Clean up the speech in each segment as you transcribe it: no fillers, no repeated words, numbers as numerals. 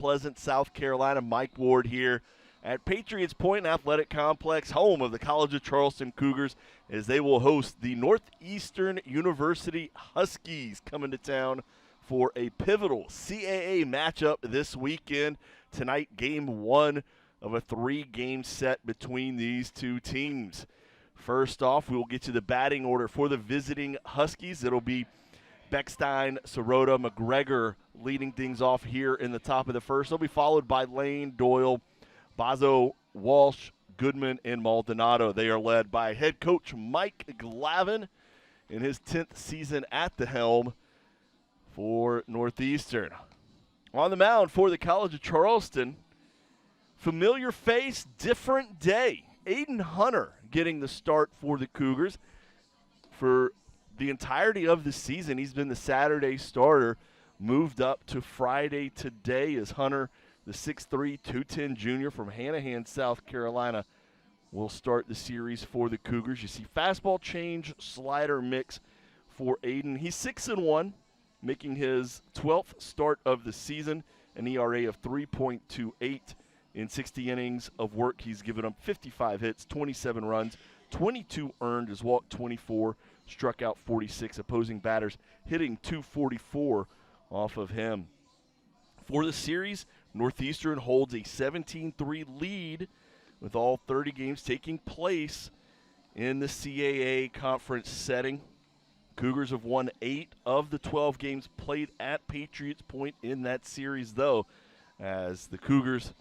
Pleasant, South Carolina. Mike Ward here at Patriots Point Athletic Complex, home of the College of Charleston Cougars, as they will host the Northeastern University Huskies coming to town for a pivotal CAA matchup this weekend. Tonight, game one of a 3-game set between these two teams. First off, we will get you the batting order for the visiting Huskies. It'll be Beckstein, Sirota, McGregor leading things off here in the top of the first. They'll be followed by Lane, Doyle, Bazo, Walsh, Goodman, and Maldonado. They are led by head coach Mike Glavin in his 10th season at the helm for Northeastern. On the mound for the College of Charleston, familiar face, different day. Aiden Hunter getting the start for the Cougars. For the entirety of the season, he's been the Saturday starter, moved up to Friday today as Hunter, the 6'3", 210 junior from Hanahan, South Carolina, will start the series for the Cougars. You see fastball change, slider mix for Aiden. He's 6-1, making his 12th start of the season, an ERA of 3.28. In 60 innings of work, he's given up 55 hits, 27 runs, 22 earned, has walked 24, struck out 46. Opposing batters hitting 244 off of him. For the series, Northeastern holds a 17-3 lead with all 30 games taking place in the CAA conference setting. Cougars have won 8 of the 12 games played at Patriots Point in that series, though, as the Cougars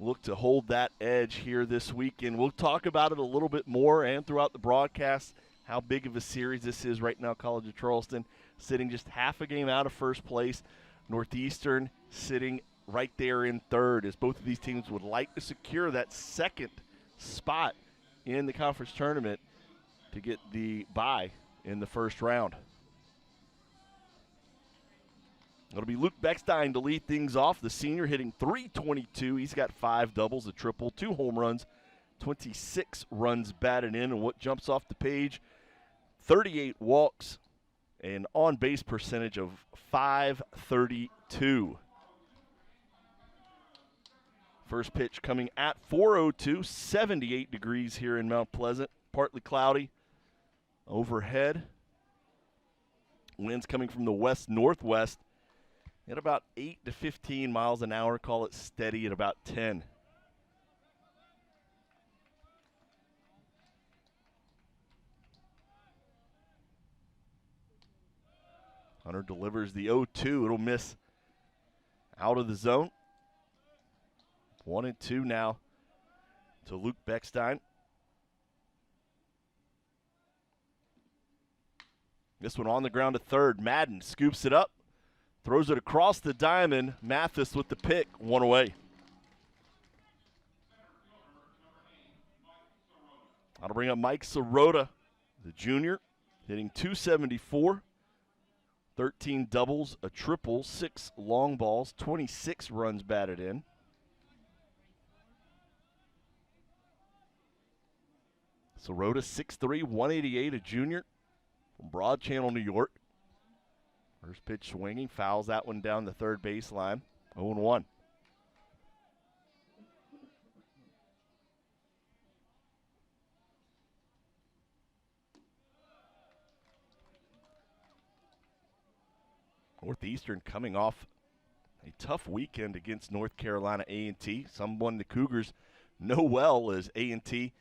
look to hold that edge here this weekend. We'll talk about it a little bit more and throughout the broadcast, how big of a series this is right now. College of Charleston sitting just half a game out of first place. Northeastern sitting right there in third, as both of these teams would like to secure that second spot in the conference tournament to get the bye in the first round. It'll be Luke Beckstein to lead things off. The senior hitting .322. He's got 5 doubles, a triple, 2 home runs, 26 runs batted in. And what jumps off the page, 38 walks, an on-base percentage of .532. First pitch coming at 4:02, 78 degrees here in Mount Pleasant. Partly cloudy overhead. Winds coming from the west-northwest at about 8 to 15 miles an hour. Call it steady at about 10. Hunter delivers the 0-2. It'll miss out of the zone. 1-2 now to Luke Beckstein. This one on the ground to third. Madden scoops it up, throws it across the diamond. Mathis with the pick, 1 away. That'll bring up Mike Sirota, the junior, hitting .274. 13 doubles, a triple, 6 long balls, 26 runs batted in. Sirota, 6'3", 188, a junior from Broad Channel, New York. First pitch swinging, fouls that one down the third baseline, 0-1. Northeastern coming off a tough weekend against North Carolina A&T, someone the Cougars know well, as A&T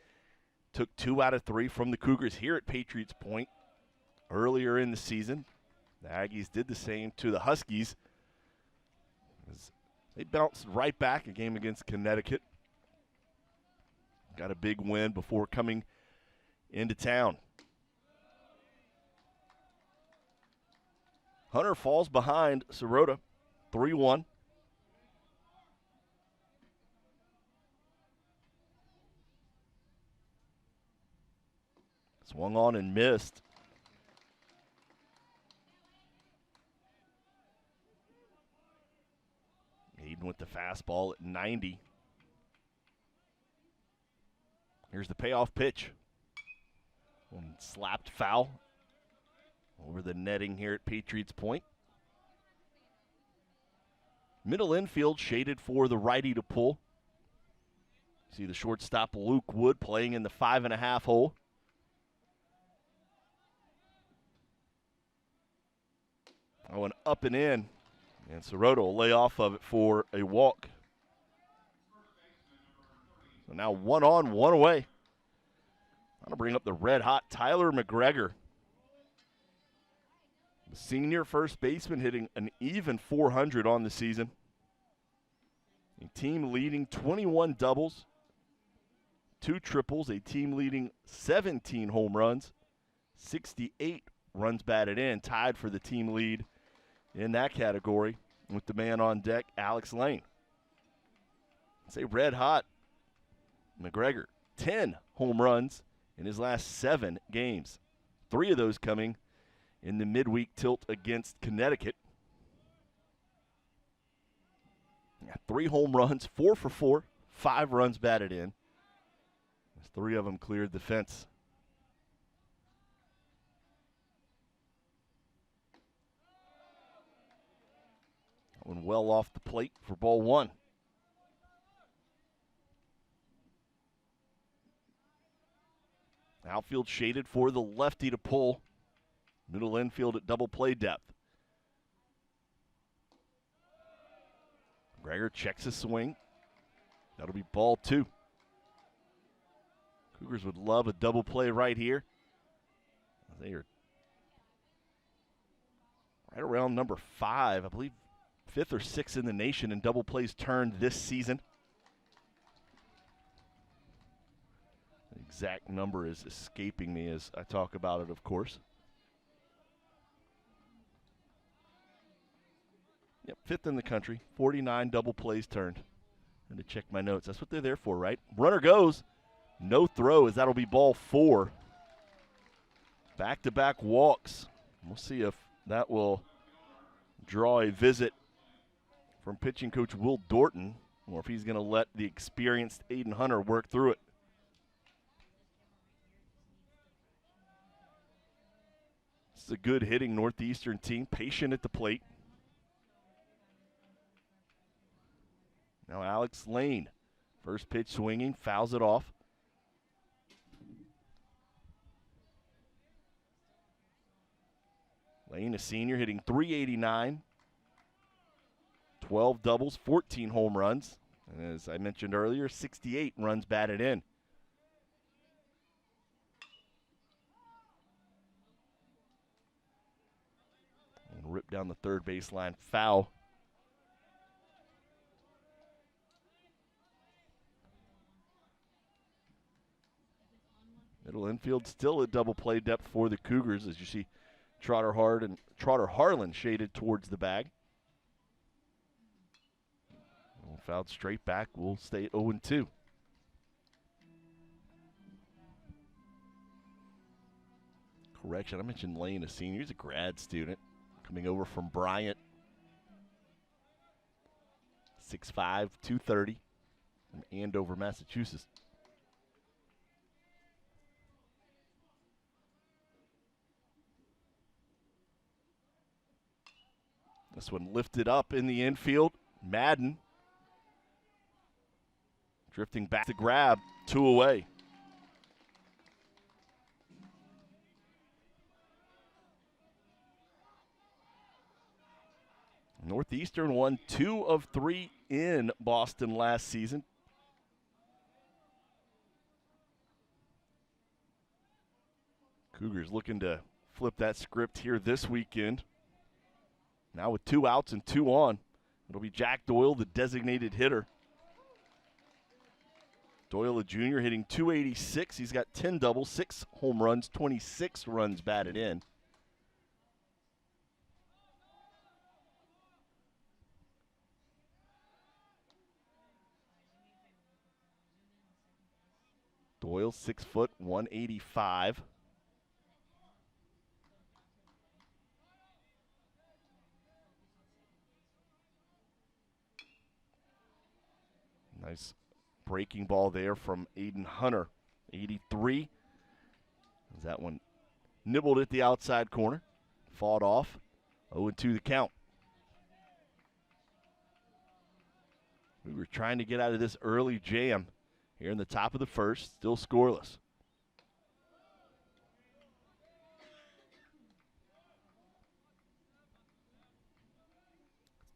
took 2 out of 3 from the Cougars here at Patriots Point earlier in the season. The Aggies did the same to the Huskies, as they bounced right back a game against Connecticut. Got a big win before coming into town. Hunter falls behind Sirota, 3-1. Swung on and missed. Aiden with the fastball at 90. Here's the payoff pitch. One slapped foul over the netting here at Patriots Point. Middle infield shaded for the righty to pull. See the shortstop Luke Wood playing in the 5.5 hole. Going up and in, and Sirota will lay off of it for a walk. So now 1 on, 1 away. I'm going to bring up the red-hot Tyler McGregor. The senior first baseman hitting an even 400 on the season. A team leading 21 doubles, 2 triples, a team leading 17 home runs, 68 runs batted in, tied for the team lead in that category with the man on deck, Alex Lane. Say red hot McGregor, 10 home runs in his last 7 games. 3 of those coming in the midweek tilt against Connecticut. 3 home runs, 4 for 4, 5 runs batted in. 3 of them cleared the fence. That one well off the plate for ball 1. Outfield shaded for the lefty to pull. Middle infield at double play depth. Gregor checks his swing. That'll be ball 2. Cougars would love a double play right here. They are right around number 5, I believe 5th or 6th in the nation in double plays turned this season. The exact number is escaping me as I talk about it, of course. Yep, 5th in the country, 49 double plays turned. And to check my notes, that's what they're there for, right? Runner goes, no throw, as that'll be ball 4. Back-to-back walks. We'll see if that will draw a visit from pitching coach Will Dorton, or if he's going to let the experienced Aiden Hunter work through it. This is a good hitting Northeastern team, patient at the plate. Now Alex Lane, first pitch swinging, fouls it off. Lane, a senior, hitting .389, 12 doubles, 14 home runs. And as I mentioned earlier, 68 runs batted in. And rip down the third baseline, foul. Middle infield still at double play depth for the Cougars, as you see Trotter Harlan shaded towards the bag. Fouled straight back. We'll stay at 0-2. Correction, I mentioned Lane, a senior. He's a grad student coming over from Bryant. 6'5", 230 from Andover, Massachusetts. This one lifted up in the infield. Madden drifting back to grab, 2 away. Northeastern won 2 of 3 in Boston last season. Cougars looking to flip that script here this weekend. Now with 2 outs and 2 on, it'll be Jack Doyle, the designated hitter. Doyle, a junior, hitting .286. He's got 10 doubles, 6 home runs, 26 runs batted in. Doyle, 6 foot, 185. Nice breaking ball there from Aiden Hunter, 83. As that one nibbled at the outside corner, fought off, 0-2 the count. Cougars trying to get out of this early jam here in the top of the first, still scoreless.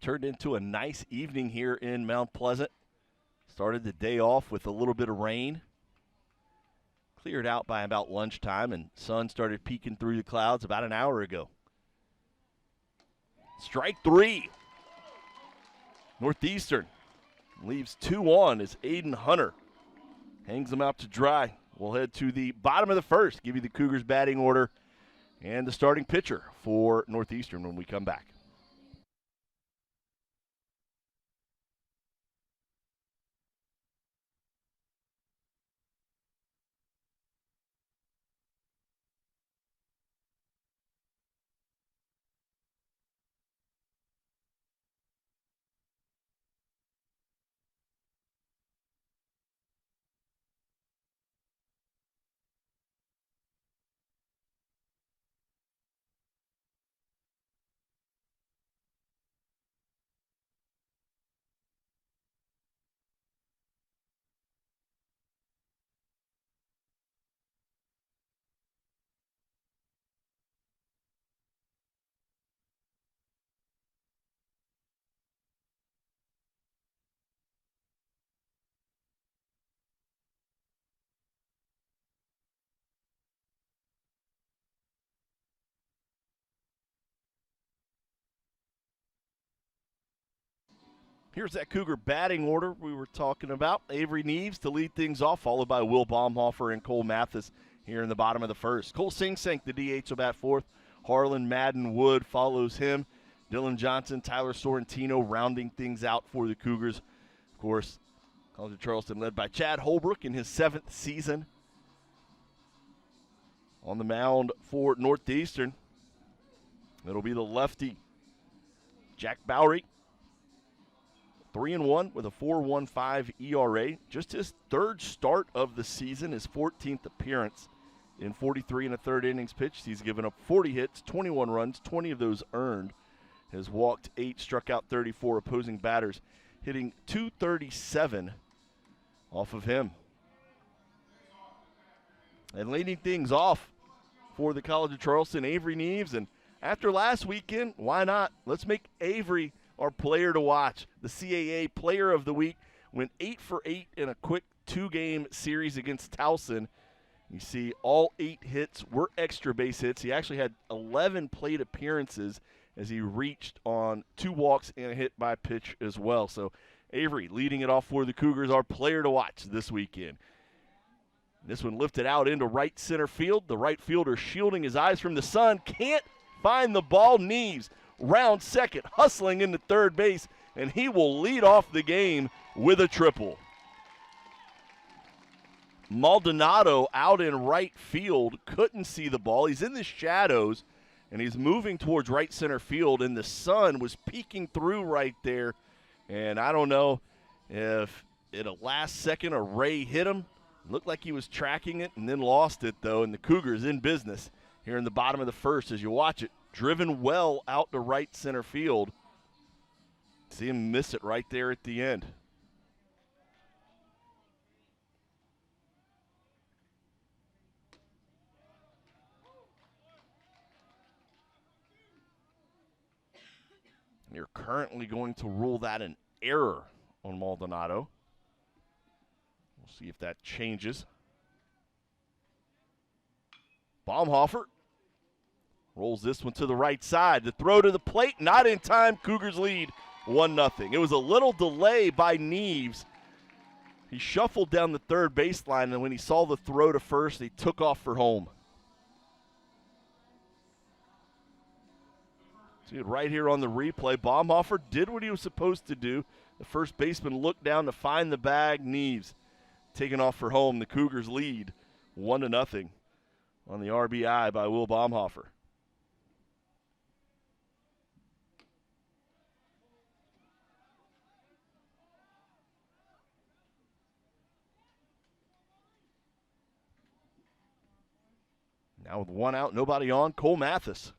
Turned into a nice evening here in Mount Pleasant. Started the day off with a little bit of rain. Cleared out by about lunchtime, and sun started peeking through the clouds about an hour ago. Strike three. Northeastern leaves 2 on as Aiden Hunter hangs them out to dry. We'll head to the bottom of the first, give you the Cougars batting order and the starting pitcher for Northeastern when we come back. Here's that Cougar batting order we were talking about. Avery Neves to lead things off, followed by Will Baumhofer and Cole Mathis here in the bottom of the first. Cole Sing-Sank, the DH, will bat fourth. Harlan Madden Wood follows him. Dylan Johnson, Tyler Sorrentino rounding things out for the Cougars. Of course, College of Charleston led by Chad Holbrook in his 7th season. On the mound for Northeastern, it'll be the lefty, Jack Bowery. 3-1 with a 4.15 ERA. Just his 3rd start of the season, his 14th appearance in 43 1/3 innings pitched. He's given up 40 hits, 21 runs, 20 of those earned. Has walked 8, struck out 34 opposing batters, hitting .237 off of him. And leading things off for the College of Charleston, Avery Neves. And after last weekend, why not? Let's make Avery our player to watch. The CAA Player of the Week went 8 for 8 in a quick 2-game series against Towson. You see all 8 hits were extra base hits. He actually had 11 plate appearances as he reached on 2 walks and a hit by pitch as well. So Avery leading it off for the Cougars, our player to watch this weekend. This one lifted out into right center field. The right fielder shielding his eyes from the sun. Can't find the ball. Neves round second, hustling into third base, and he will lead off the game with a triple. Maldonado out in right field, couldn't see the ball. He's in the shadows, and he's moving towards right center field, and the sun was peeking through right there. And I don't know if at a last second a ray hit him. Looked like he was tracking it and then lost it, though, and the Cougars in business here in the bottom of the first as you watch it. Driven well out to right center field. See him miss it right there at the end. You're currently going to rule that an error on Maldonado. We'll see if that changes. Baumhofer rolls this one to the right side. The throw to the plate, not in time. Cougars lead 1-0. It was a little delay by Neves. He shuffled down the third baseline, and when he saw the throw to first, he took off for home. See it right here on the replay. Baumhofer did what he was supposed to do. The first baseman looked down to find the bag. Neves taking off for home. The Cougars lead 1-0 on the RBI by Will Baumhofer. Now with 1 out, nobody on, Cole Mathis.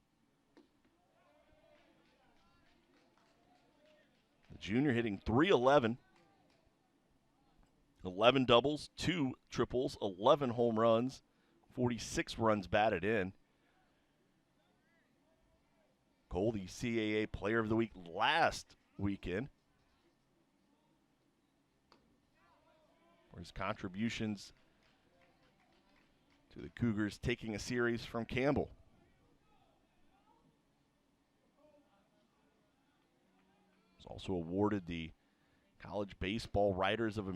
The junior hitting .311. 11 doubles, 2 triples, 11 home runs, 46 runs batted in. Cole, the CAA Player of the Week last weekend, for his contributions to the Cougars, taking a series from Campbell. He's also awarded the National College Baseball Writers of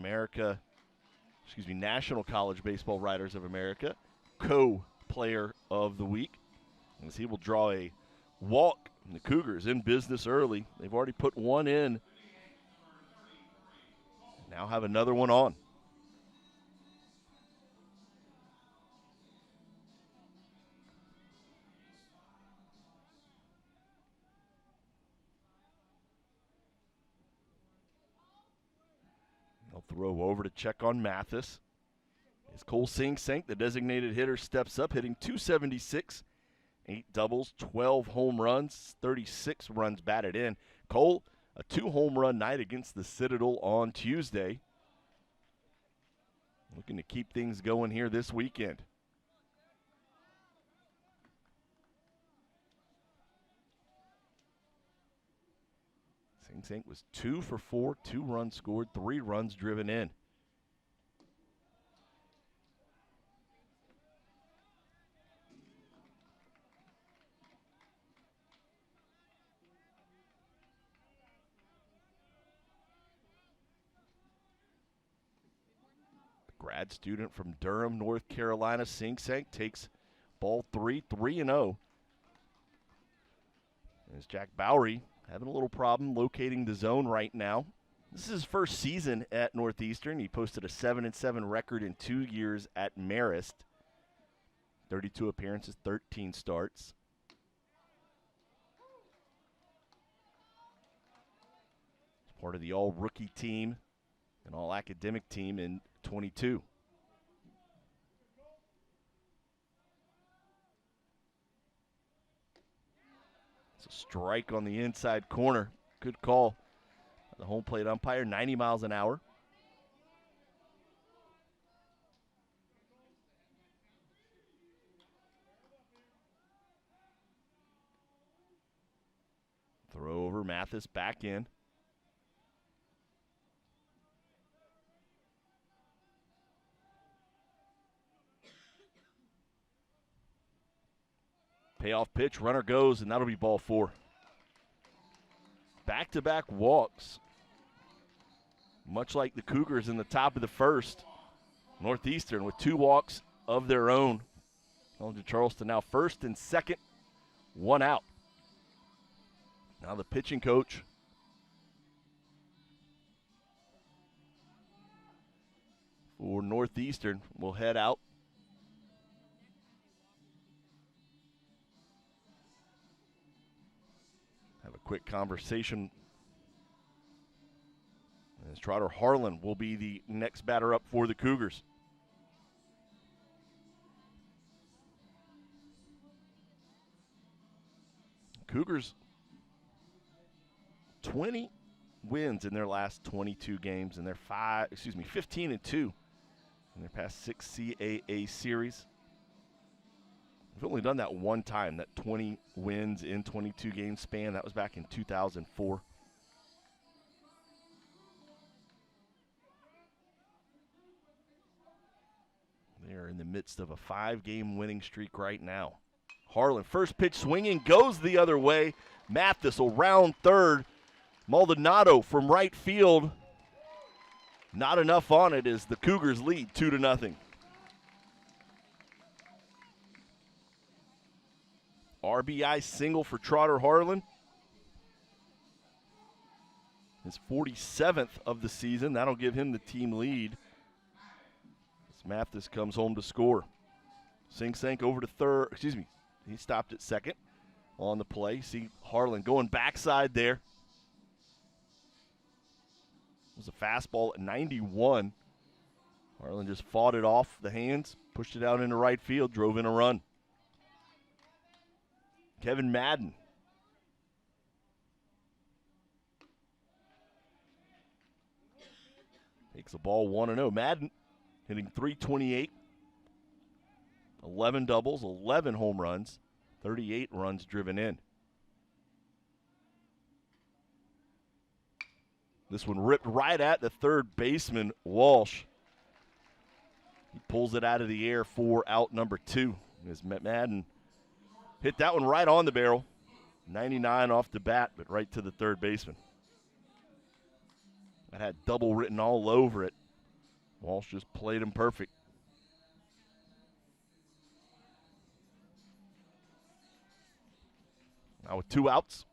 America Co-Player of the Week, as he will draw a walk. And the Cougars in business early. They've already put one in. Now have another one on. They'll throw over to check on Mathis. As Cole Sink, the designated hitter, steps up, hitting .276. 8 doubles, 12 home runs, 36 runs batted in. Cole, a 2-home run night against the Citadel on Tuesday. Looking to keep things going here this weekend. Sink was 2 for 4, 2 runs scored, 3 runs driven in. Grad student from Durham, North Carolina, Sink takes ball 3, 3-0. As Jack Bowery having a little problem locating the zone right now. This is his first season at Northeastern. He posted a 7-7 record in 2 years at Marist. 32 appearances, 13 starts. He's part of the all-rookie team and all-academic team in 22. It's a strike on the inside corner. Good call. The home plate umpire, 90 miles an hour. Throw over, Mathis back in. Payoff pitch, runner goes, and that'll be ball 4. Back-to-back walks. Much like the Cougars in the top of the first. Northeastern with 2 walks of their own. College of Charleston now first and second, 1 out. Now the pitching coach for Northeastern will head out. Have a quick conversation. As Trotter Harlan will be the next batter up for the Cougars. Cougars 20 wins in their last 22 games, and they're 15-2 in their past 6 CAA series. We've only done that one time, that 20 wins in 22 game span. That was back in 2004. They are in the midst of a 5-game winning streak right now. Harlan, first pitch swinging, goes the other way. Mathis will round third. Maldonado from right field. Not enough on it as the Cougars lead 2-0. RBI single for Trotter Harlan. His 47th of the season. That'll give him the team lead. As Mathis comes home to score. Sink over to third. He stopped at second on the play. See Harlan going backside there. It was a fastball at 91. Harlan just fought it off the hands, pushed it out into right field, drove in a run. Kevin Madden. Takes the ball 1-0. Madden hitting .328, 11 doubles, 11 home runs, 38 runs driven in. This one ripped right at the third baseman, Walsh. He pulls it out of the air for out number 2. As Madden hit that one right on the barrel. 99 off the bat, but right to the third baseman. That had double written all over it. Walsh just played him perfect. Now with 2 outs,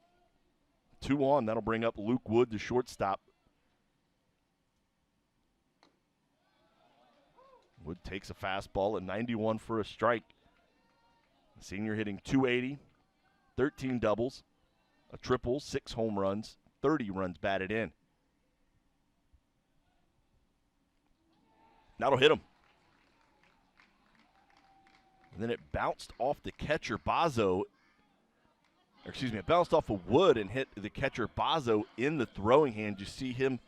2 on, that'll bring up Luke Wood, the shortstop. Wood takes a fastball at 91 for a strike. The senior hitting .280, 13 doubles, a triple, 6 home runs, 30 runs batted in. That'll hit him. And then it bounced off the catcher, it bounced off of Wood and hit the catcher, Bazo, in the throwing hand. You see him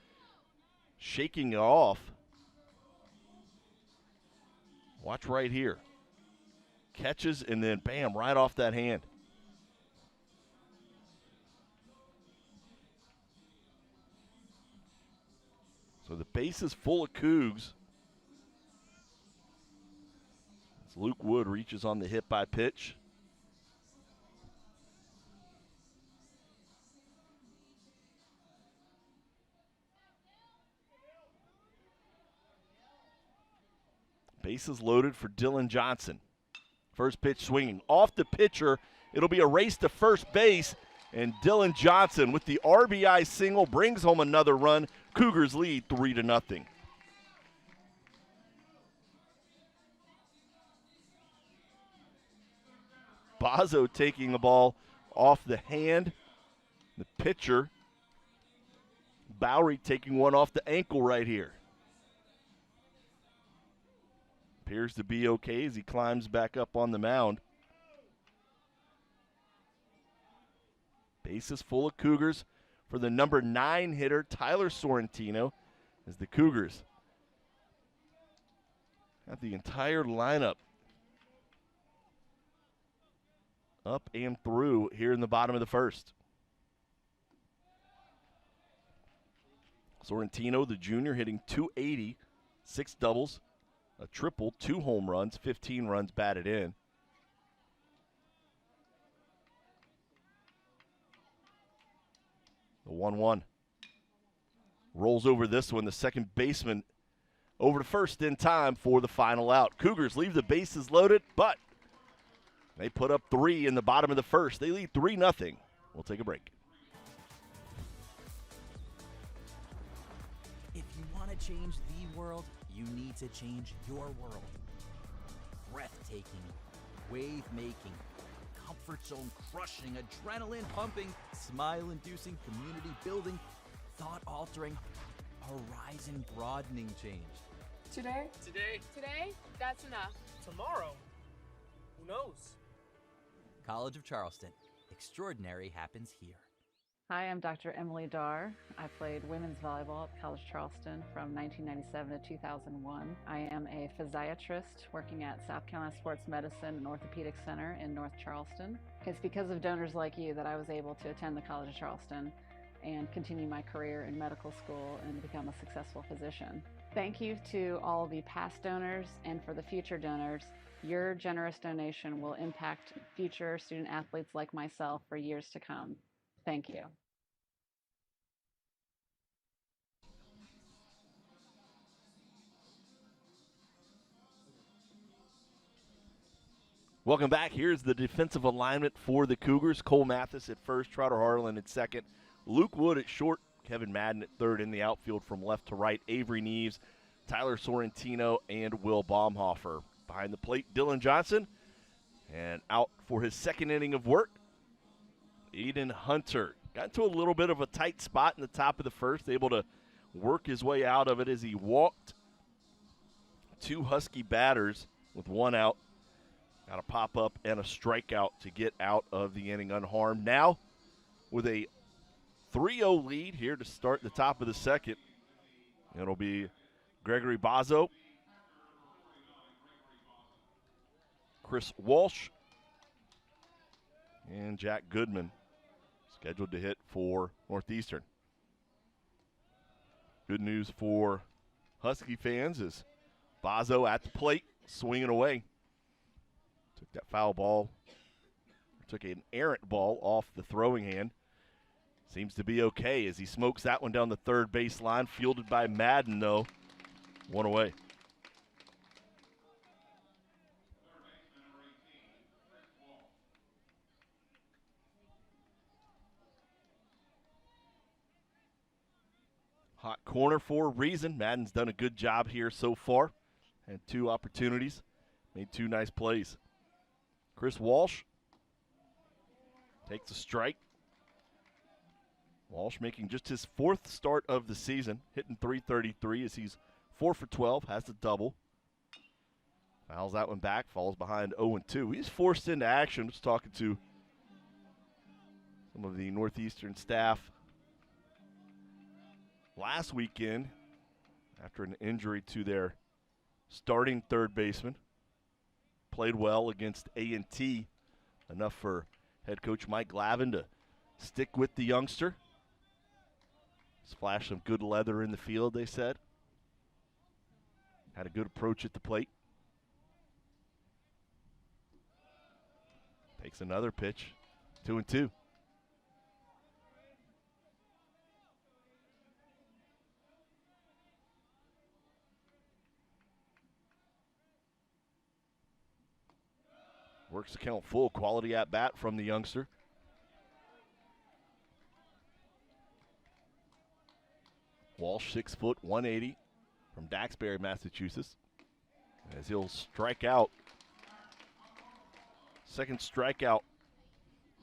shaking it off. Watch right here. Catches and then bam, right off that hand. So the base is full of Cougs. As Luke Wood reaches on the hit by pitch. Bases loaded for Dylan Johnson. First pitch swinging off the pitcher. It'll be a race to first base, and Dylan Johnson with the RBI single brings home another run. Cougars lead 3-0. Bazo taking the ball off the hand. The pitcher, Bowery, taking one off the ankle right here. Appears to be okay as he climbs back up on the mound. Bases full of Cougars for the number 9 hitter, Tyler Sorrentino, as the Cougars have the entire lineup up and through here in the bottom of the first. Sorrentino, the junior, hitting .280, 6 doubles, a triple, 2 home runs, 15 runs batted in. The 1-1. Rolls over this one. The second baseman over to first in time for the final out. Cougars leave the bases loaded, but they put up 3 in the bottom of the first. They lead 3-0. We'll take a break. If you want to change the world, you need to change your world. Breathtaking, wave-making, comfort zone crushing, adrenaline pumping, smile-inducing, community-building, thought-altering, horizon-broadening change. Today, that's enough. Tomorrow, who knows? College of Charleston. Extraordinary happens here. Hi, I'm Dr. Emily Darr. I played women's volleyball at College Charleston from 1997 to 2001. I am a physiatrist working at South Carolina Sports Medicine and Orthopedic Center in North Charleston. It's because of donors like you that I was able to attend the College of Charleston and continue my career in medical school and become a successful physician. Thank you to all the past donors, and for the future donors, your generous donation will impact future student athletes like myself for years to come. Thank you. Welcome back. Here's the defensive alignment for the Cougars. Cole Mathis at first, Trotter Harlan at second, Luke Wood at short, Kevin Madden at third. In the outfield from left to right, Avery Neves, Tyler Sorrentino, and Will Baumhofer. Behind the plate, Dylan Johnson. And out for his second inning of work, Eden Hunter. Got into a little bit of a tight spot in the top of the first, able to work his way out of it as he walked 2 Husky batters with 1 out. Got a pop-up and a strikeout to get out of the inning unharmed. Now, with a 3-0 lead here to start the top of the second, it'll be Gregory Bozzo, Chris Walsh, and Jack Goodman scheduled to hit for Northeastern. Good news for Husky fans is Bozzo at the plate, swinging away. Took that foul ball, took an errant ball off the throwing hand. Seems to be okay as he smokes that one down the third base line. Fielded by Madden, though. One away. Hot corner for a reason. Madden's done a good job here so far. Had 2 opportunities. Made 2 nice plays. Chris Walsh takes a strike. Walsh making just his 4th start of the season, hitting .333 as he's 4 for 12, has the double. Fouls that one back, falls behind 0-2. He's forced into action. Just talking to some of the Northeastern staff last weekend after an injury to their starting third baseman. Played well against A&T, enough for head coach Mike Glavin to stick with the youngster. Splashed some good leather in the field, they said. Had a good approach at the plate. Takes another pitch, 2-2. Works the count full, quality at bat from the youngster. Walsh, 6 foot, 180 from Daxbury, Massachusetts. As he'll strike out. Second strikeout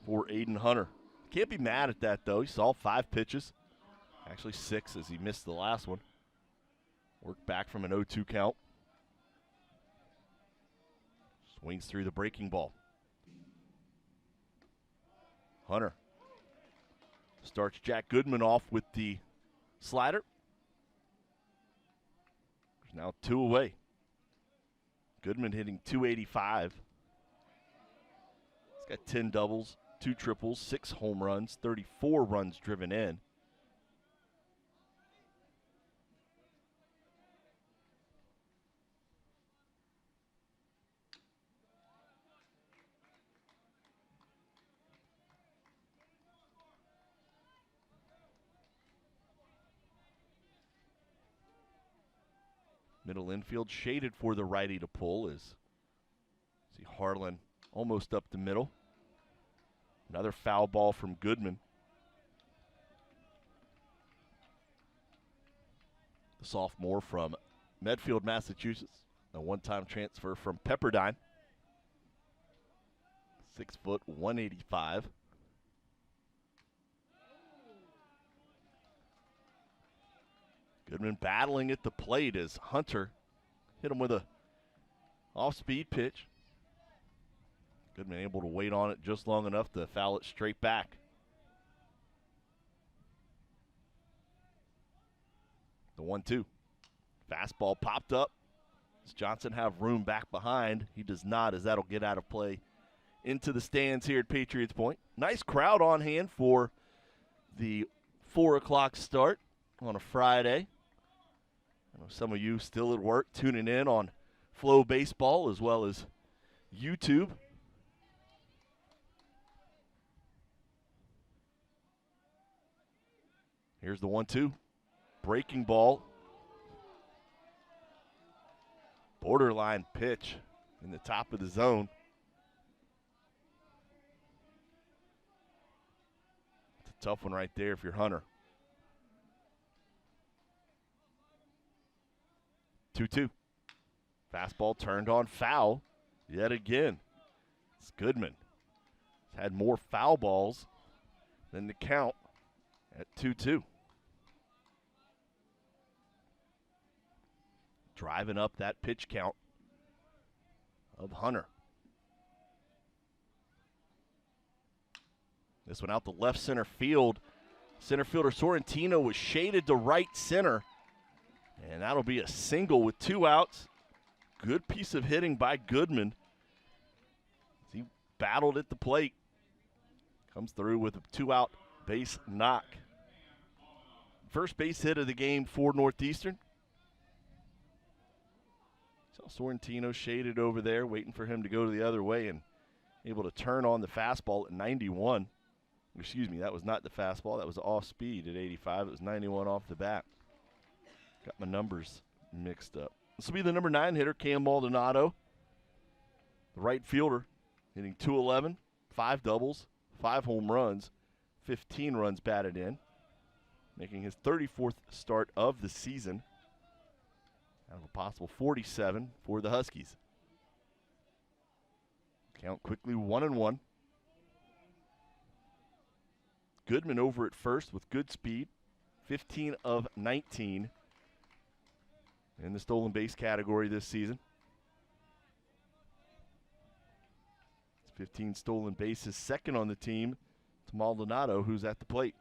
for Aiden Hunter. Can't be mad at that, though. He saw 5 pitches. Actually 6 as he missed the last one. Worked back from an 0-2 count. Swings through the breaking ball. Hunter starts Jack Goodman off with the slider. There's now 2 away. Goodman hitting .285. He's got 10 doubles, 2 triples, 6 home runs, 34 runs driven in. Middle infield shaded for the righty to pull is see Harlan almost up the middle. Another foul ball from Goodman. The sophomore from Medfield, Massachusetts. A one-time transfer from Pepperdine. 6 foot, 185. Goodman battling at the plate as Hunter hit him with a off-speed pitch. Goodman able to wait on it just long enough to foul it straight back. The 1-2. Fastball popped up. Does Johnson have room back behind? He does not, as that'll get out of play into the stands here at Patriots Point. Nice crowd on hand for the 4 o'clock start on a Friday. I know some of you still at work tuning in on Flow Baseball as well as YouTube. Here's the 1-2. Breaking ball. Borderline pitch in the top of the zone. It's a tough one right there if you're Hunter. 2-2. Fastball turned on foul yet again. It's Goodman. He's had more foul balls than the count at 2-2. Driving up that pitch count of Hunter. This one out the left center field. Center fielder Sorrentino was shaded to right center. And that'll be a single with 2 outs. Good piece of hitting by Goodman. He battled at the plate. Comes through with a 2-out base knock. First base hit of the game for Northeastern. Saw Sorrentino shaded over there, waiting for him to go to the other way and able to turn on the fastball at 91. Excuse me, that was not the fastball. That was off speed at 85. It was 91 off the bat. Got my numbers mixed up. This will be the number 9 hitter, Cam Maldonado. The right fielder, hitting .211, 5 doubles, 5 home runs, 15 runs batted in, making his 34th start of the season out of a possible 47 for the Huskies. Count quickly 1-1. Goodman over at first with good speed, 15 of 19 in the stolen base category this season. 15 stolen bases, second on the team to Maldonado, who's at the plate.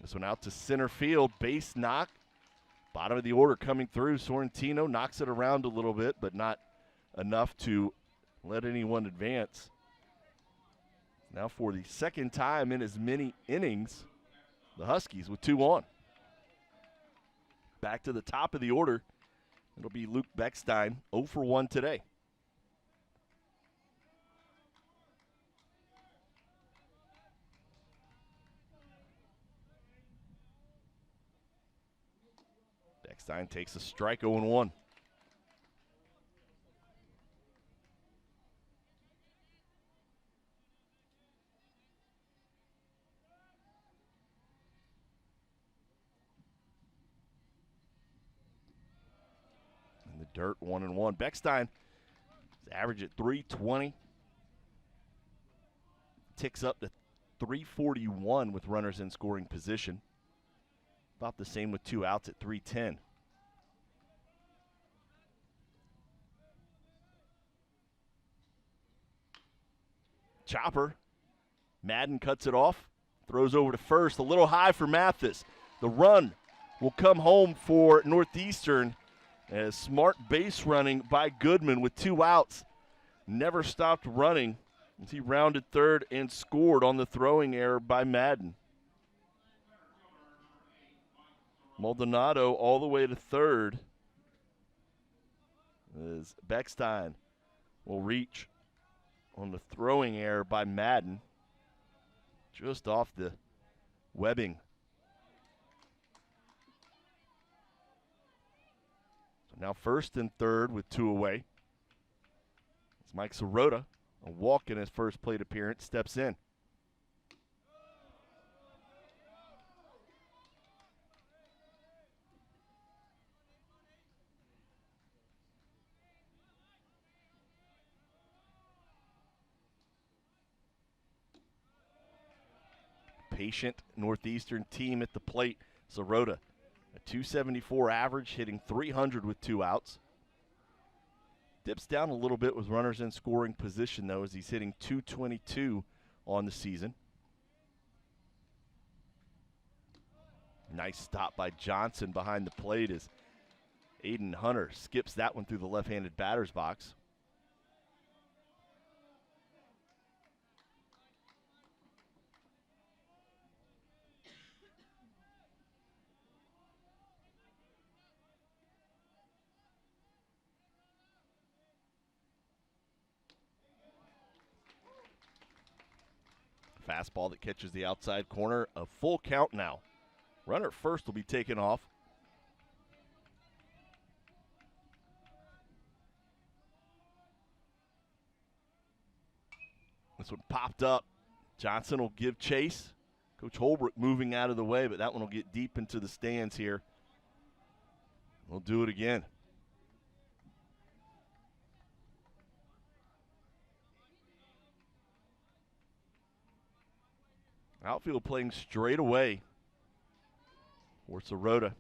This one out to center field, base knock. Bottom of the order coming through. Sorrentino knocks it around a little bit, but not enough to let anyone advance. Now for the second time in as many innings, the Huskies with 2 on. Back to the top of the order. It'll be Luke Beckstein, 0 for 1 today. Beckstein takes a strike, 0-1. In the dirt, 1-1. Beckstein is average at 320. Ticks up to 341 with runners in scoring position. About the same with 2 outs at 310. Chopper. Madden cuts it off. Throws over to first. A little high for Mathis. The run will come home for Northeastern as smart base running by Goodman with 2 outs. Never stopped running as he rounded third and scored on the throwing error by Madden. Maldonado all the way to third as Beckstein will reach on the throwing error by Madden, just off the webbing. So now first and third with 2 away. It's Mike Sirota, a walk in his first plate appearance, steps in. Patient Northeastern team at the plate. Sirota, a .274 average, hitting .300 with 2 outs. Dips down a little bit with runners in scoring position, though, as he's hitting .222 on the season. Nice stop by Johnson behind the plate as Aiden Hunter skips that one through the left-handed batter's box. Fastball that catches the outside corner. A full count now. Runner at first will be taken off. This one popped up. Johnson will give chase. Coach Holbrook moving out of the way, but that one will get deep into the stands here. We'll do it again. Outfield playing straight away for Sirota.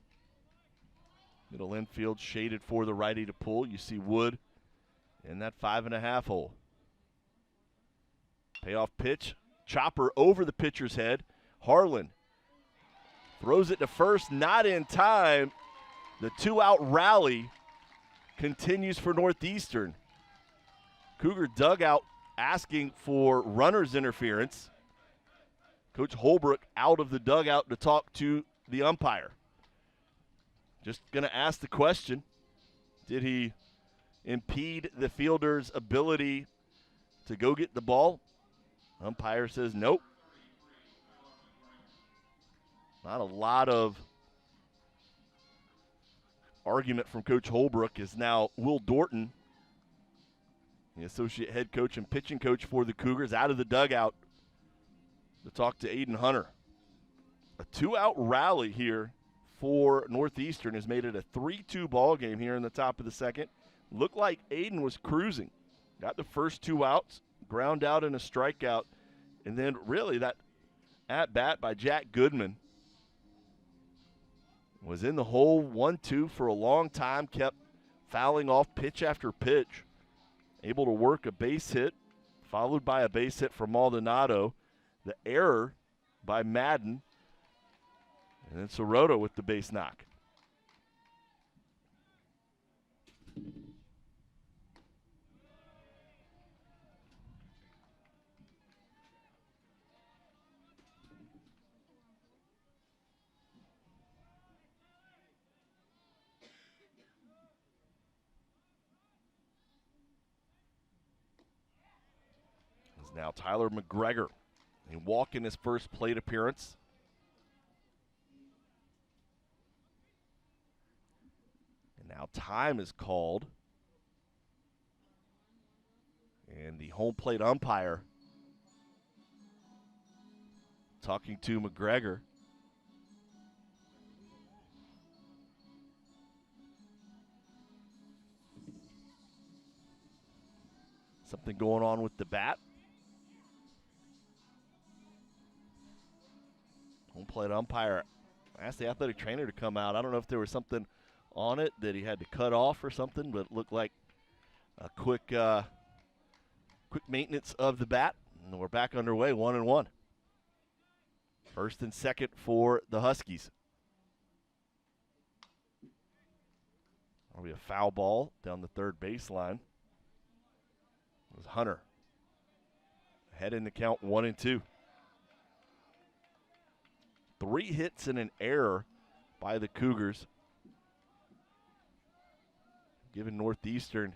Middle infield shaded for the righty to pull. You see Wood in that 5.5 hole. Payoff pitch chopper over the pitcher's head. Harlan throws it to first, not in time. The 2-out rally continues for Northeastern. Cougar dugout asking for runner's interference. Coach Holbrook out of the dugout to talk to the umpire. Just going to ask the question, did he impede the fielder's ability to go get the ball? Umpire says nope. Not a lot of argument from Coach Holbrook as now Will Dorton, the associate head coach and pitching coach for the Cougars, out of the dugout to talk to Aiden Hunter. A 2-out rally here for Northeastern has made it a 3-2 ball game here in the top of the second. Looked like Aiden was cruising. Got the first 2 outs, ground out and a strikeout, and then really that at-bat by Jack Goodman was in the hole 1-2 for a long time, kept fouling off pitch after pitch. Able to work a base hit, followed by a base hit from Maldonado. The error by Madden, and then Sirota with the base knock. It's now Tyler McGregor. He walked in his first plate appearance. And now time is called. And the home plate umpire talking to McGregor. Something going on with the bat. Home plate umpire asked the athletic trainer to come out. I don't know if there was something on it that he had to cut off or something, but it looked like a quick maintenance of the bat. And we're back underway, 1-1. First and second for the Huskies. That'll be a foul ball down the third baseline. It was Hunter. Ahead in the count, 1-2. 3 hits and an error by the Cougars, giving Northeastern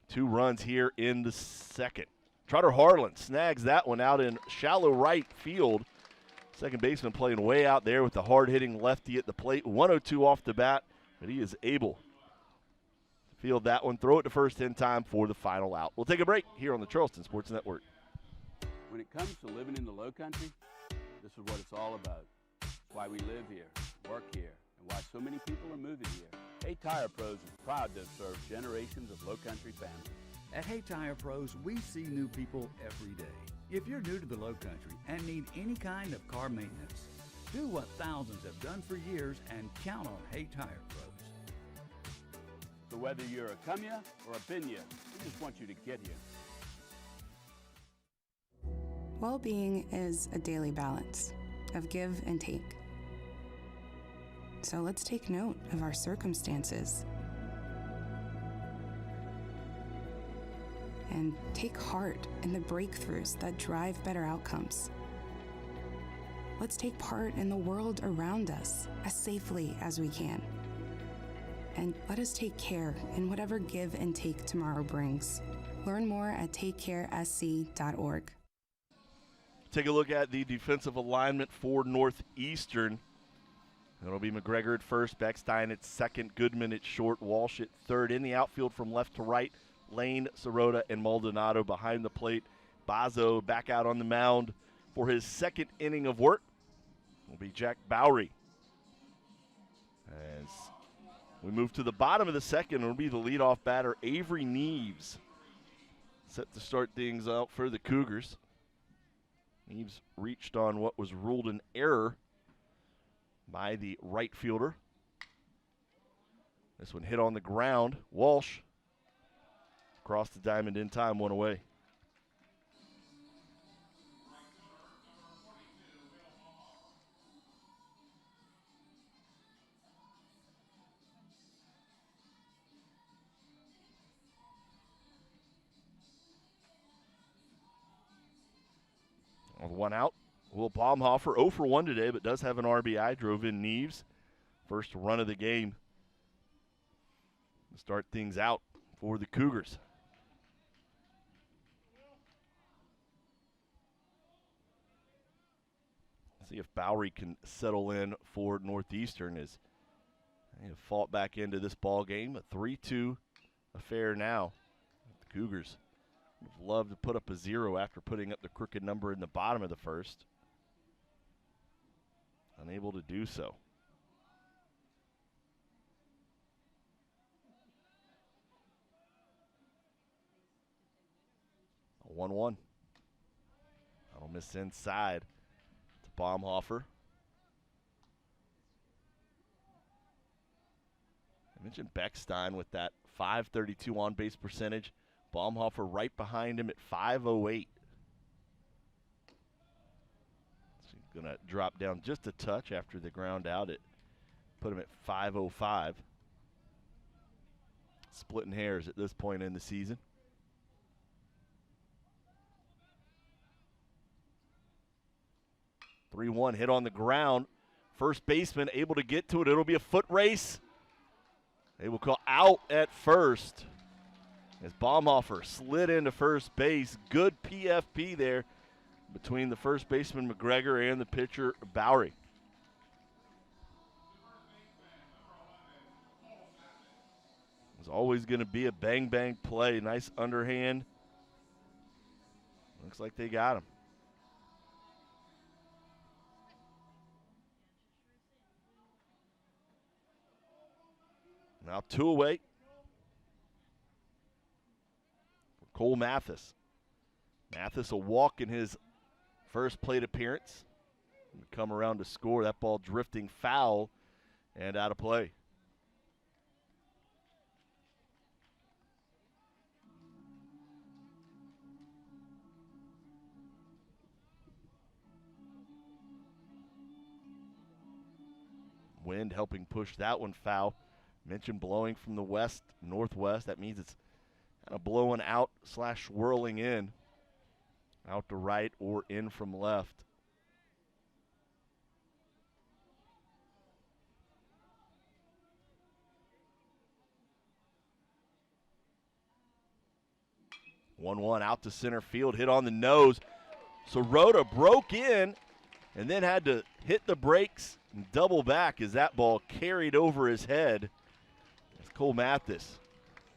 2 runs here in the second. Trotter Harlan snags that one out in shallow right field. Second baseman playing way out there with the hard-hitting lefty at the plate. 102 off the bat, but he is able to field that one, throw it to first in time for the final out. We'll take a break here on the Charleston Sports Network. When it comes to living in the Low Country, this is what it's all about. It's why we live here, work here, and why so many people are moving here. Hay Tire Pros is proud to serve generations of Low Country families. At Hay Tire Pros, we see new people every day. If you're new to the Low Country and need any kind of car maintenance, do what thousands have done for years and count on Hay Tire Pros. So whether you're a come-ya or a been-ya, we just want you to get here. Well-being is a daily balance of give and take. So let's take note of our circumstances and take heart in the breakthroughs that drive better outcomes. Let's take part in the world around us as safely as we can. And let us take care in whatever give and take tomorrow brings. Learn more at takecaresc.org. Take a look at the defensive alignment for Northeastern. It'll be McGregor at first, Beckstein at second, Goodman at short, Walsh at third. In the outfield from left to right, Lane, Sirota, and Maldonado behind the plate. Bazo back out on the mound for his second inning of work will be Jack Bowery. As we move to the bottom of the second, it'll be the leadoff batter, Avery Neves, set to start things out for the Cougars. Neves reached on what was ruled an error by the right fielder. This one hit on the ground. Walsh across the diamond in time, one away. With one out, Will Baumhofer 0 for 1 today, but does have an RBI. Drove in Neves. First run of the game to start things out for the Cougars. See if Bowery can settle in for Northeastern as they have fought back into this ball game. A 3-2 affair now. The Cougars would love to put up a 0 after putting up the crooked number in the bottom of the first. Unable to do so. A 1-1. That'll miss inside to Baumhofer. I mentioned Beckstein with that .532 on-base percentage. Baumhofer right behind him at .508. So he's going to drop down just a touch after the ground out. It put him at .505. Splitting hairs at this point in the season. (3-1) hit on the ground. First baseman able to get to it. It'll be a foot race. They will call out at first as Baumhofer slid into first base. Good PFP there between the first baseman McGregor and the pitcher Bowery. It's always going to be a bang-bang play. Nice underhand. Looks like they got him. Now 2 away for Cole Mathis. Mathis a walk in his first plate appearance. Come around to score. That ball drifting foul and out of play. Wind helping push that one foul. Mentioned blowing from the west, northwest. That means it's kind of blowing out / swirling in. Out to right or in from left. (1-1) out to center field, hit on the nose. Sirota broke in and then had to hit the brakes and double back as that ball carried over his head. Cole Mathis,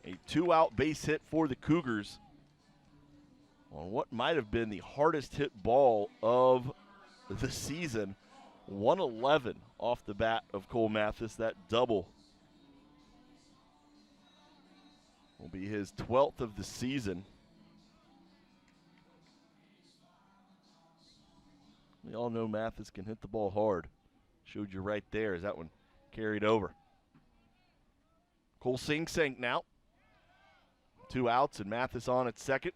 a 2-out base hit for the Cougars on what might have been the hardest hit ball of the season. 111 off the bat of Cole Mathis. That double will be his 12th of the season. We all know Mathis can hit the ball hard. Showed you right there as that one carried over. Cole Sing-Sink now. 2 outs and Mathis on at second.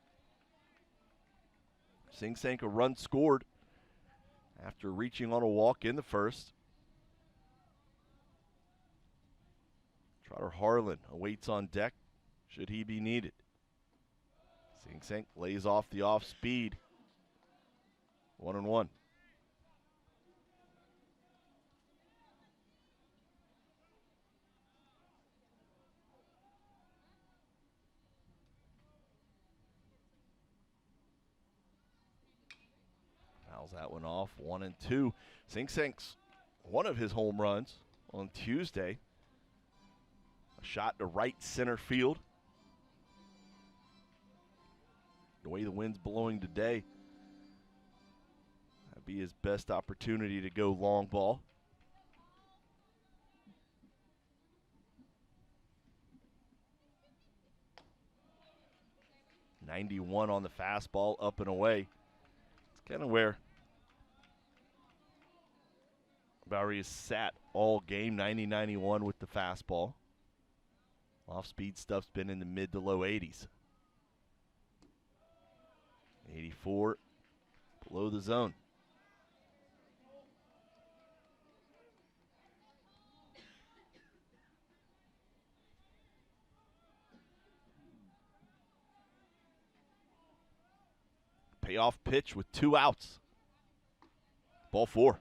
Sing-Sink a run scored after reaching on a walk in the first. Trotter Harlan awaits on deck should he be needed. Sing-Sink lays off the off speed. 1-1. Fouls that one off. 1-2. Sing-Sink's one of his home runs on Tuesday. A shot to right center field. The way the wind's blowing today, that'd be his best opportunity to go long ball. .91 on the fastball, up and away. It's kind of where Bowery has sat all game, 90-91 with the fastball. Off-speed stuff's been in the mid to low 80s. 84 below the zone. Payoff pitch with 2 outs. Ball 4.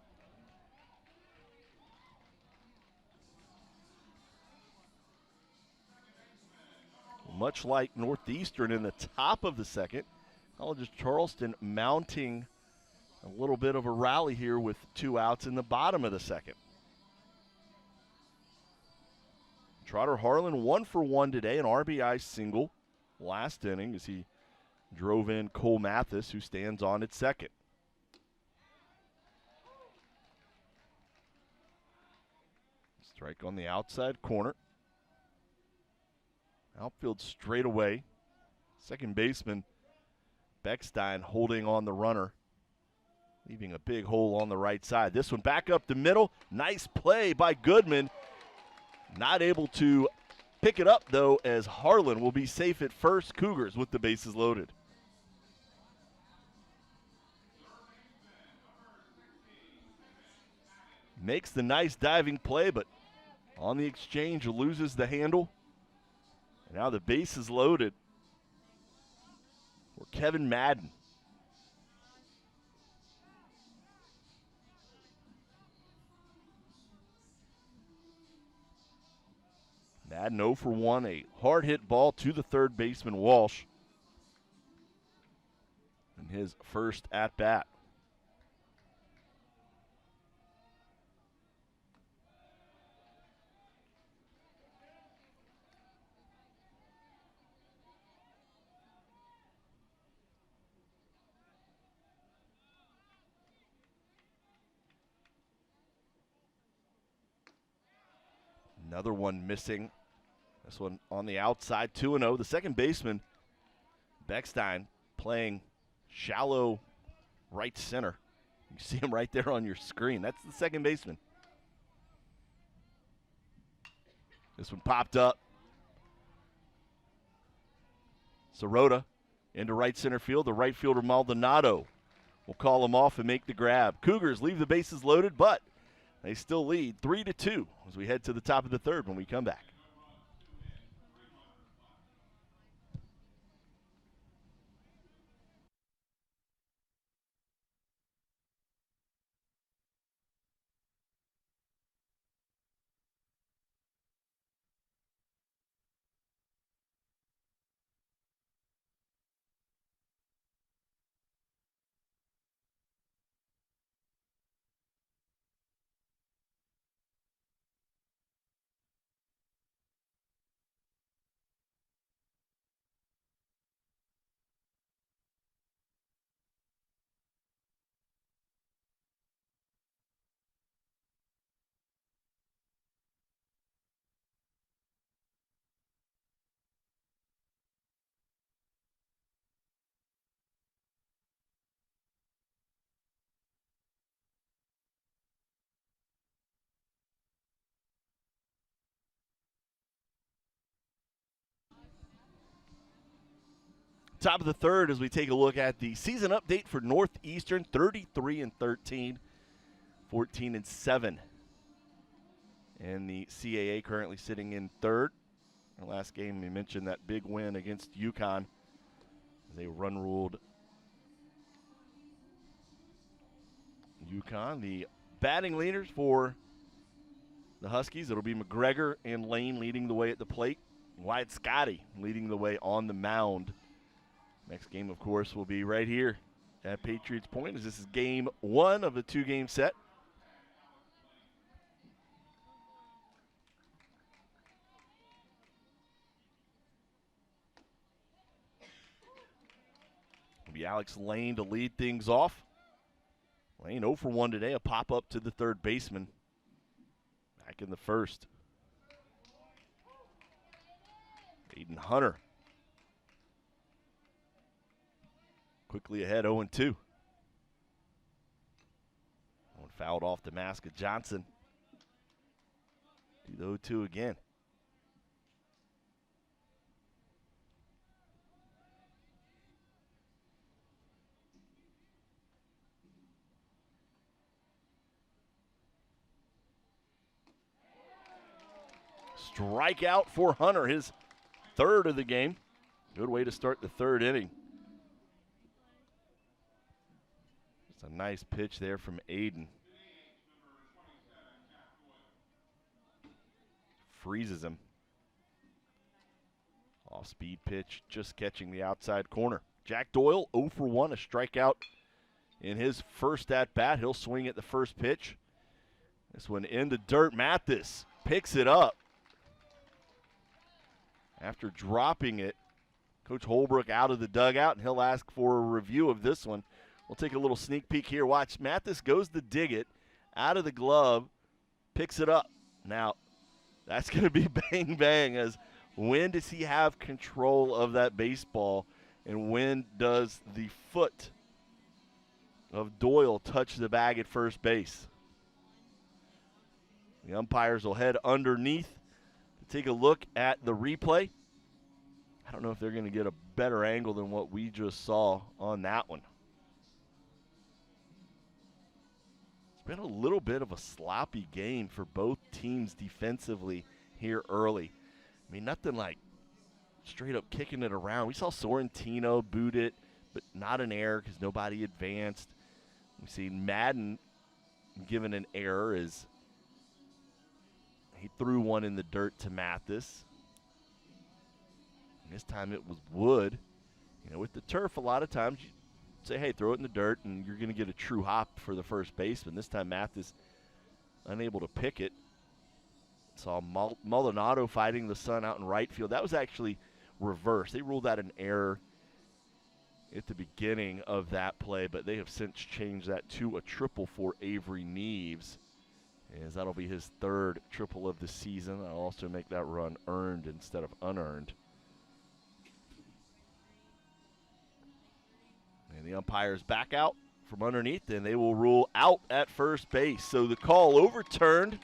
Much like Northeastern in the top of the second, College of Charleston mounting a little bit of a rally here with 2 outs in the bottom of the second. Trotter Harlan 1 for 1 today, an RBI single last inning as he drove in Cole Mathis, who stands on at second. Strike on the outside corner. Outfield straight away. Second baseman Beckstein holding on the runner, leaving a big hole on the right side. This one back up the middle. Nice play by Goodman. Not able to pick it up, though, as Harlan will be safe at first. Cougars with the bases loaded. Makes the nice diving play, but on the exchange loses the handle. And now the base is loaded for Kevin Madden. Madden 0 for 1, a hard hit ball to the third baseman Walsh in his first at bat. Another one missing. This one on the outside, 2-0. The second baseman, Beckstein, playing shallow right center. You see him right there on your screen. That's the second baseman. This one popped up. Sirota into right center field. The right fielder, Maldonado, will call him off and make the grab. Cougars leave the bases loaded, but they still lead 3-2 as we head to the top of the third when we come back. Top of the third as we take a look at the season update for Northeastern, 33-13, 14-7. And the CAA currently sitting in third. Our last game, we mentioned that big win against UConn. They run-ruled UConn. The batting leaders for the Huskies, it'll be McGregor and Lane leading the way at the plate. Wyatt Scotty leading the way on the mound. Next game, of course, will be right here at Patriots Point, as this is game 1 of the 2-game set. It'll be Alex Lane to lead things off. Lane 0 for 1 today, a pop-up to the third baseman. Back in the first. Aiden Hunter quickly ahead, 0-2. One fouled off the mask of Johnson. Do the 0-2 again. Strikeout for Hunter, his third of the game. Good way to start the third inning. It's a nice pitch there from Aiden. Freezes him. Off-speed pitch, just catching the outside corner. Jack Doyle, 0 for 1, a strikeout in his first at-bat. He'll swing at the first pitch. This one in the dirt. Mathis picks it up. After dropping it, Coach Holbrook out of the dugout, and he'll ask for a review of this one. We'll take a little sneak peek here. Watch, Mathis goes to dig it out of the glove, picks it up. Now, that's going to be bang, bang, as when does he have control of that baseball, and when does the foot of Doyle touch the bag at first base? The umpires will head underneath to take a look at the replay. I don't know if they're going to get a better angle than what we just saw on that one. It's been a little bit of a sloppy game for both teams defensively here early. I mean, nothing like straight up kicking it around. We saw Sorrentino boot it, but not an error because nobody advanced. We see Madden given an error as he threw one in the dirt to Mathis. And this time it was Wood. You know, with the turf, a lot of times you say, hey, throw it in the dirt, and you're going to get a true hop for the first baseman. This time Mathis unable to pick it. Saw Maldonado fighting the sun out in right field. That was actually reversed. They ruled that an error at the beginning of that play, but they have since changed that to a triple for Avery Neves, as that'll be his third triple of the season. I'll also make that run earned instead of unearned. And the umpires back out from underneath, and they will rule out at first base. So the call overturned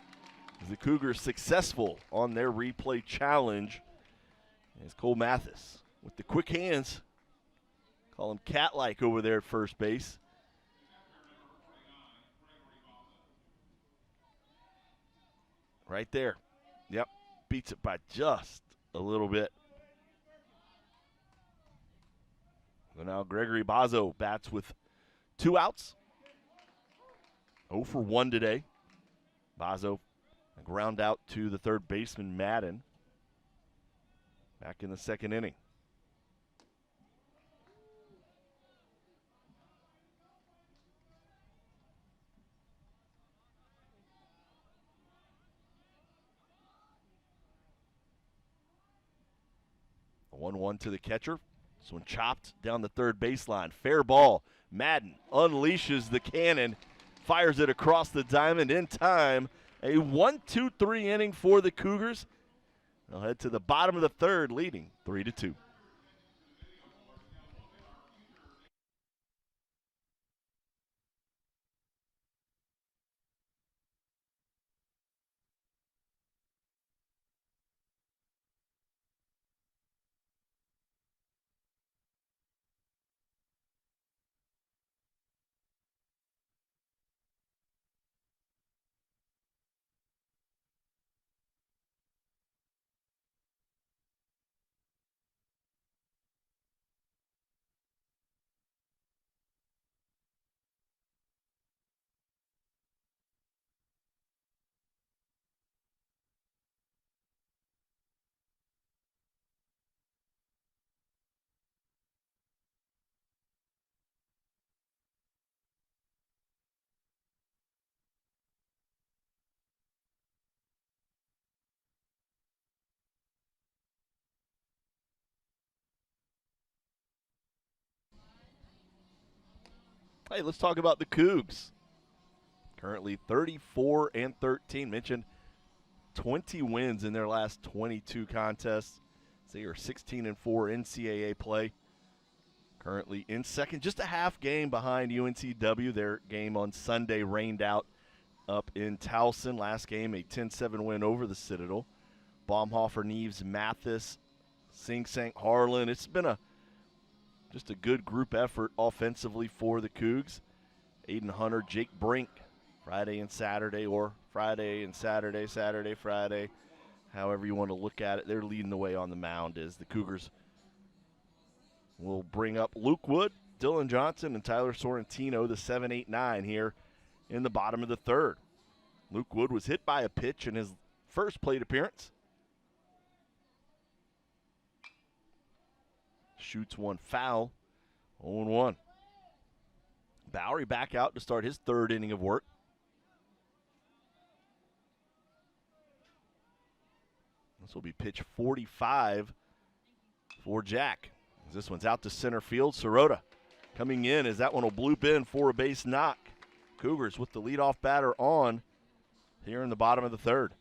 as the Cougars successful on their replay challenge. As Cole Mathis with the quick hands. Call him cat-like over there at first base. Right there. Yep, beats it by just a little bit. So now Gregory Bazo bats with 2 outs. 0 for 1 today. Bazo, a ground out to the third baseman, Madden. Back in the second inning. A 1-1 to the catcher. This one chopped down the third baseline. Fair ball. Madden unleashes the cannon, fires it across the diamond in time. A 1-2-3 inning for the Cougars. They'll head to the bottom of the third, leading 3-2. Hey, let's talk about the Cougs. Currently 34-13. Mentioned 20 wins in their last 22 contests. They are 16-4 in CAA play. Currently in second, just a half game behind UNCW. Their game on Sunday rained out up in Towson. Last game, a 10-7 win over the Citadel. Baumhofer, Neves, Mathis, Sing Sang, Harlan. It's been just a good group effort offensively for the Cougs. Aiden Hunter, Jake Brink, Friday and Saturday, or Friday and Saturday, Saturday, Friday, however you want to look at it. They're leading the way on the mound as the Cougars will bring up Luke Wood, Dylan Johnson and Tyler Sorrentino, the 7, 8, 9 here in the bottom of the third. Luke Wood was hit by a pitch in his first plate appearance. Shoots one foul, 0-1. Bowery back out to start his third inning of work. This will be pitch 45 for Jack. This one's out to center field. Sirota coming in as that one will bloop in for a base knock. Cougars with the leadoff batter on here in the bottom of the third.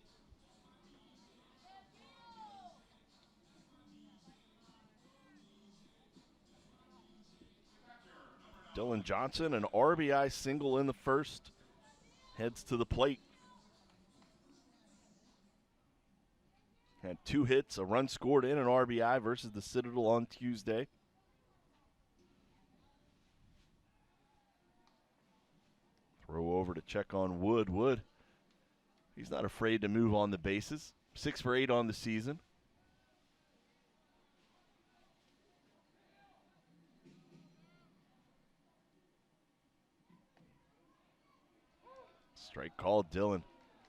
Dylan Johnson, an RBI single in the first, heads to the plate. Had 2 hits, a run scored, and an RBI versus the Citadel on Tuesday. Throw over to check on Wood. Wood, he's not afraid to move on the bases. 6 for 8 on the season. Strike called. Dylan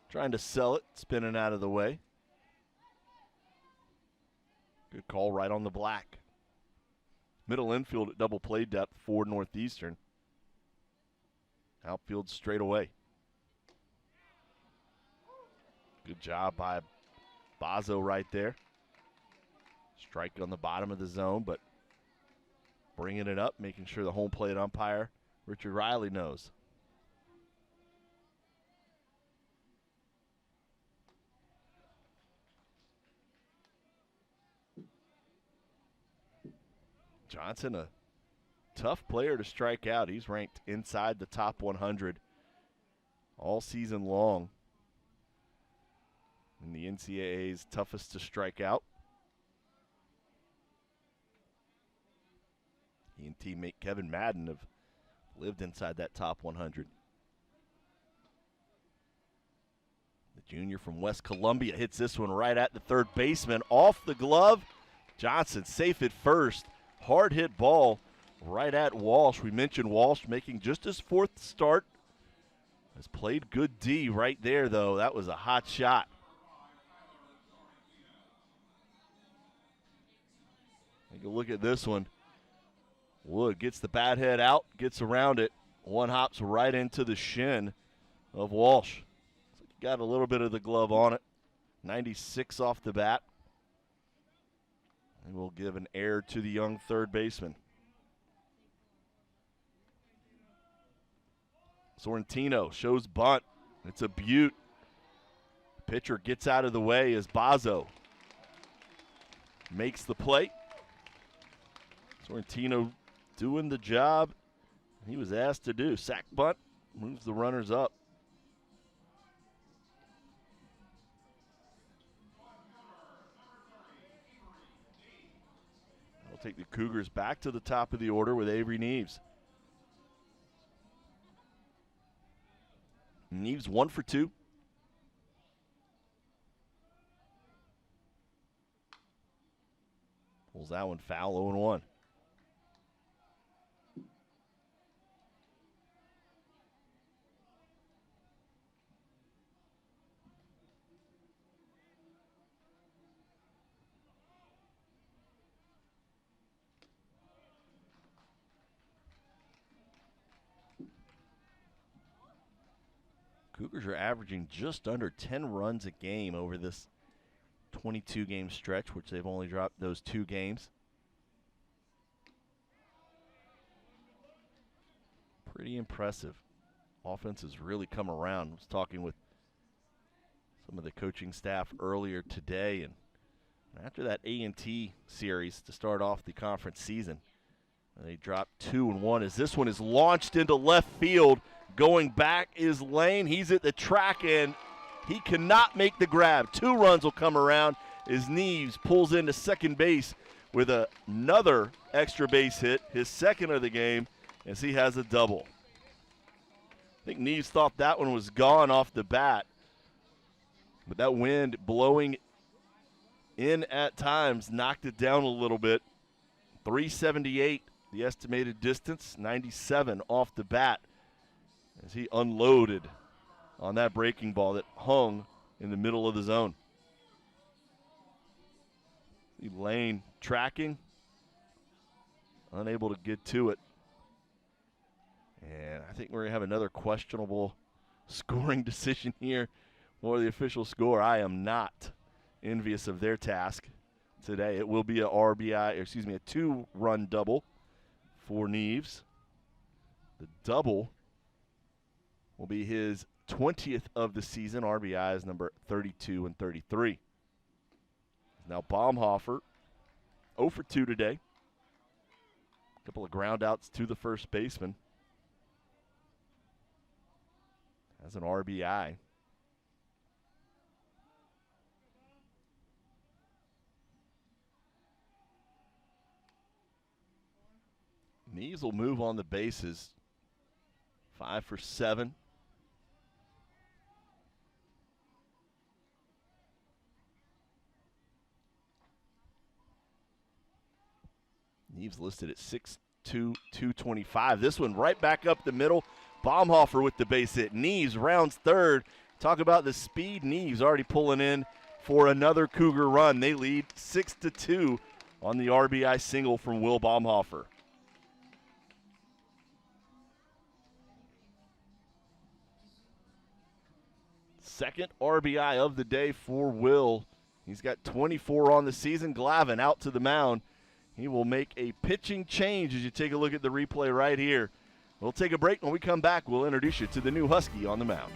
trying to sell it, spinning out of the way. Good call right on the black. Middle infield at double play depth for Northeastern. Outfield straight away. Good job by Bazo right there. Strike on the bottom of the zone, but bringing it up, making sure the home plate umpire, Richard Riley, knows. Johnson, a tough player to strike out. He's ranked inside the top 100 all season long in the NCAA's toughest to strike out. He and teammate Kevin Madden have lived inside that top 100. The junior from West Columbia hits this one right at the third baseman. Off the glove. Johnson safe at first. Hard hit ball right at Walsh. We mentioned Walsh making just his 4th start. Has played good D right there, though. That was a hot shot. Take a look at this one. Wood gets the bat head out, gets around it. One hops right into the shin of Walsh. Got a little bit of the glove on it. 96 off the bat. And we'll give an error to the young third baseman. Sorrentino shows bunt. It's a beaut. Pitcher gets out of the way as Bazo makes the play. Sorrentino doing the job he was asked to do. Sack bunt, moves the runners up. We'll take the Cougars back to the top of the order with Avery Neves. Neves 1 for 2. Pulls that one foul, 0-1. Cougars are averaging just under 10 runs a game over this 22-game stretch, which they've only dropped those 2 games. Pretty impressive. Offense has really come around. I was talking with some of the coaching staff earlier today, and after that A&T series to start off the conference season, they dropped 2-1 as this one is launched into left field. Going back is Lane. He's at the track, and he cannot make the grab. 2 runs will come around as Neves pulls into second base with another extra base hit, his 2nd of the game, as he has a double. I think Neves thought that one was gone off the bat, but that wind blowing in at times knocked it down a little bit. 378 the estimated distance, 97 off the bat, as he unloaded on that breaking ball that hung in the middle of the zone. Lane tracking, unable to get to it. And I think we're going to have another questionable scoring decision here for the official score. I am not envious of their task today. It will be a two-run double for Neves. The double will be his 20th of the season. RBI is number 32 and 33. Now Baumhofer, 0 for 2 today. A couple of ground outs to the first baseman. Has an RBI. Neves will move on the bases. 5 for 7. Neves listed at 6'2", 225. This one right back up the middle. Baumhofer with the base hit. Neves rounds third. Talk about the speed. Neves already pulling in for another Cougar run. They lead 6-2 on the RBI single from Will Baumhofer. Second RBI of the day for Will. He's got 24 on the season. Glavin out to the mound. He will make a pitching change as you take a look at the replay right here. We'll take a break. When we come back, we'll introduce you to the new Husky on the mound.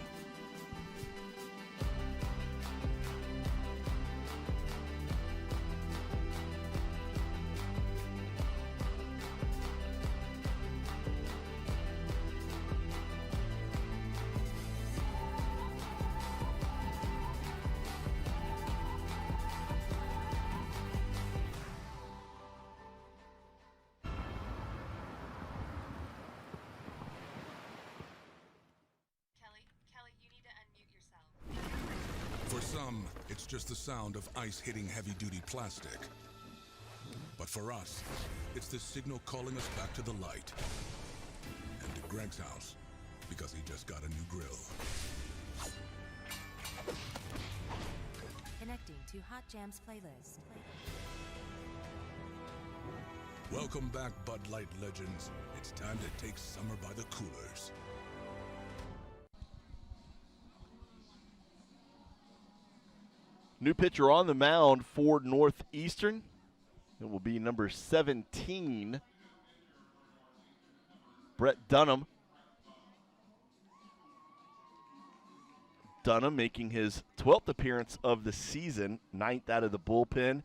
For some, it's just the sound of ice hitting heavy-duty plastic. But for us, it's the signal calling us back to the light. And to Greg's house, because he just got a new grill. Connecting to Hot Jams playlist. Welcome back, Bud Light legends. It's time to take summer by the coolers. New pitcher on the mound for Northeastern. It will be number 17, Brett Dunham. Dunham making his 12th appearance of the season, 9th out of the bullpen.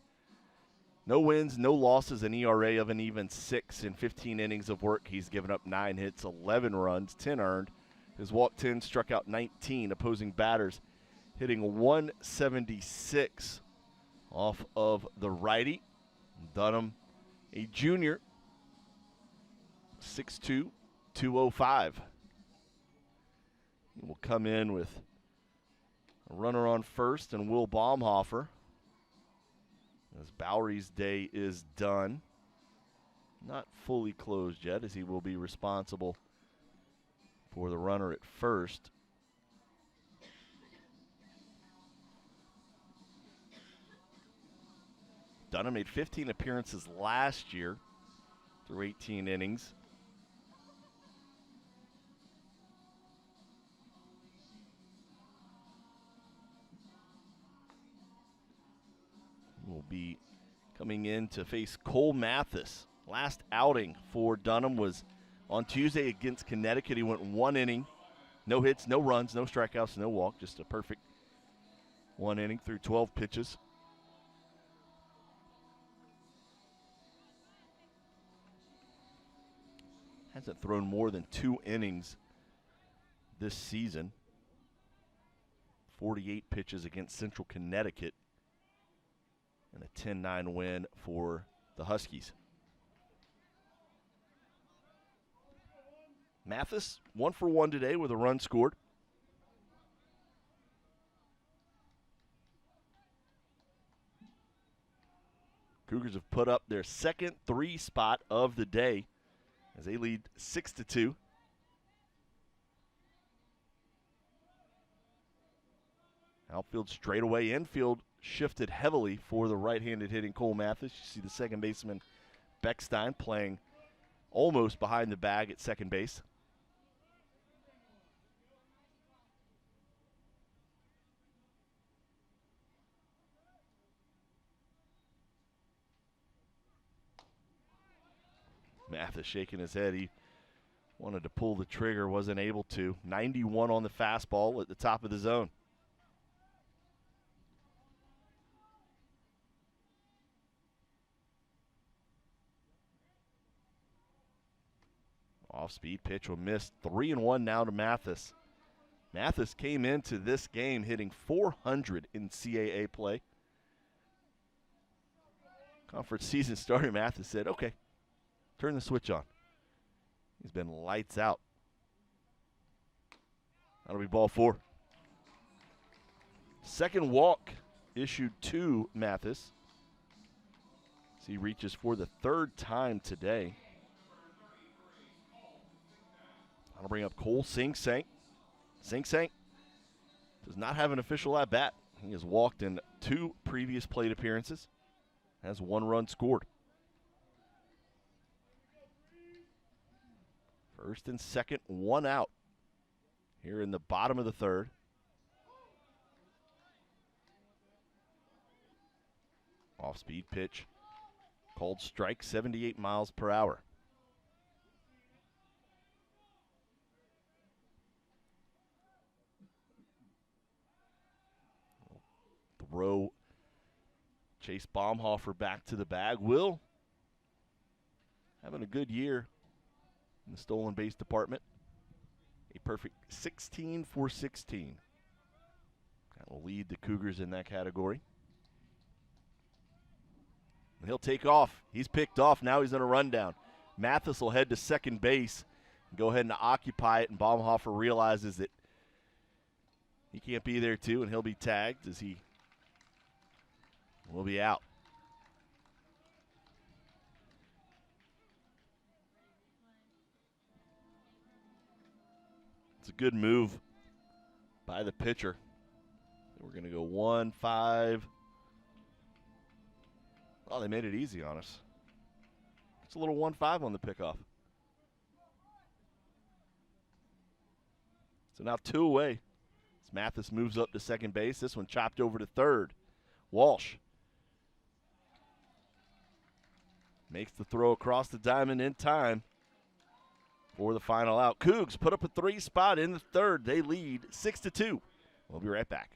No wins, no losses, an ERA of an even 6 in 15 innings of work. He's given up 9 hits, 11 runs, 10 earned. His walk 10, struck out 19 opposing batters, hitting 176 off of the righty. Dunham, a junior, 6'2", 205. He will come in with a runner on first and Will Baumhofer, as Bowery's day is done. Not fully closed yet, as he will be responsible for the runner at first. Dunham made 15 appearances last year through 18 innings. Will be coming in to face Cole Mathis. Last outing for Dunham was on Tuesday against Connecticut. He went 1 inning, no hits, no runs, no strikeouts, no walk, just a perfect 1 inning through 12 pitches. Hasn't thrown more than 2 innings this season. 48 pitches against Central Connecticut, and a 10-9 win for the Huskies. Mathis, 1 for 1 today with a run scored. Cougars have put up their second 3 spot of the day. as they lead 6-2. Outfield straightaway, infield shifted heavily for the right-handed hitting Cole Mathis. You see the second baseman Beckstein playing almost behind the bag at second base. Mathis shaking his head. He wanted to pull the trigger, wasn't able to. 91 on the fastball at the top of the zone. Off-speed pitch will miss. 3-1 now to Mathis. Mathis came into this game hitting .400 in CAA play. Conference season starter Mathis said, okay, turn the switch on. He's been lights out. That'll be ball 4. Second walk issued to Mathis. As he reaches for the third time today. That'll bring up Cole Sing-Sang. Sing-Sang does not have an official at-bat. He has walked in 2 previous plate appearances. Has 1 run scored. First and second, 1 out. Here in the bottom of the third. Off-speed pitch. Called strike, 78 miles per hour. Throw Chase Baumhofer back to the bag. Will having a good year in the stolen base department. A perfect 16 for 16. That will lead the Cougars in that category. And he'll take off. He's picked off. Now he's on a rundown. Mathis will head to second base and go ahead and occupy it, and Baumhofer realizes that he can't be there too, and he'll be tagged as he will be out. It's a good move by the pitcher. We're going to go 1-5. Oh, they made it easy on us. It's a little 1-5 on the pickoff. So now 2 away. As Mathis moves up to second base. This one chopped over to third. Walsh makes the throw across the diamond in time for the final out. Cougs put up a 3 spot in the third. They lead 6-2. We'll be right back.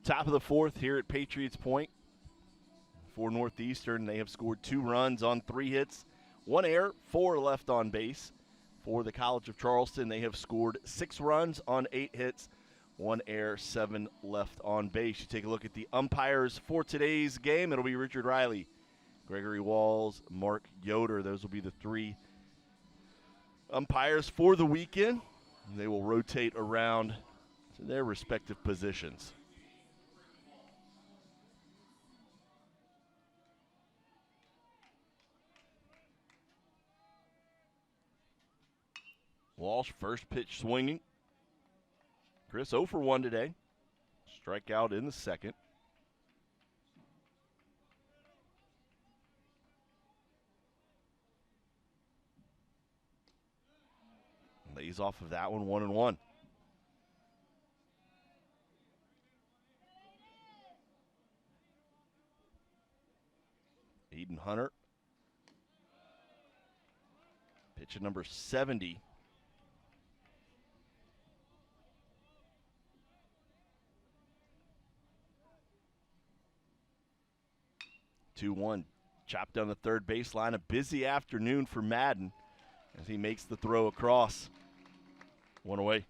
Top of the fourth here at Patriots Point. For Northeastern, they have scored 2 runs on 3 hits, 1 error, 4 left on base. For the College of Charleston, they have scored 6 runs on 8 hits, 1 error, 7 left on base. You take a look at the umpires for today's game. It'll be Richard Riley, Gregory Walls, Mark Yoder. Those will be the 3 umpires for the weekend. They will rotate around to their respective positions. Walsh, first pitch swinging. Chris 0 for 1 today. Strikeout in the second. Plays off of that one, 1-1. Aiden Hunter. Pitch at number 70. Two-one. Chopped down the third baseline. A busy afternoon for Madden as he makes the throw across. One away.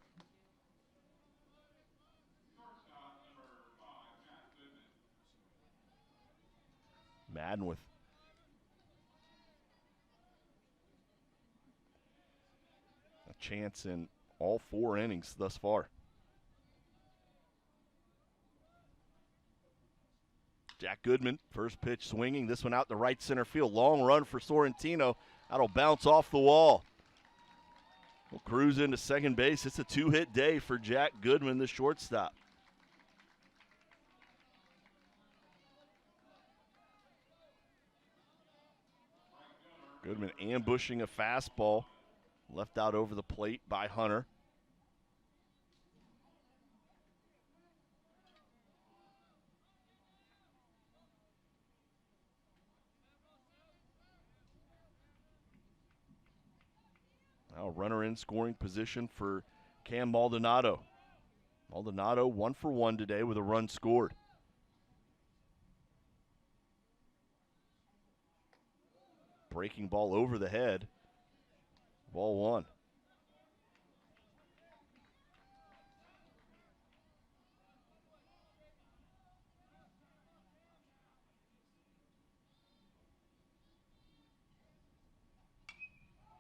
Madden with a chance in all 4 innings thus far. Jack Goodman, first pitch swinging. This one out to right center field. Long run for Sorrentino. That'll bounce off the wall. We'll cruise into second base. It's a 2-hit day for Jack Goodman, the shortstop. Goodman ambushing a fastball. Left out over the plate by Hunter. Now a runner in scoring position for Cam Maldonado. Maldonado 1 for 1 today with a run scored. Breaking ball over the head. Ball 1.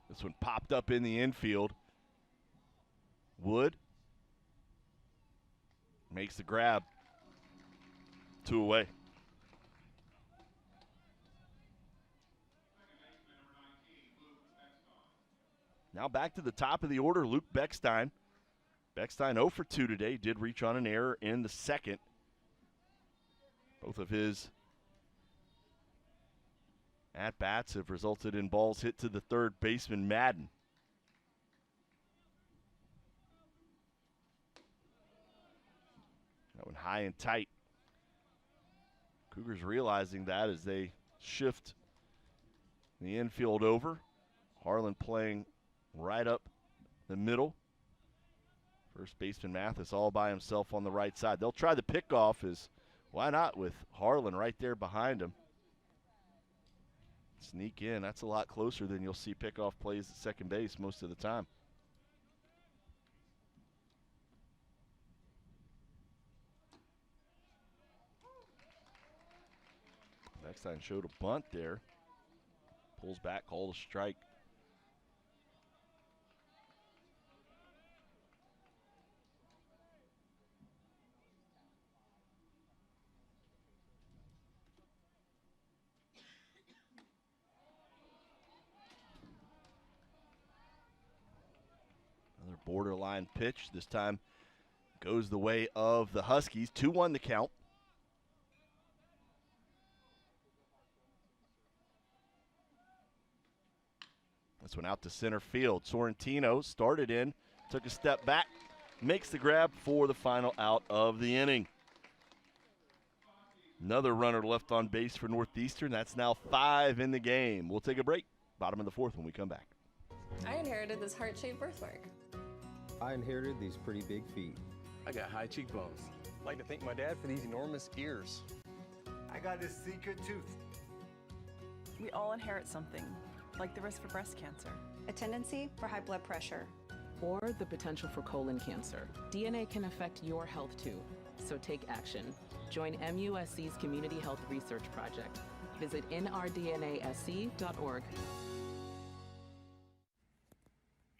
This one popped up in the infield. Wood makes the grab. 2 away. Now back to the top of the order, Luke Beckstein. Beckstein 0 for 2 today. Did reach on an error in the second. Both of his at-bats have resulted in balls hit to the third baseman, Madden. That one high and tight. Cougars realizing that as they shift the infield over. Harlan playing right up the middle. First baseman Mathis all by himself on the right side. They'll try the pickoff, as why not, with Harlan right there behind him. Sneak in. That's a lot closer than you'll see pickoff plays at second base most of the time. Beckstein showed a bunt there. Pulls back, called a strike. Another borderline pitch. This time goes the way of the Huskies. 2-1 the count. This one out to center field. Sorrentino started in, took a step back, makes the grab for the final out of the inning. Another runner left on base for Northeastern. That's now 5 in the game. We'll take a break. Bottom of the 4th when we come back. I inherited this heart-shaped birthmark. I inherited these pretty big feet. I got high cheekbones. I'd like to thank my dad for these enormous ears. I got this secret tooth. We all inherit something, like the risk for breast cancer, a tendency for high blood pressure, or the potential for colon cancer. DNA can affect your health too, so take action. Join MUSC's Community Health Research Project. Visit nrdnasc.org.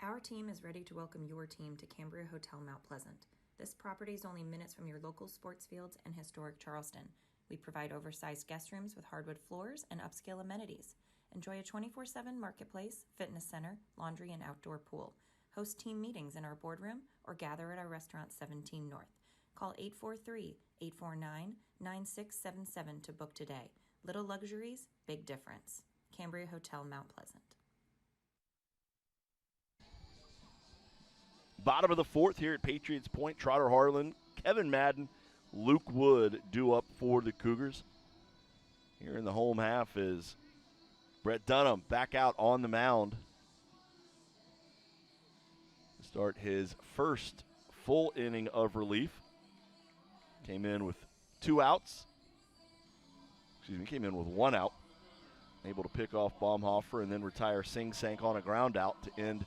Our team is ready to welcome your team to Cambria Hotel Mount Pleasant. This property is only minutes from your local sports fields and historic Charleston. We provide oversized guest rooms with hardwood floors and upscale amenities. Enjoy a 24/7 marketplace, fitness center, laundry, and outdoor pool. Host team meetings in our boardroom or gather at our restaurant 17 North. Call 843-849-9677 to book today. Little luxuries, big difference. Cambria Hotel Mount Pleasant. Bottom of the fourth here at Patriots Point. Trotter Harlan, Kevin Madden, Luke Wood due up for the Cougars. Here in the home half is Brett Dunham back out on the mound to start his first full inning of relief. Came in with 2 outs. Came in with 1 out. Able to pick off Baumhofer and then retire Sing Sank on a ground out to end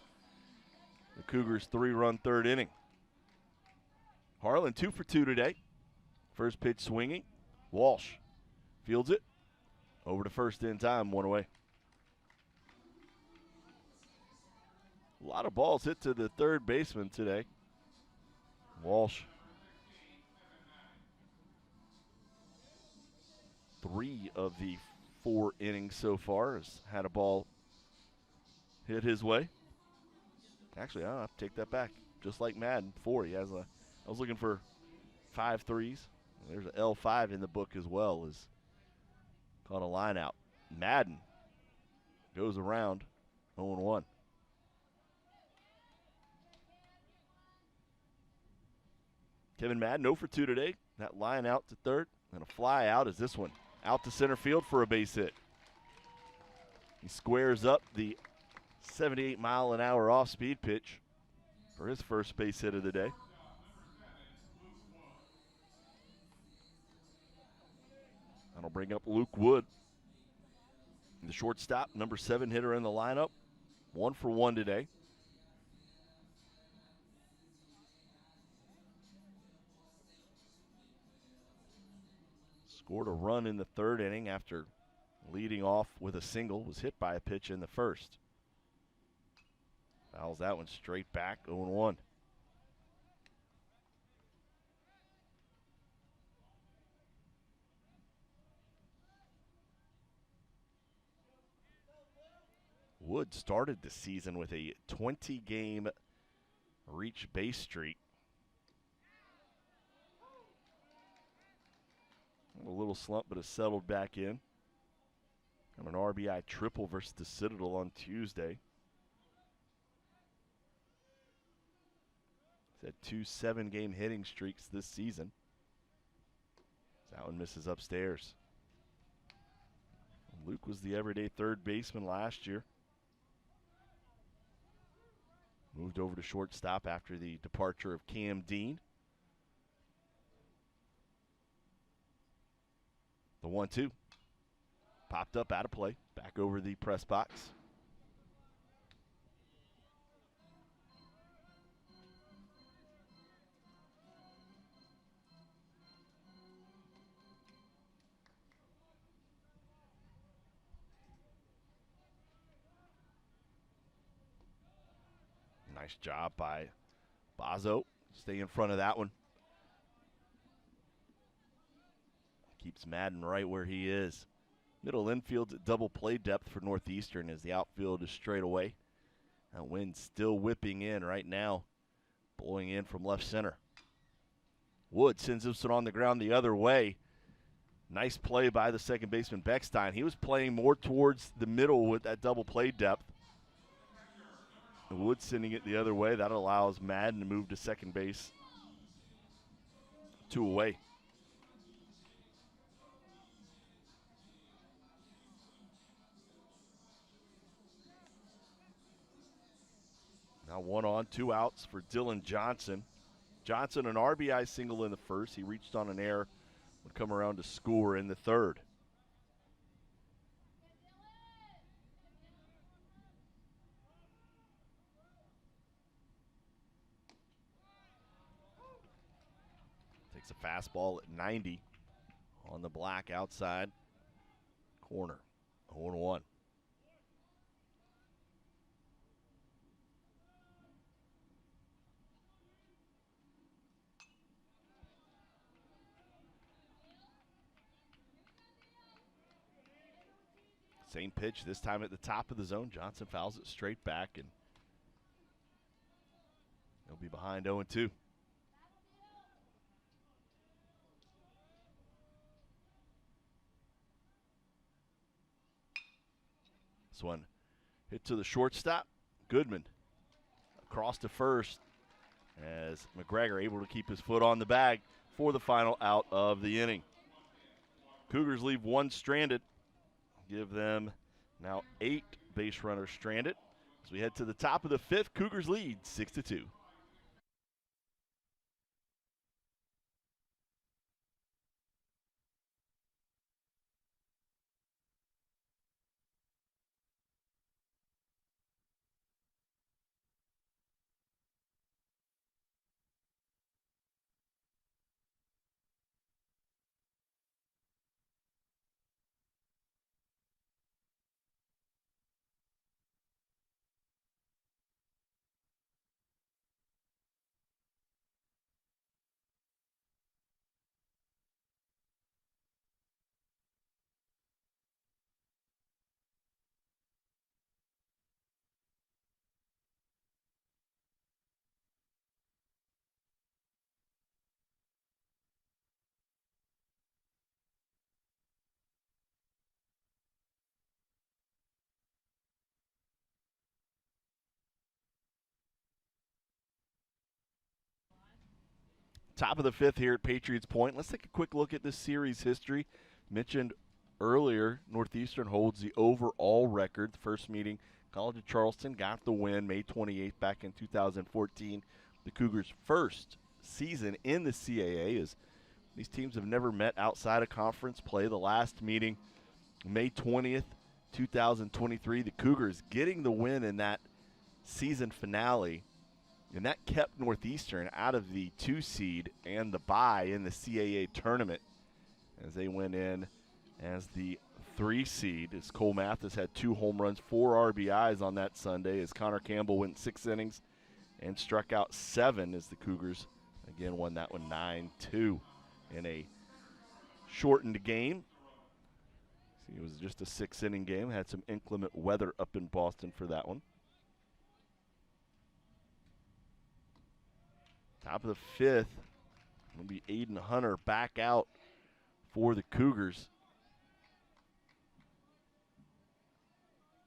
the Cougars' 3-run third inning. Harlan 2 for 2 today. First pitch swinging. Walsh fields it. Over to first in time, 1 away. A lot of balls hit to the third baseman today. Walsh. 3 of the 4 innings so far has had a ball hit his way. Actually, I'll have to take that back. Just like Madden, 4. He has a. I was looking for 5 threes. There's an L5 in the book as well. Is caught a line out. Madden goes around 0-1. Kevin Madden 0 for 2 today. That line out to third. And a fly out is this one. Out to center field for a base hit. He squares up the 78-mile-an-hour off-speed pitch for his first base hit of the day. That'll bring up Luke Wood, the shortstop, number 7 hitter in the lineup. 1 for 1 today. Scored a run in the third inning after leading off with a single. Was hit by a pitch in the first. Fouls that one straight back, 0-1. Wood started the season with a 20-game reach base streak. A little slump, but has settled back in. An RBI triple versus the Citadel on Tuesday. He's had 2 7-game hitting streaks this season. That one misses upstairs. Luke was the everyday third baseman last year. Moved over to shortstop after the departure of Cam Dean. The 1-2. Popped up out of play. Back over the press box. Nice job by Bazo. Stay in front of that one. Keeps Madden right where he is. Middle infield's at double play depth for Northeastern as the outfield is straight away. That wind still whipping in right now, blowing in from left center. Wood sends this one on the ground the other way. Nice play by the second baseman Beckstein. He was playing more towards the middle with that double play depth. Wood sending it the other way. That allows Madden to move to second base. 2 away. Now 1 on, 2 outs for Dylan Johnson. Johnson, an RBI single in the first. He reached on an error, would come around to score in the third. Takes a fastball at 90 on the black outside corner. 0-1. Same pitch, this time at the top of the zone. Johnson fouls it straight back, and he'll be behind 0-2. This one hit to the shortstop. Goodman across to first. as McGregor able to keep his foot on the bag for the final out of the inning. Cougars leave one stranded. Give them now 8 base runners stranded. As we head to the top of the 5th, Cougars lead 6-2. Top of the 5th here at Patriots Point. Let's take a quick look at this series history. Mentioned earlier, Northeastern holds the overall record. The first meeting, College of Charleston got the win May 28th back in 2014. The Cougars' first season in the CAA, as these teams have never met outside of conference play. The last meeting, May 20th, 2023. The Cougars getting the win in that season finale. And that kept Northeastern out of the 2 seed and the bye in the CAA tournament as they went in as the 3 seed. As Cole Mathis had 2 home runs, 4 RBIs on that Sunday, as Connor Campbell went 6 innings and struck out 7 as the Cougars again won that one 9-2 in a shortened game. See, it was just a 6-inning game. Had some inclement weather up in Boston for that one. Top of the 5th, will be Aiden Hunter back out for the Cougars.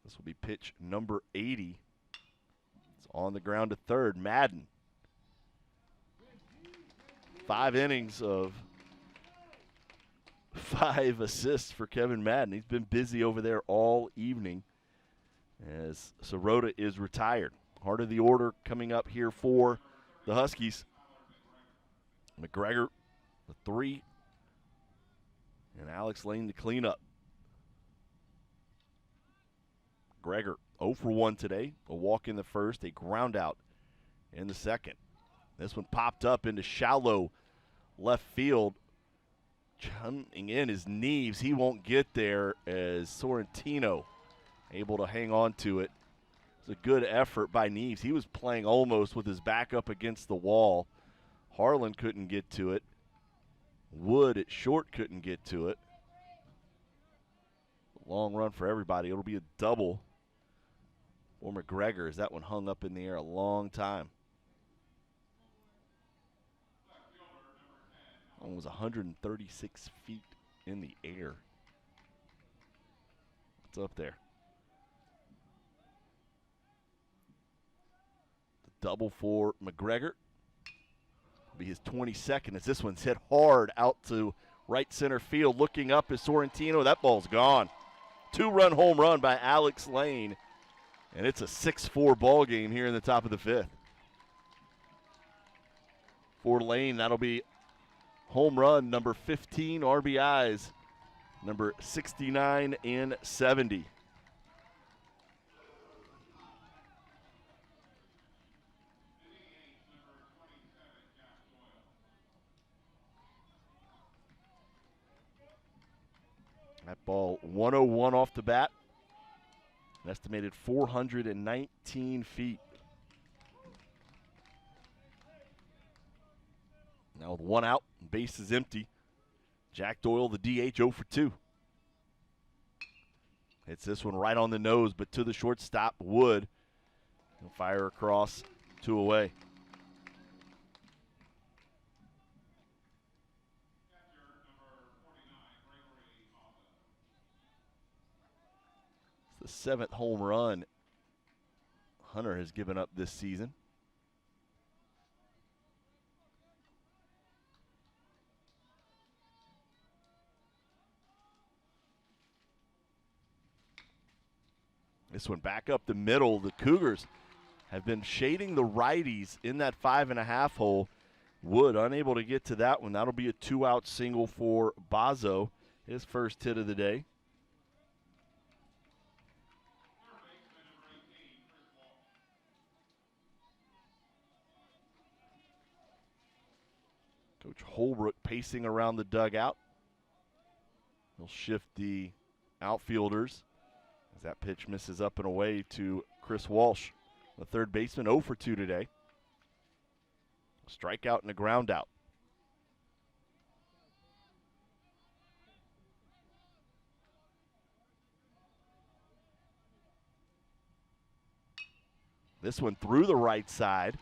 This will be pitch number 80. It's on the ground to third. Madden. 5 innings of 5 assists for Kevin Madden. He's been busy over there all evening as Sirota is retired. Heart of the order coming up here for the Huskies. McGregor, the 3, and Alex Lane, the cleanup. McGregor 0 for 1 today. A walk in the first, a ground out in the second. This one popped up into shallow left field. Coming in is Neves. He won't get there as Sorrentino able to hang on to it. It's a good effort by Neves. He was playing almost with his back up against the wall. Harlan couldn't get to it. Wood at short couldn't get to it. Long run for everybody. It'll be a double for McGregor as that one hung up in the air a long time. One was 136 feet in the air. It's up there. The double for McGregor. Be his 22nd as this one's hit hard out to right center field. Looking up is Sorrentino. That ball's gone. 2-run home run by Alex Lane, and it's a 6-4 ball game here in the top of the 5th. For Lane, that'll be home run number 15, RBIs number 69 and 70. That ball 101 off the bat, an estimated 419 feet. Now with 1 out, base is empty. Jack Doyle, the DH, 0 for 2. Hits this one right on the nose, but to the shortstop, Wood. He'll fire across, 2 away. It's the 7th home run Hunter has given up this season. This one back up the middle. The Cougars have been shading the righties in that 5.5 hole. Wood unable to get to that one. That'll be a 2-out single for Bazo, his first hit of the day. Coach Holbrook pacing around the dugout. He'll shift the outfielders as that pitch misses up and away to Chris Walsh, the third baseman, 0 for 2 today. Strikeout and a ground out. This one through the right side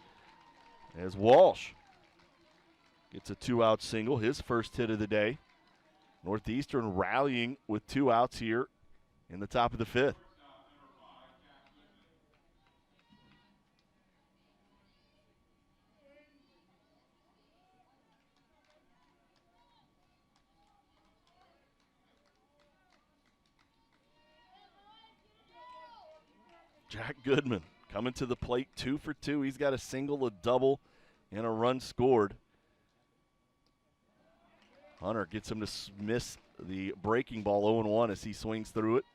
as Walsh gets a 2-out single, his first hit of the day. Northeastern rallying with 2 outs here in the top of the 5th. Jack Goodman coming to the plate, 2 for 2. He's got a single, a double, and a run scored. Hunter gets him to miss the breaking ball 0-1 as he swings through it.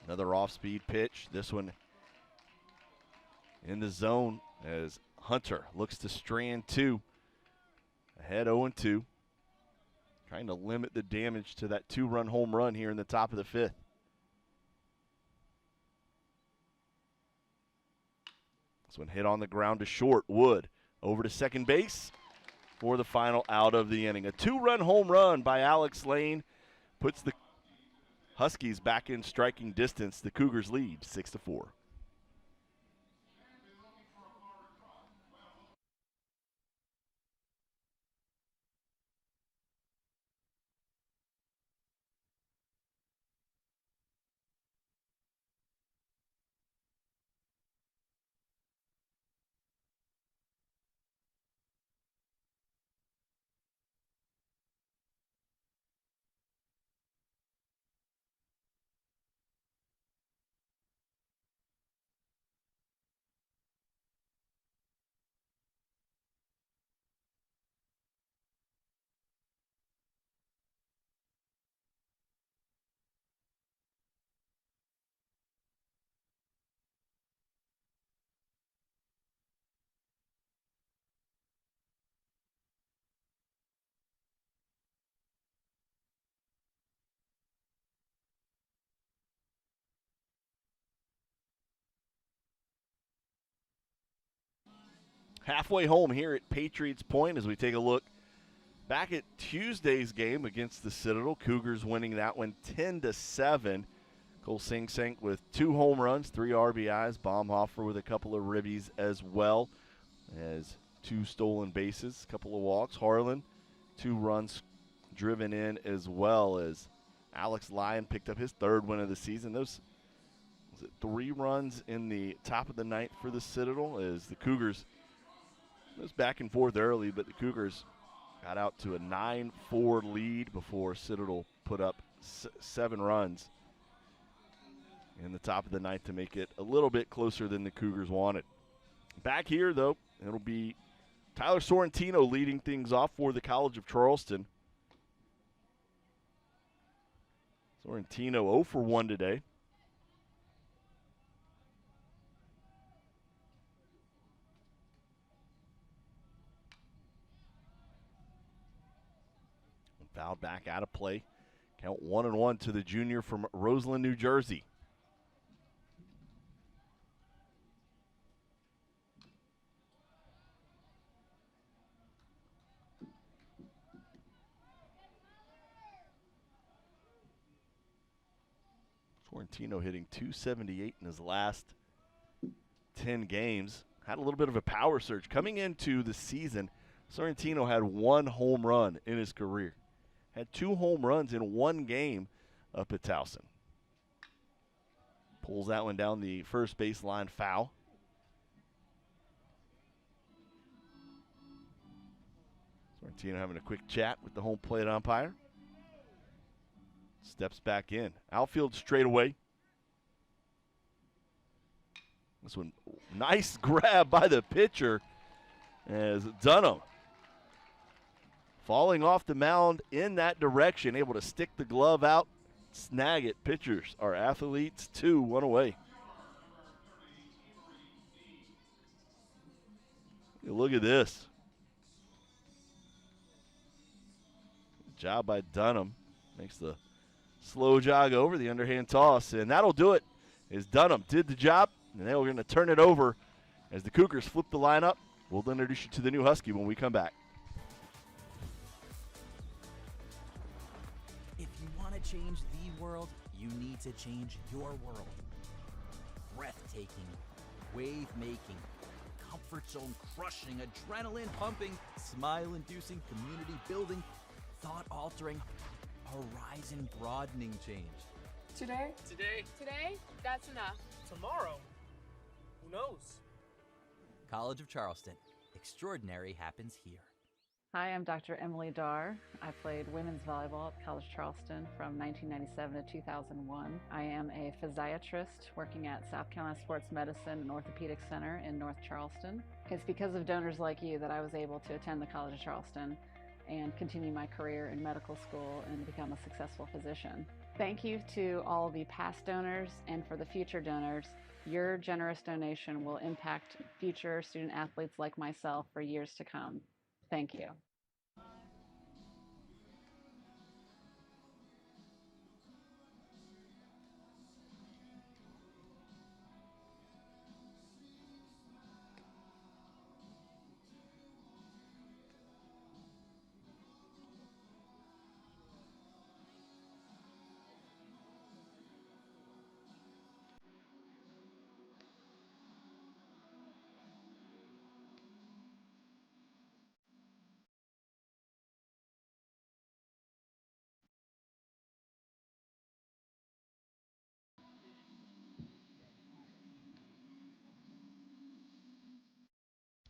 Another off-speed pitch. This one in the zone as Hunter looks to strand 2. Ahead 0-2. Trying to limit the damage to that 2-run home run here in the top of the 5th. This one hit on the ground to short. Wood over to second base for the final out of the inning. A 2-run home run by Alex Lane puts the Huskies back in striking distance. The Cougars lead 6-4. Halfway home here at Patriots Point as we take a look back at Tuesday's game against the Citadel. Cougars winning that one 10-7. Cole Sing-Sank with 2 home runs, 3 RBIs. Baumhofer with a couple of ribbies as well as 2 stolen bases, a couple of walks. Harlan, 2 runs driven in as well as Alex Lyon picked up his 3rd win of the season. Those 3 runs in the top of the 9th for the Citadel as the Cougars, it was back and forth early, but the Cougars got out to a 9-4 lead before Citadel put up 7 runs in the top of the 9th to make it a little bit closer than the Cougars wanted. Back here, though, it'll be Tyler Sorrentino leading things off for the College of Charleston. Sorrentino 0 for 1 today. Fouled back out of play. Count 1-1 to the junior from Roseland, New Jersey. Sorrentino hitting .278 in his last 10 games. Had a little bit of a power surge. Coming into the season, Sorrentino had 1 home run in his career. Had 2 home runs in 1 game up at Towson. Pulls that one down the first baseline, foul. Sorrentino having a quick chat with the home plate umpire. Steps back in. Outfield straight away. This one, nice grab by the pitcher as Dunham, falling off the mound in that direction, able to stick the glove out, snag it. Pitchers are athletes too, one away. Look at this. Good job by Dunham. Makes the slow jog over, the underhand toss, and that'll do it. As Dunham did the job, and they were going to turn it over as the Cougars flip the lineup. We'll introduce you to the new Husky when we come back. If you want to change the world, you need to change your world. Breathtaking, wave-making, comfort zone crushing, adrenaline pumping, smile inducing, community building, thought altering, horizon broadening change. Today? Today, that's enough. Tomorrow? Who knows? College of Charleston. Extraordinary happens here. Hi, I'm Dr. Emily Darr. I played women's volleyball at College Charleston from 1997 to 2001. I am a physiatrist working at South Carolina Sports Medicine and Orthopedic Center in North Charleston. It's because of donors like you that I was able to attend the College of Charleston and continue my career in medical school and become a successful physician. Thank you to all the past donors, and for the future donors, your generous donation will impact future student athletes like myself for years to come. Thank you.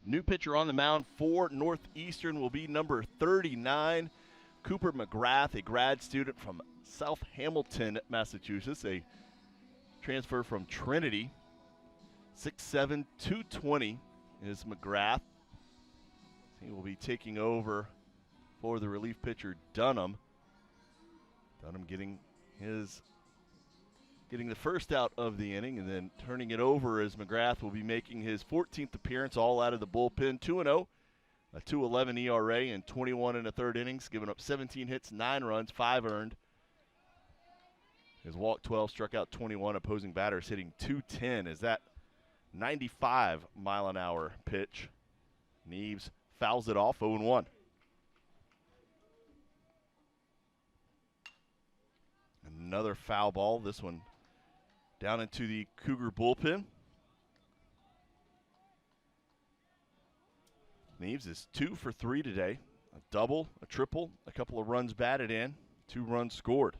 New pitcher on the mound for Northeastern will be number 39, Cooper McGrath, a grad student from South Hamilton, Massachusetts, a transfer from Trinity. 6'7", 220 is McGrath. He will be taking over for the relief pitcher Dunham. Dunham getting the first out of the inning, and then turning it over as McGrath will be making his 14th appearance, all out of the bullpen. 2-0, a 2.11 ERA in 21 and a third innings, giving up 17 hits, 9 runs, 5 earned. His walk 12, struck out 21. Opposing batters hitting 210 as that 95-mile-an-hour pitch. Neves fouls it off, 0-1. Another foul ball. This one down into the Cougar bullpen. Neves is 2 for 3 today. A double, a triple, a couple of runs batted in, 2 runs scored.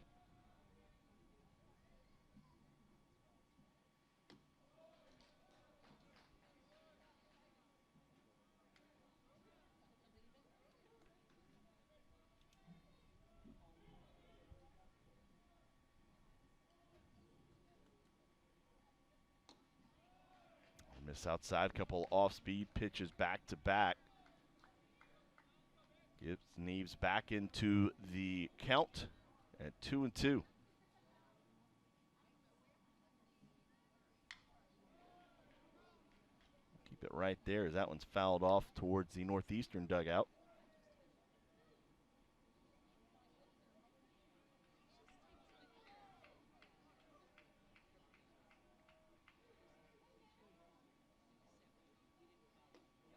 Miss outside, couple off-speed pitches back to back. Gives Neves back into the count at 2-2. Keep it right there as that one's fouled off towards the Northeastern dugout.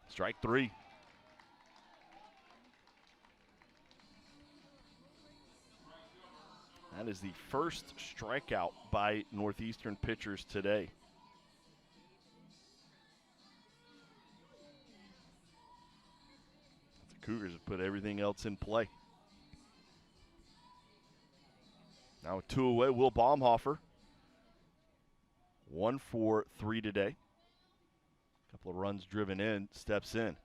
Strike 3. That is the first strikeout by Northeastern pitchers today. The Cougars have put everything else in play. Now with 2 away, Will Baumhofer 1 for 3 today. A couple of runs driven in, steps in.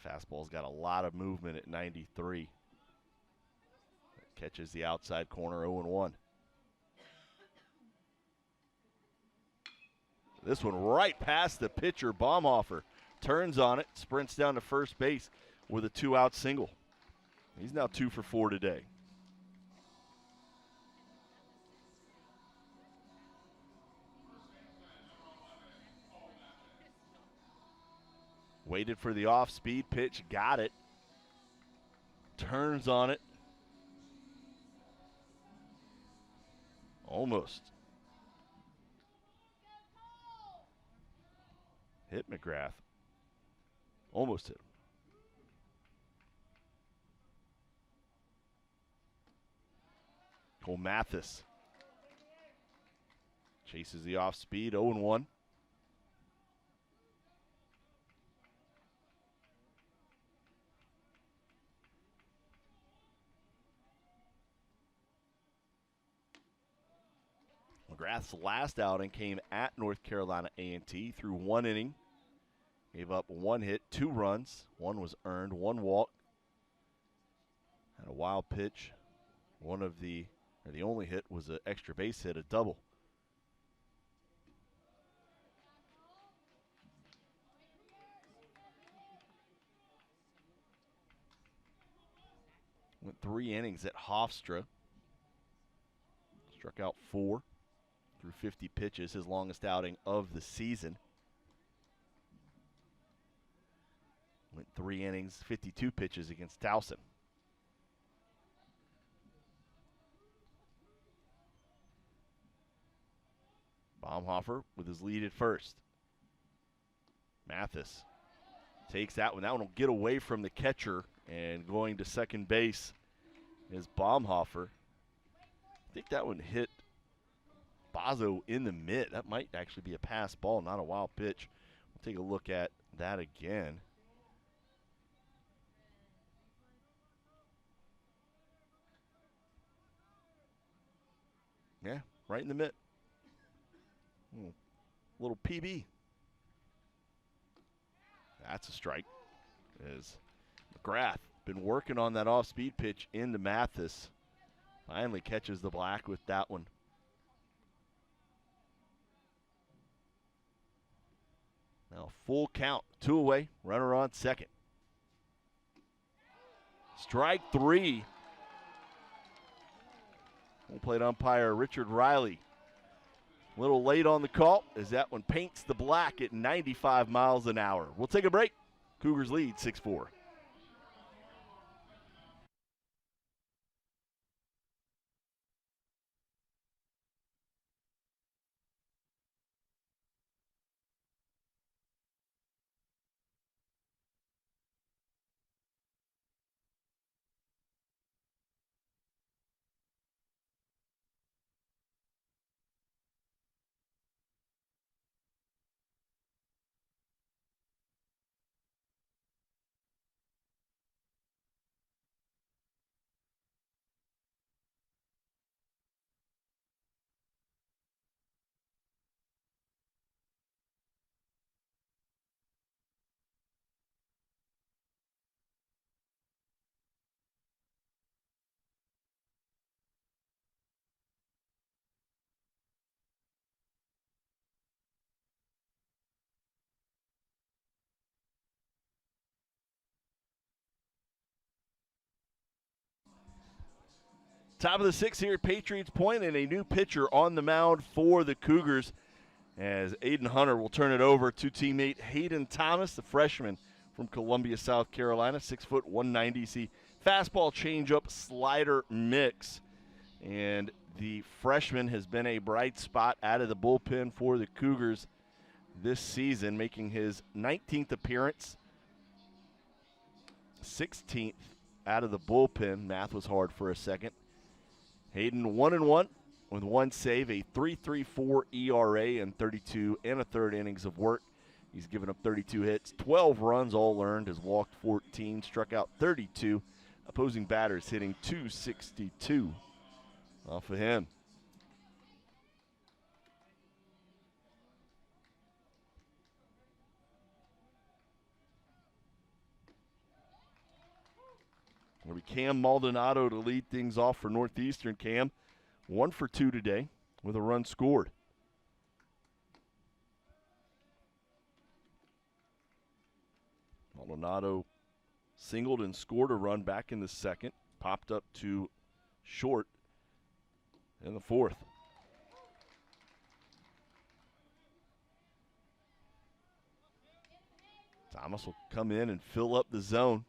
Fastball's got a lot of movement at 93. Catches the outside corner, 0-1. This one right past the pitcher, Baumhofer. Turns on it, sprints down to first base with a 2-out single. He's now 2 for 4 today. Waited for the off-speed pitch, got it. Turns on it. Almost. Hit McGrath. Almost hit him. Cole Mathis chases the off speed, 0-1. McGrath's last outing came at North Carolina A&T through 1 inning. Gave up 1 hit, 2 runs. 1 was earned, 1 walk. Had a wild pitch. The only hit was an extra base hit, a double. Went 3 innings at Hofstra. Struck out 4 through 50 pitches, his longest outing of the season. Went 3 innings, 52 pitches against Towson. Baumhofer with his lead at first. Mathis takes that one. That one will get away from the catcher, and going to second base is Baumhofer. I think that one hit Bazo in the mid. That might actually be a pass ball, not a wild pitch. We'll take a look at that again. Yeah, right in the mid. Little PB. That's a strike. As McGrath been working on that off-speed pitch into Mathis. Finally catches the black with that one. Now full count, 2 away, runner on second. Strike 3. Home plate umpire Richard Riley. A little late on the call as that one paints the black at 95 miles an hour. We'll take a break. Cougars lead 6-4. Top of the 6th here at Patriots Point, and a new pitcher on the mound for the Cougars as Aiden Hunter will turn it over to teammate Hayden Thomas, the freshman from Columbia, South Carolina, 6 foot, 190. See, fastball, changeup, slider mix. And the freshman has been a bright spot out of the bullpen for the Cougars this season, making his 19th appearance, 16th out of the bullpen. Math was hard for a second. Hayden 1-1 with 1 save, a 3.34 ERA, and 32 1/3 innings of work. He's given up 32 hits, 12 runs, all earned, has walked 14, struck out 32. Opposing batters hitting .262 off of him. It'll be Cam Maldonado to lead things off for Northeastern. Cam, 1 for 2 today with a run scored. Maldonado singled and scored a run back in the second, popped up to short in the fourth. Thomas will come in and fill up the zone.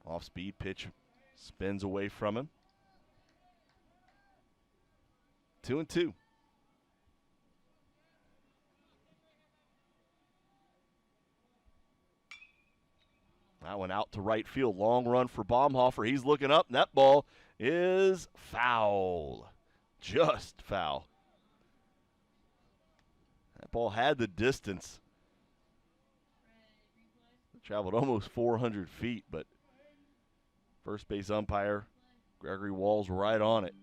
Off-speed pitch spins away from him. 2-2. That one out to right field. Long run for Baumhofer. He's looking up, and that ball is foul. Just foul. That ball had the distance. It traveled almost 400 feet, but first base umpire Gregory Walls right on it.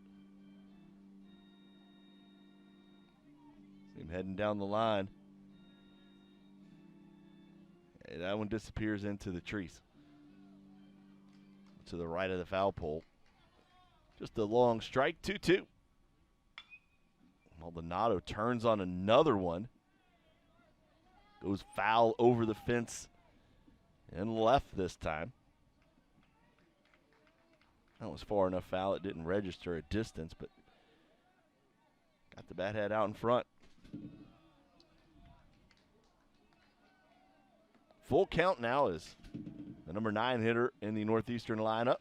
See him heading down the line. Hey, that one disappears into the trees. To the right of the foul pole. Just a long strike, 2-2. Maldonado turns on another one. Goes foul over the fence and left this time. That was far enough foul. It didn't register a distance, but got the bat head out in front. Full count now is the number 9 hitter in the Northeastern lineup.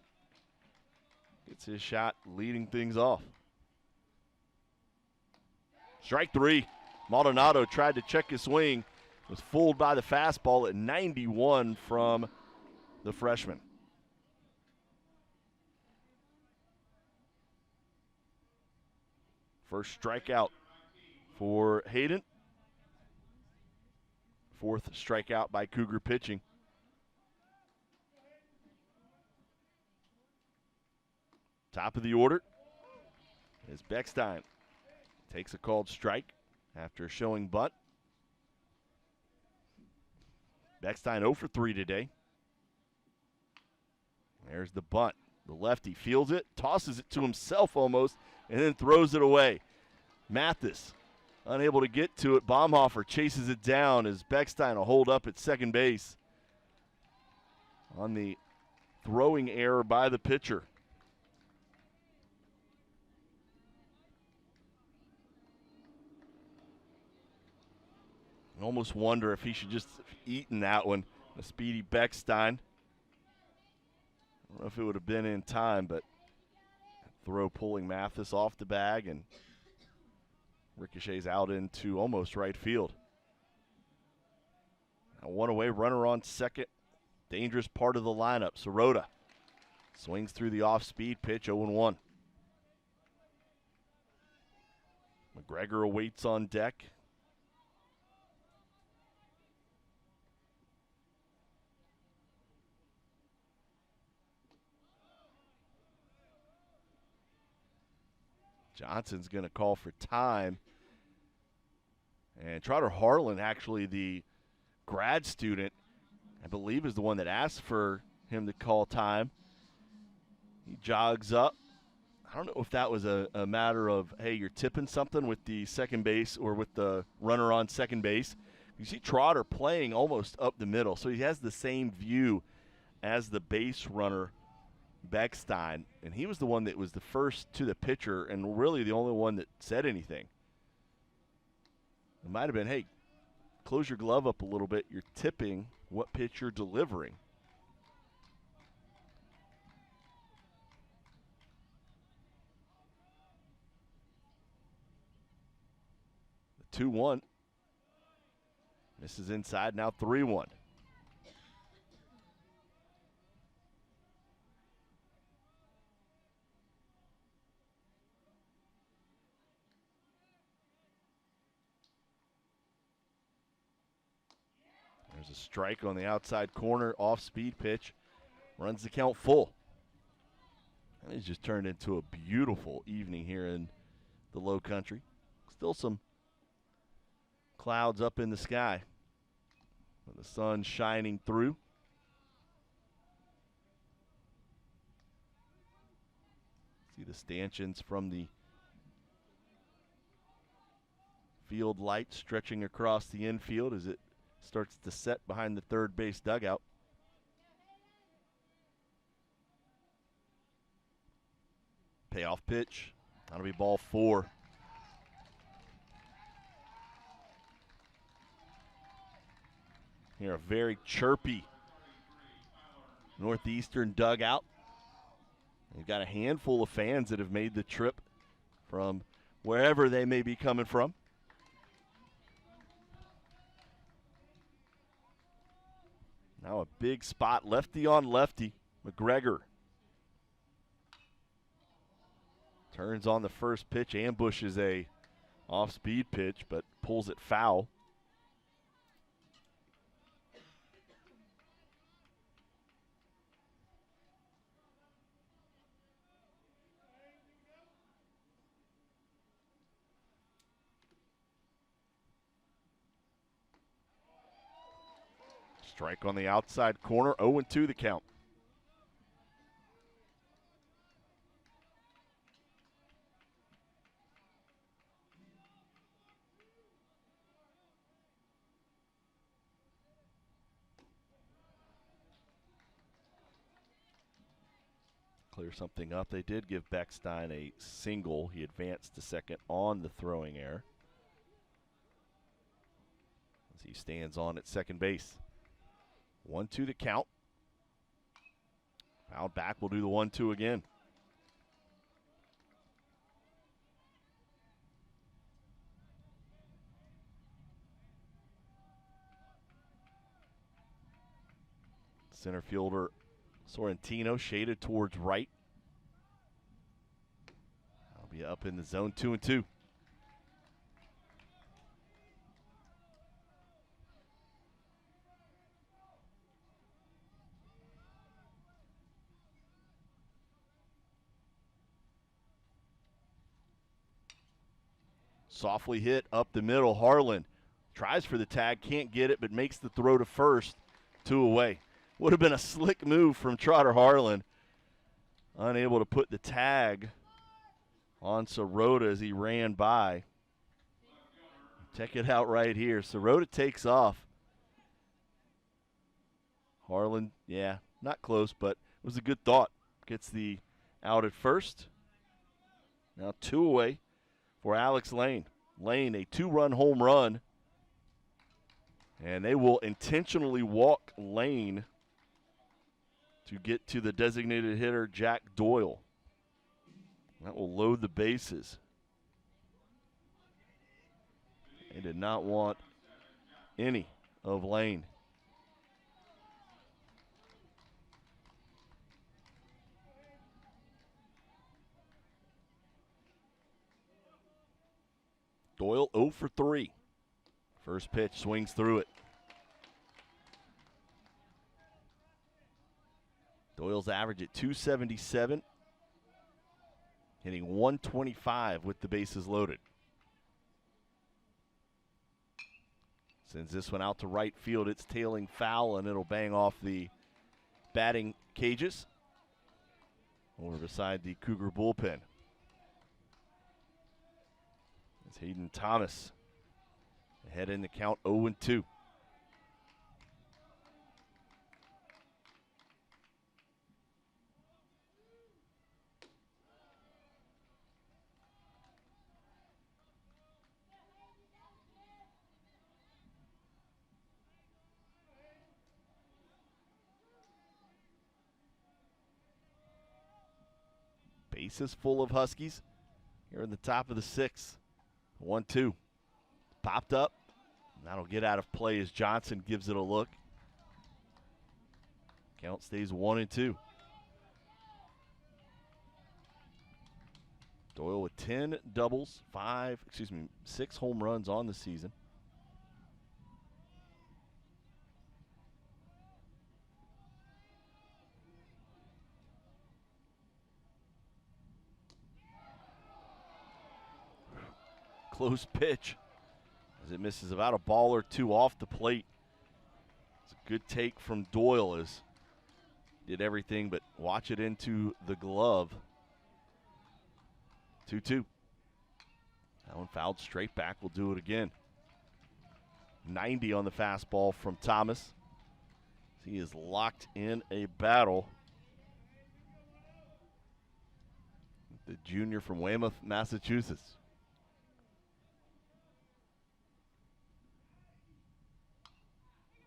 Gets his shot leading things off. Strike 3. Maldonado tried to check his swing. Was fooled by the fastball at 91 from the freshman. First strikeout for Hayden. Fourth strikeout by Cougar pitching. Top of the order is Beckstein. Takes a called strike after showing bunt. Beckstein 0 for 3 today. There's the bunt. The lefty fields it, tosses it to himself almost, and then throws it away. Mathis unable to get to it. Baumhofer chases it down as Beckstein will hold up at second base on the throwing error by the pitcher. I almost wonder if he should just have eaten that one. A speedy Beckstein. I don't know if it would have been in time, but throw pulling Mathis off the bag and ricochets out into almost right field. Now one away, runner on second. Dangerous part of the lineup. Sirota swings through the off-speed pitch, 0-1. McGregor awaits on deck. Johnson's going to call for time. And Trotter Harlan, actually the grad student, I believe is the one that asked for him to call time. He jogs up. I don't know if that was a matter of, hey, you're tipping something with the second base or with the runner on second base. You see Trotter playing almost up the middle, so he has the same view as the base runner, Beckstein, and he was the one that was the first to the pitcher and really the only one that said anything. It might have been, hey, close your glove up a little bit. You're tipping what pitch you're delivering. The 2-1. This is inside, now 3-1. There's a strike on the outside corner, off-speed pitch. Runs the count full. And it's just turned into a beautiful evening here in the Low Country. Still some clouds up in the sky, but the sun shining through. See the stanchions from the field light stretching across the infield as it starts to set behind the third base dugout. Payoff pitch. That'll be ball 4. Here, a very chirpy Northeastern dugout. They've got a handful of fans that have made the trip from wherever they may be coming from. Now a big spot, lefty on lefty. McGregor turns on the first pitch, ambushes a off-speed pitch, but pulls it foul. Strike on the outside corner, 0-2 the count. Clear something up. They did give Beckstein a single. He advanced to second on the throwing error as he stands on at second base. 1-2 the count. Fouled back, will do the 1-2 again. Center fielder Sorrentino shaded towards right. That'll be up in the zone, 2-2. Softly hit up the middle. Harlan tries for the tag, can't get it, but makes the throw to first. 2 away. Would have been a slick move from Trotter Harlan. Unable to put the tag on Sirota as he ran by. Check it out right here. Sirota takes off. Harlan, yeah, not close, but it was a good thought. Gets the out at first. Now 2 away for Alex Lane. Lane, a 2-run home run. And they will intentionally walk Lane to get to the designated hitter, Jack Doyle. That will load the bases. They did not want any of Lane. Doyle 0 for 3. First pitch, swings through it. Doyle's average at 277, hitting 125 with the bases loaded. Sends this one out to right field. It's tailing foul, and it'll bang off the batting cages over beside the Cougar bullpen. It's Hayden Thomas ahead in the count, 0-2. Bases full of Huskies here in the top of the 6th. 1-2. Popped up. That'll get out of play as Johnson gives it a look. Count stays 1-2. Doyle with 10 doubles, 6 home runs on the season. close pitch as it misses about a ball or two off the plate. It's a good take from Doyle as did everything but watch it into the glove. 2-2. That one fouled straight back. We'll do it again. 90 on the fastball from Thomas. He is locked in a battle. The junior from Weymouth, Massachusetts.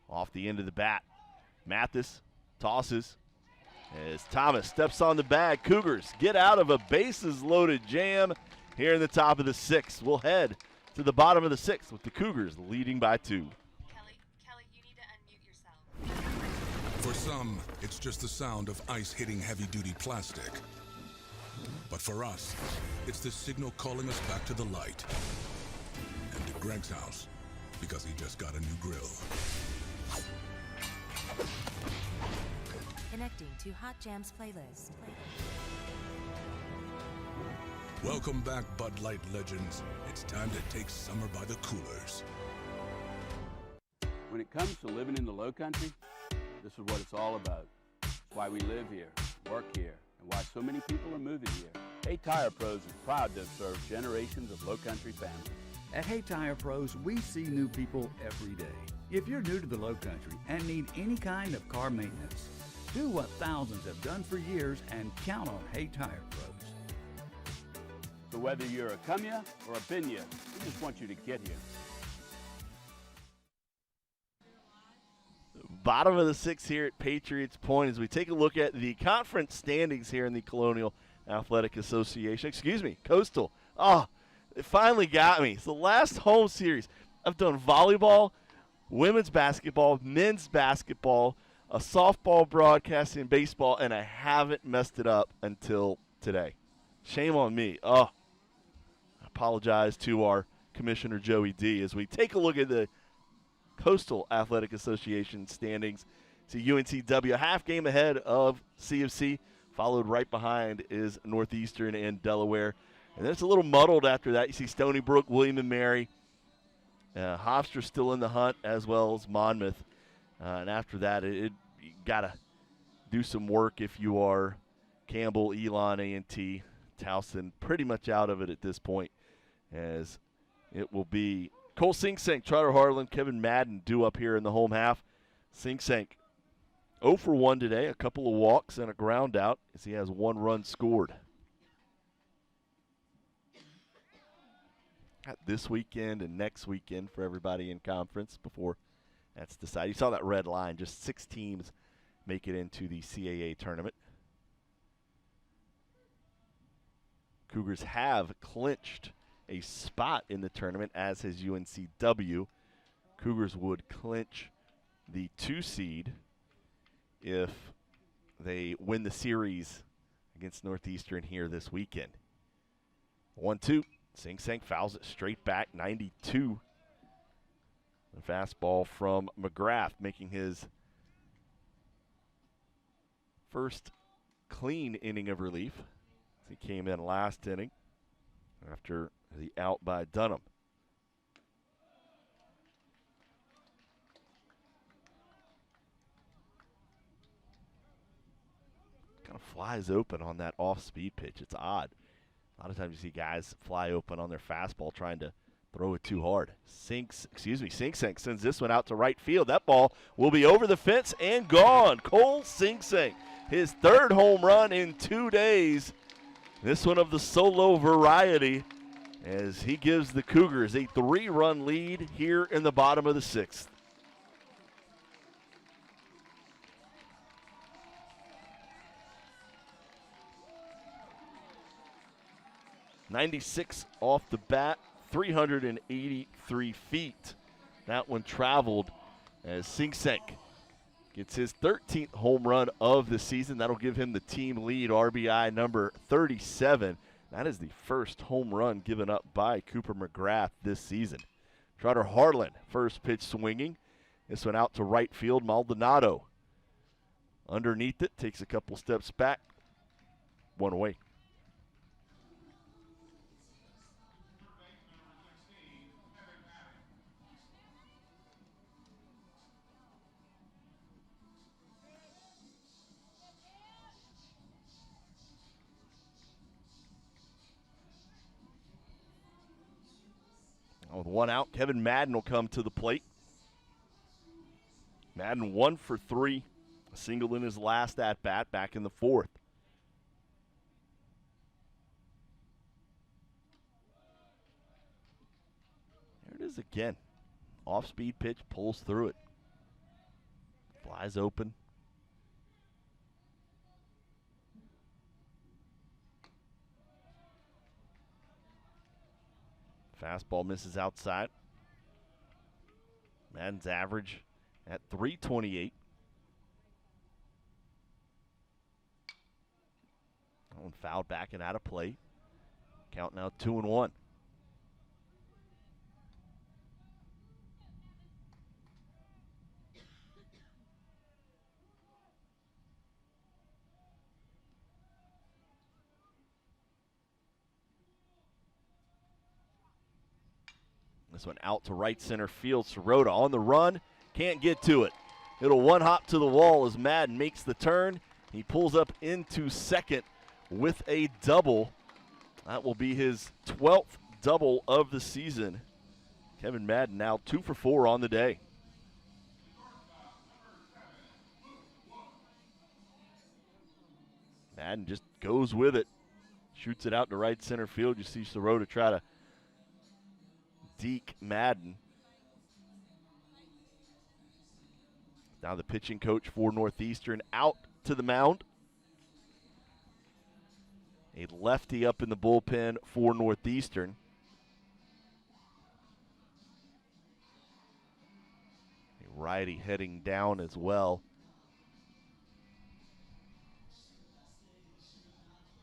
Off the end of the bat. Mathis tosses as Thomas steps on the bag. Cougars get out of a bases-loaded jam here in the top of the sixth. We'll head to the bottom of the sixth with the Cougars leading by 2. Kelly, you need to unmute yourself. For some, it's just the sound of ice hitting heavy-duty plastic. But for us, it's the signal calling us back to the light. And to Greg's house, because he just got a new grill. Connecting to Hot Jams playlist. Welcome back, Bud Light legends. It's time to take summer by the coolers. When it comes to living in the low country, this is what it's all about. It's why we live here, work here, and why so many people are moving here. Hey Tire Pros is proud to have served generations of low country families. At Hey Tire Pros, we see new people every day. If you're new to the low country and need any kind of car maintenance, do what thousands have done for years and count on Hey Tire Pros. So whether you're a come ya or a been ya, we just want you to get here. Bottom of the sixth here at Patriots Point as we take a look at the conference standings here in the Colonial Athletic Association. Coastal. Oh, it finally got me. It's the last home series. I've done volleyball, women's basketball, men's basketball, a softball broadcast, and baseball, and I haven't messed it up until today. Shame on me. Oh, I apologize to our Commissioner Joey D. as we take a look at the Coastal Athletic Association standings. See UNCW a half game ahead of CFC. Followed right behind is Northeastern and Delaware. And then it's a little muddled after that. You see Stony Brook, William and Mary. Hofstra still in the hunt, as well as Monmouth. And after that, you got to do some work if you are Campbell, Elon, A&T, Towson. Pretty much out of it at this point, as it will be Cole Sing Sing, Trotter Harlan, Kevin Madden due up here in the home half. Sing Sing 0 for 1 today, a couple of walks and a ground out as he has 1 run scored. Got this weekend and next weekend for everybody in conference before that's decided. You saw that red line, just 6 teams make it into the CAA tournament. Cougars have clinched a spot in the tournament, as has UNCW. Cougars would clinch the 2 seed if they win the series against Northeastern here this weekend. 1-2. Sing Sing fouls it straight back, 92. The fastball from McGrath, making his first clean inning of relief. He came in last inning after the out by Dunham. Kind of flies open on that off-speed pitch. It's odd. A lot of times you see guys fly open on their fastball trying to throw it too hard. Sing Sing sends this one out to right field. That ball will be over the fence and gone. Cole Sing Sing, his 3rd home run in 2 days. This one of the solo variety, as he gives the Cougars a 3-run lead here in the bottom of the 6th. .96 off the bat, 383 feet. That one traveled as Sing Sing gets his 13th home run of the season. That'll give him the team lead, RBI number 37. That is the first home run given up by Cooper McGrath this season. Trotter Harlan, first pitch swinging. This one out to right field. Maldonado underneath it, takes a couple steps back. 1 away. With one out, Kevin Madden will come to the plate. Madden 1 for 3, a single in his last at-bat back in the 4th. There it is again. Off-speed pitch, pulls through it. Flies open. Fastball misses outside. Madden's average at .328. That one fouled back and out of play. Count now 2-1. This one out to right center field. Sirota on the run. Can't get to it. It'll one hop to the wall as Madden makes the turn. He pulls up into second with a double. That will be his 12th double of the season. Kevin Madden now 2 for 4 on the day. Madden just goes with it. Shoots it out to right center field. You see Sirota try to deke Madden. Now the pitching coach for Northeastern out to the mound. A lefty up in the bullpen for Northeastern. A righty heading down as well.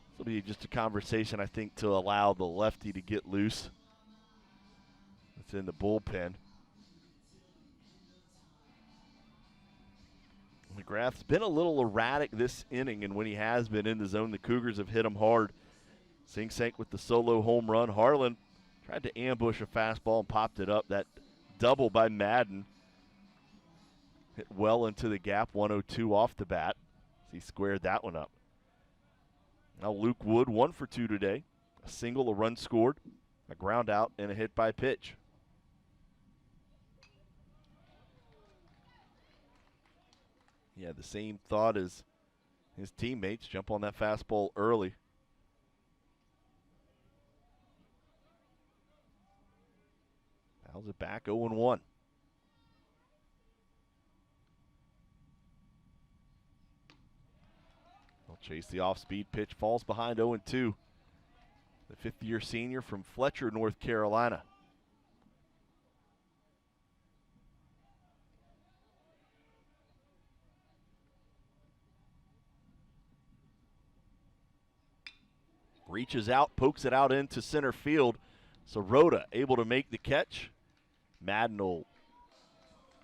This will be just a conversation, I think, to allow the lefty to get loose. It's in the bullpen. McGrath's been a little erratic this inning, and when he has been in the zone, the Cougars have hit him hard. Sing Sank with the solo home run. Harlan tried to ambush a fastball and popped it up. That double by Madden hit well into the gap, 102 off the bat. He squared that one up. Now Luke Wood, 1 for 2 today. A single, a run scored, a ground out, and a hit by pitch. Yeah, the same thought as his teammates. Jump on that fastball early. Fouls it back, 0-1. They'll chase the off-speed pitch. Falls behind 0-2. The fifth-year senior from Fletcher, North Carolina. Reaches out, pokes it out into center field. Sirota able to make the catch. Madden will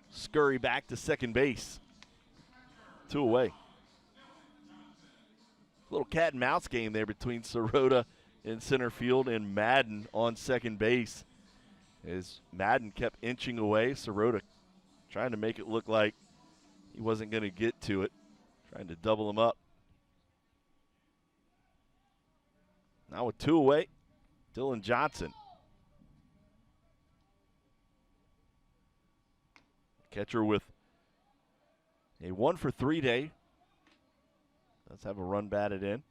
scurry back to second base. 2 away. Little cat and mouse game there between Sirota in center field and Madden on second base. As Madden kept inching away, Sirota trying to make it look like he wasn't going to get to it, trying to double him up. Now with 2 away, Dylan Johnson. Catcher with a 1 for 3 day. Let's have a run batted in.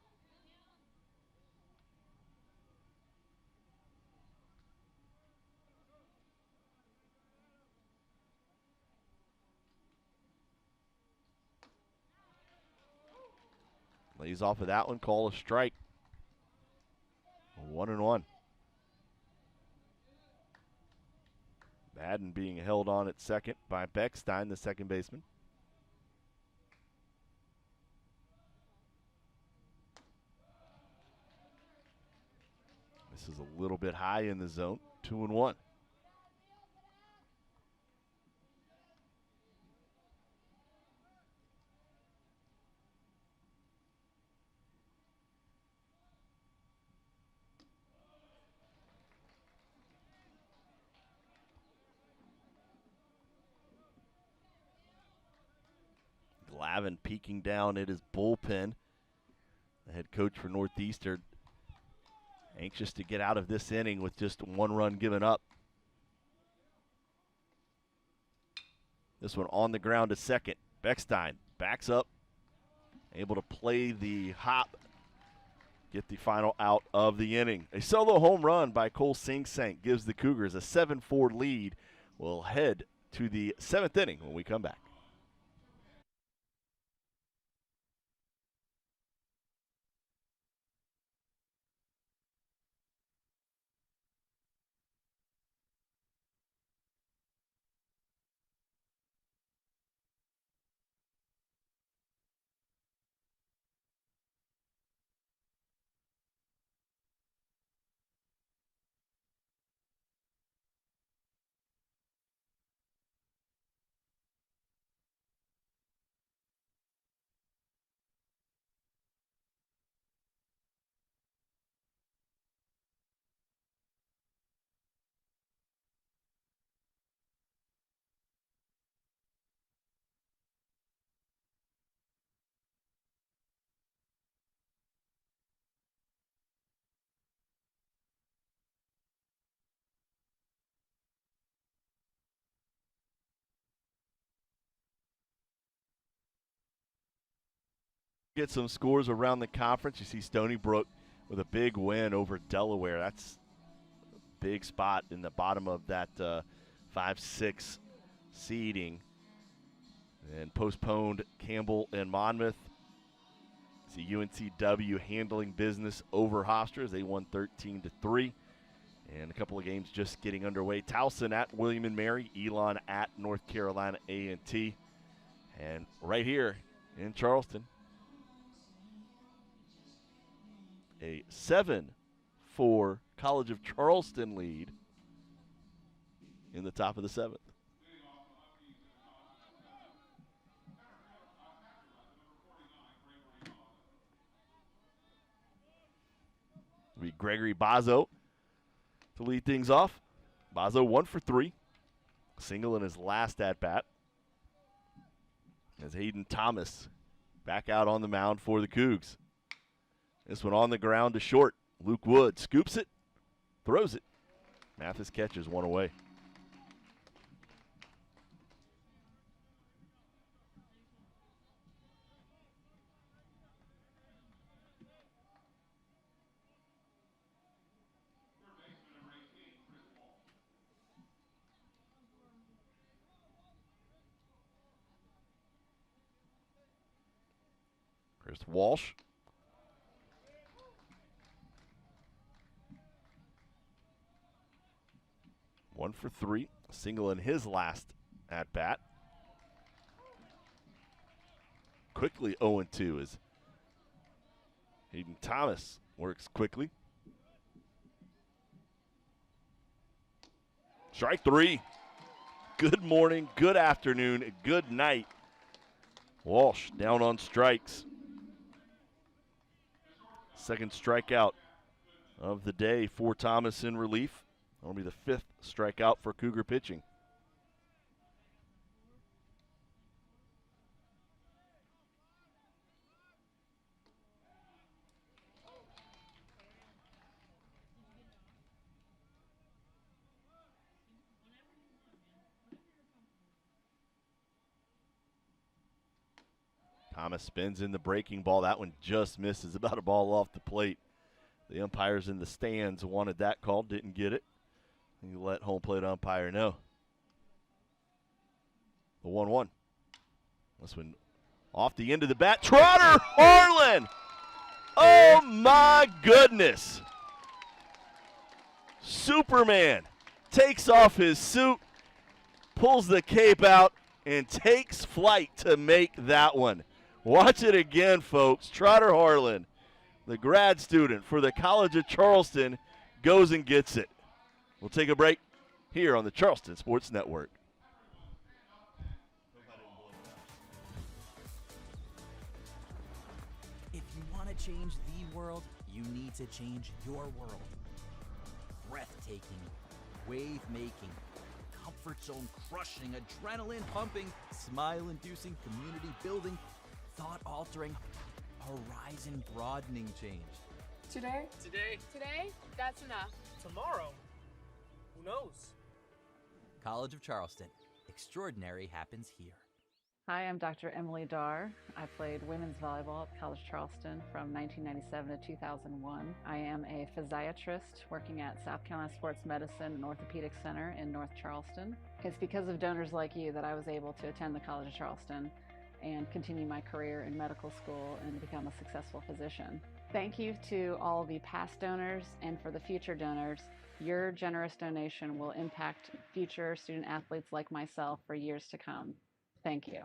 Lays off of that one, call a strike. 1-1. Madden being held on at second by Beckstein, the second baseman. This is a little bit high in the zone, 2-1. Glavin peeking down at his bullpen. The head coach for Northeastern anxious to get out of this inning with just 1 run given up. This one on the ground to second. Beckstein backs up, able to play the hop, get the final out of the inning. A solo home run by Cole Sing-Sank gives the Cougars a 7-4 lead. We'll head to the 7th inning when we come back. Get some scores around the conference. You see Stony Brook with a big win over Delaware. That's a big spot in the bottom of that 5-6 seeding. And postponed Campbell and Monmouth. See UNCW handling business over Hofstra as they won 13-3. And a couple of games just getting underway. Towson at William & Mary. Elon at North Carolina A&T. And right here in Charleston, a 7-4 College of Charleston lead in the top of the 7th. It'll be Gregory Bazo to lead things off. Bazo 1 for 3. Single in his last at-bat. As Hayden Thomas back out on the mound for the Cougs. This one on the ground to short. Luke Wood scoops it, throws it. Mathis catches one away. Chris Walsh. One for 3, single in his last at-bat. Quickly 0-2 as Hayden Thomas works quickly. Strike 3. Good morning, good afternoon, good night. Walsh down on strikes. Second strikeout of the day for Thomas in relief. That'll be the 5th strikeout for Cougar pitching. Thomas spins in the breaking ball. That one just misses, about a ball off the plate. The umpires in the stands wanted that call, didn't get it. You let home plate umpire know. The 1-1. This one off the end of the bat. Trotter Harlan! Oh my goodness! Superman takes off his suit, pulls the cape out, and takes flight to make that one. Watch it again, folks. Trotter Harlan, the grad student for the College of Charleston, goes and gets it. We'll take a break here on the Charleston Sports Network. If you want to change the world, you need to change your world. Breathtaking, wave-making, comfort zone crushing, adrenaline pumping, smile inducing, community building, thought altering, horizon broadening change. Today? Today, that's enough. Tomorrow? Who knows? College of Charleston. Extraordinary happens here. Hi, I'm Dr. Emily Darr. I played women's volleyball at College Charleston from 1997 to 2001. I am a physiatrist working at South Carolina Sports Medicine and Orthopedic Center in North Charleston. It's because of donors like you that I was able to attend the College of Charleston and continue my career in medical school and become a successful physician. Thank you to all of the past donors, and for the future donors, your generous donation will impact future student athletes like myself for years to come. Thank you.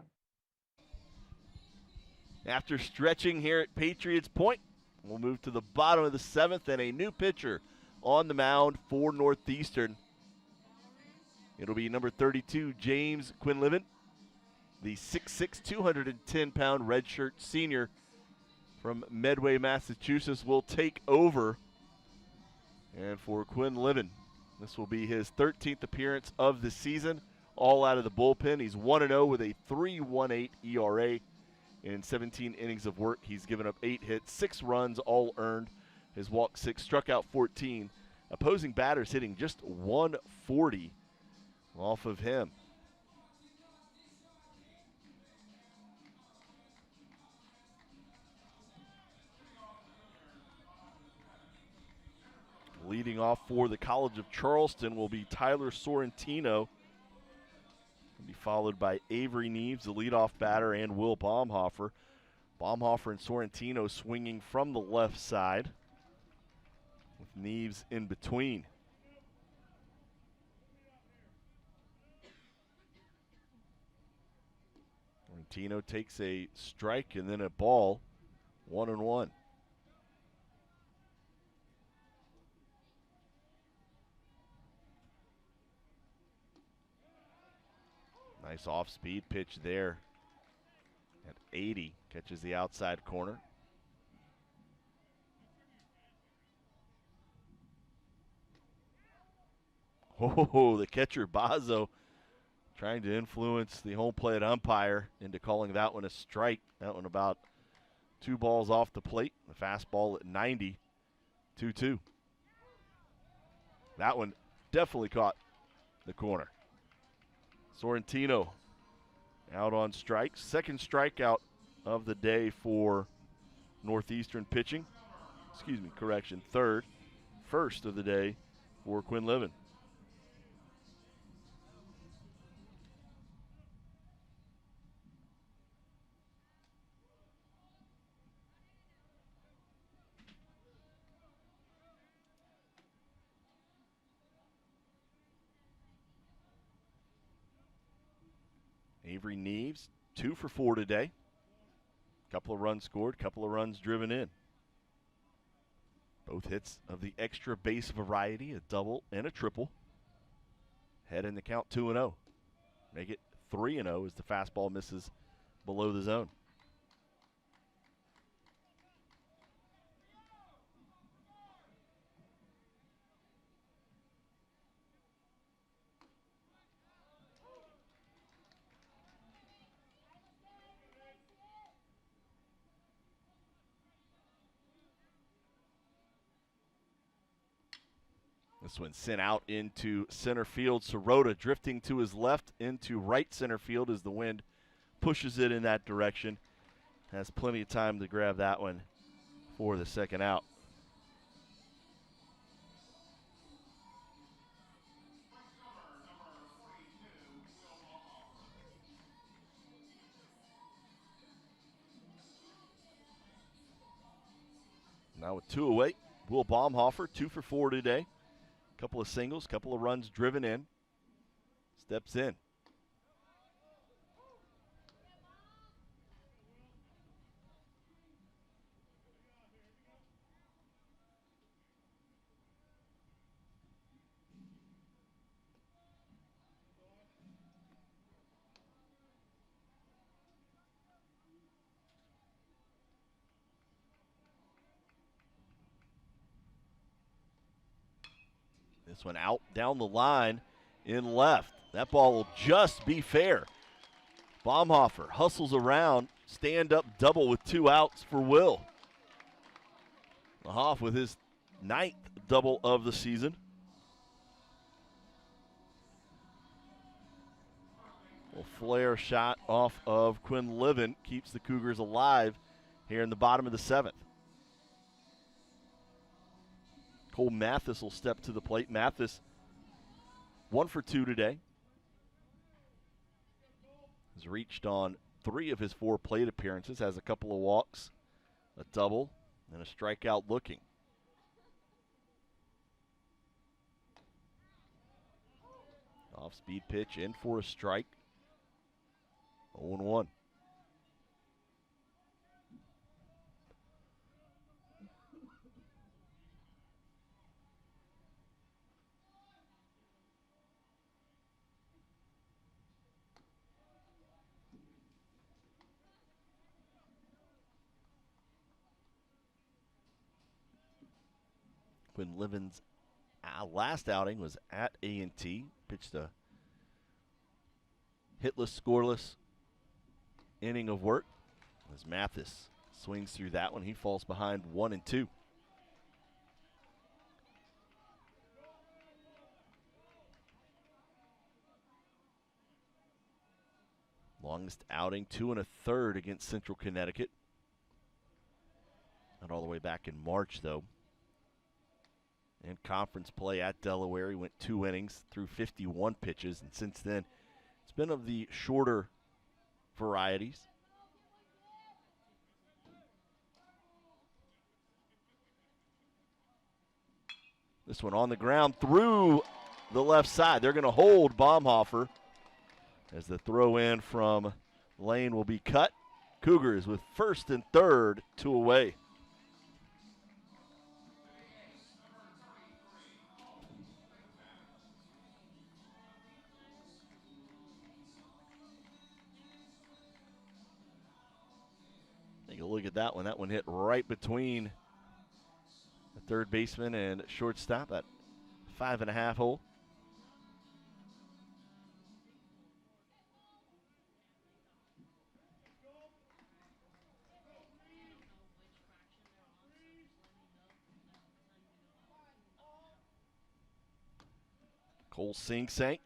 After stretching here at Patriots Point, we'll move to the bottom of the 7th and a new pitcher on the mound for Northeastern. It'll be number 32, James Quinlivan, the 6'6", 210-pound redshirt senior from Medway, Massachusetts, will take over. And for Quinlivan, this will be his 13th appearance of the season, all out of the bullpen. He's 1-0 with a 3.18 ERA. In 17 innings of work, he's given up 8 hits, 6 runs, all earned. His walked 6, struck out 14. Opposing batters hitting just 140 off of him. Leading off for the College of Charleston will be Tyler Sorrentino. Will be followed by Avery Neves, the leadoff batter, and Will Baumhofer. Baumhofer and Sorrentino swinging from the left side, with Neves in between. Sorrentino takes a strike and then a ball, 1-1. Nice off-speed pitch there at 80. Catches the outside corner. Oh, the catcher, Bazo, trying to influence the home plate umpire into calling that one a strike. That one about 2 balls off the plate. The fastball at 90, 2-2. That one definitely caught the corner. Sorrentino out on strikes. Second strikeout of the day for Northeastern pitching. Excuse me, correction, third. First of the day for Quinlivan. Avery Neves, 2 for 4 today. Couple of runs scored, couple of runs driven in. Both hits of the extra base variety, a double and a triple. Head in the count 2-0. Make it 3-0 as the fastball misses below the zone. This one sent out into center field. Sirota drifting to his left into right center field as the wind pushes it in that direction. Has plenty of time to grab that one for the second out. Now with 2 away, Will Baumhofer, 2 for 4 today. Couple of singles, couple of runs driven in. Steps in. This one out down the line in left. That ball will just be fair. Baumhofer hustles around, stand up double with 2 outs for Will. Hoff with his 9th double of the season. A flare shot off of Quinlivan keeps the Cougars alive here in the bottom of the 7th. Cole Mathis will step to the plate. Mathis 1 for 2 today. Has reached on 3 of his 4 plate appearances, has a couple of walks, a double, and a strikeout looking. Off-speed pitch in for a strike. 0-1. Quinlivan's last outing was at A&T. Pitched a hitless, scoreless inning of work. As Mathis swings through that one, he falls behind 1-2. Longest outing, 2 1/3 against Central Connecticut. Not all the way back in March, though. In conference play at Delaware, he went 2 innings, threw 51 pitches, and since then, it's been of the shorter varieties. This one on the ground through the left side. They're going to hold Baumhofer as the throw in from Lane will be cut. Cougars with first and third, 2 away. Take a look at that one. That one hit right between the third baseman and shortstop at 5.5 hole. Cole Sing-Sank,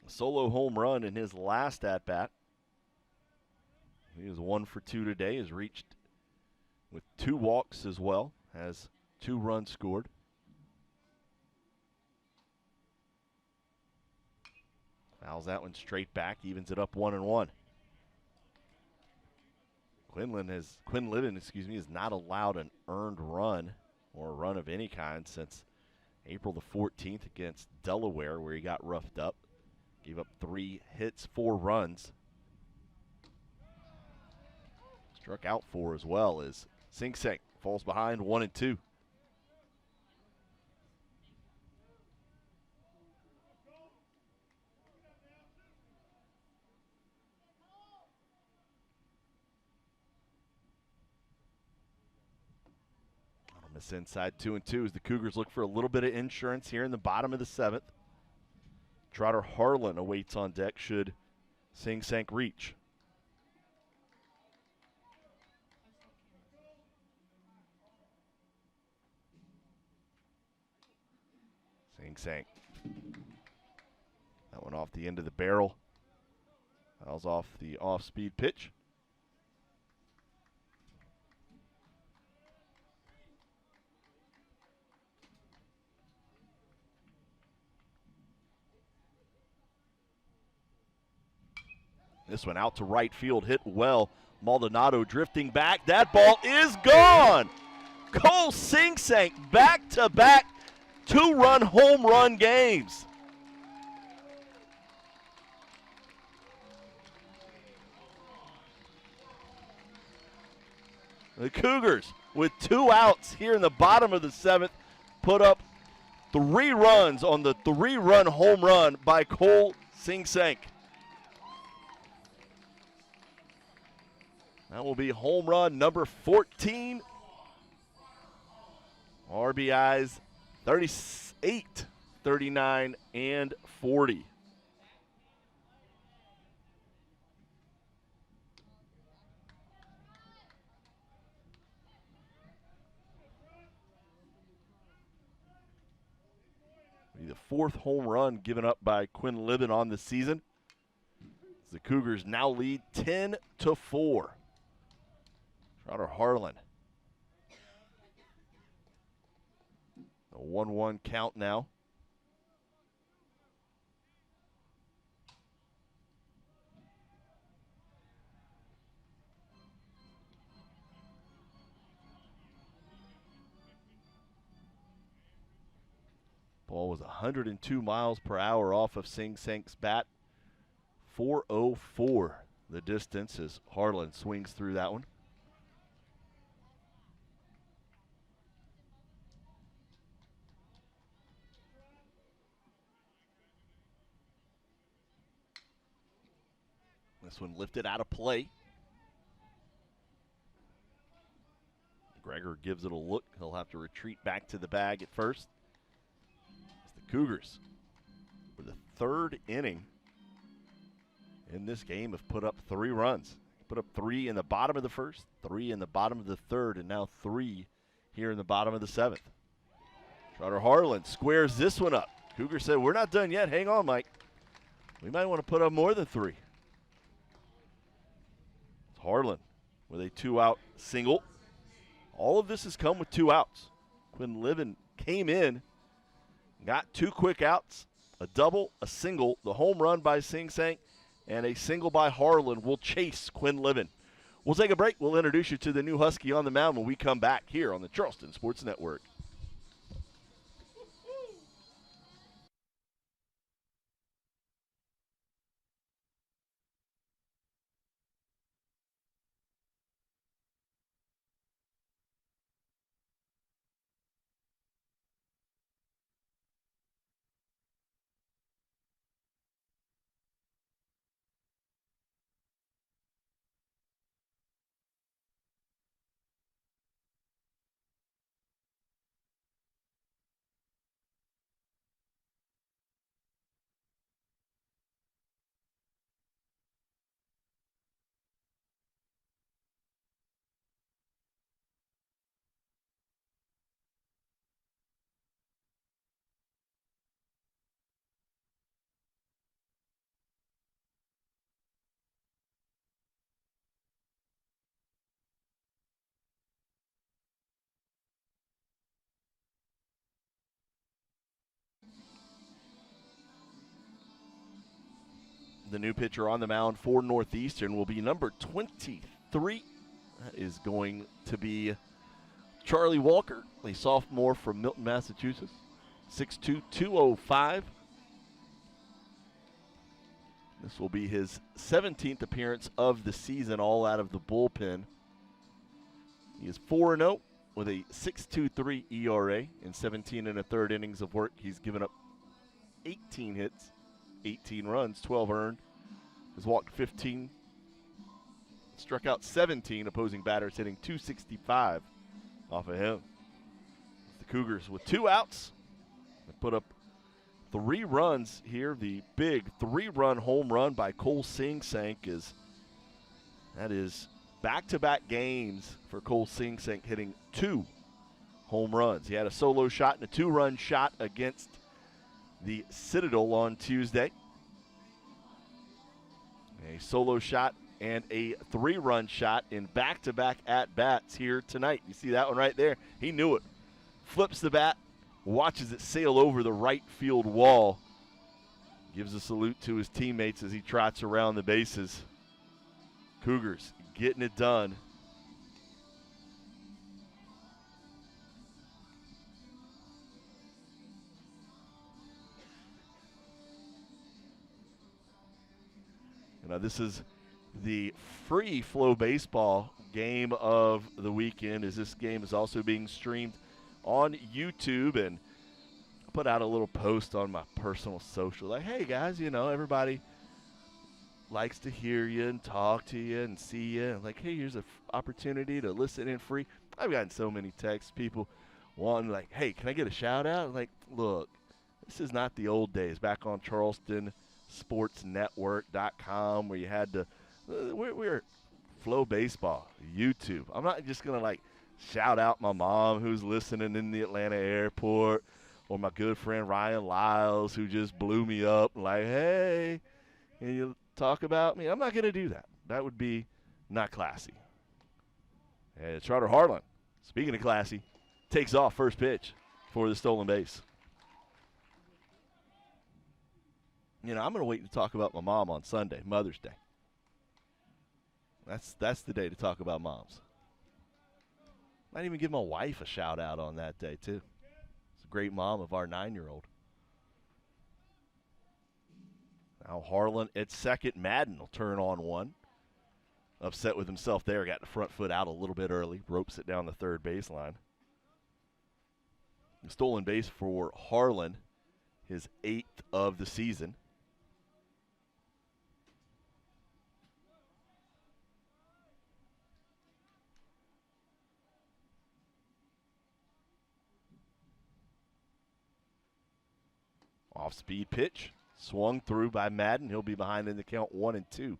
a solo home run in his last at-bat. He is 1 for 2 today, has reached with 2 walks as well, has 2 runs scored. Fouls that one straight back, evens it up 1-1. Quinlivan has not allowed an earned run or a run of any kind since April the 14th against Delaware, where he got roughed up. Gave up 3 hits, 4 runs. Struck out 4 as well as Sing-Sank falls behind 1-2. Miss inside 2-2 as the Cougars look for a little bit of insurance here in the bottom of the 7th. Trotter Harlan awaits on deck should Sing-Sank reach. Sing-Sank. That one off the end of the barrel. Fouls off the off-speed pitch. This one out to right field, hit well. Maldonado drifting back. That ball is gone. Cole Sing-Sank back-to-back 2-run home run games. The Cougars, with 2 outs here in the bottom of the 7th, put up 3 runs on the 3-run home run by Cole Sing-Sank. That will be home run number 14. RBIs 38, 39, and 40. Be the 4th home run given up by Quinlivan on the season. The Cougars now lead 10-4. Trotter Harlan. A 1-1 count now. Ball was 102 miles per hour off of Sing Sang's bat. 4:04 the distance as Harlan swings through that one. This one lifted out of play. Gregor gives it a look. He'll have to retreat back to the bag at first. As the Cougars, for the third inning in this game, have put up 3 runs. Put up 3 in the bottom of the first, 3 in the bottom of the third, and now 3 here in the bottom of the 7th. Trotter Harlan squares this one up. Cougar said, we're not done yet. Hang on, Mike. We might want to put up more than 3. It's Harlan with a 2-out single. All of this has come with 2 outs. Quinlivan came in, got 2 quick outs, a double, a single, the home run by Sing Sang, and a single by Harlan will chase Quinlivan. We'll take a break. We'll introduce you to the new Husky on the mound when we come back here on the Charleston Sports Network. The new pitcher on the mound for Northeastern will be number 23. That is going to be Charlie Walker, a sophomore from Milton, Massachusetts. 6'2", 205. This will be his 17th appearance of the season, all out of the bullpen. He is 4-0 with a 6.23 ERA in 17 1/3 innings of work. He's given up 18 hits, 18 runs, 12 earned. Has walked 15, struck out 17 opposing batters, hitting .265 off of him. The Cougars with 2 outs. They put up 3 runs here. The big 3-run home run by Cole Sing Sang that is back-to-back games for Cole Sing Sang, hitting 2 home runs. He had a solo shot and a 2-run shot against the Citadel on Tuesday. A solo shot and a 3-run shot in back-to-back at-bats here tonight. You see that one right there? He knew it. Flips the bat, watches it sail over the right field wall. Gives a salute to his teammates as he trots around the bases. Cougars getting it done. Now, this is the free Flow Baseball game of the weekend, as this game is also being streamed on YouTube. And I put out a little post on my personal social, like, hey, guys, you know, everybody likes to hear you and talk to you and see you. Like, hey, here's an opportunity to listen in free. I've gotten so many texts, people wanting, like, hey, can I get a shout-out? Like, look, this is not the old days back on Charleston sportsnetwork.com where you had to we're Flow Baseball, YouTube. I'm not just going to like shout out my mom who's listening in the Atlanta airport, or my good friend Ryan Lyles who just blew me up like, hey, can you talk about me. I'm not going to do that. That would be not classy. And Charter Harlan, speaking of classy, takes off first pitch for the stolen base. I'm going to wait to talk about my mom on Sunday, Mother's Day. That's the day to talk about moms. Might even give my wife a shout out on that day too. It's a great mom of our 9-year-old. Now Harlan at second. Madden will turn on one. Upset with himself there. Got the front foot out a little bit early. Ropes it down the third baseline. The stolen base for Harlan, his 8th of the season. Off-speed pitch. Swung through by Madden. He'll be behind in the count 1-2.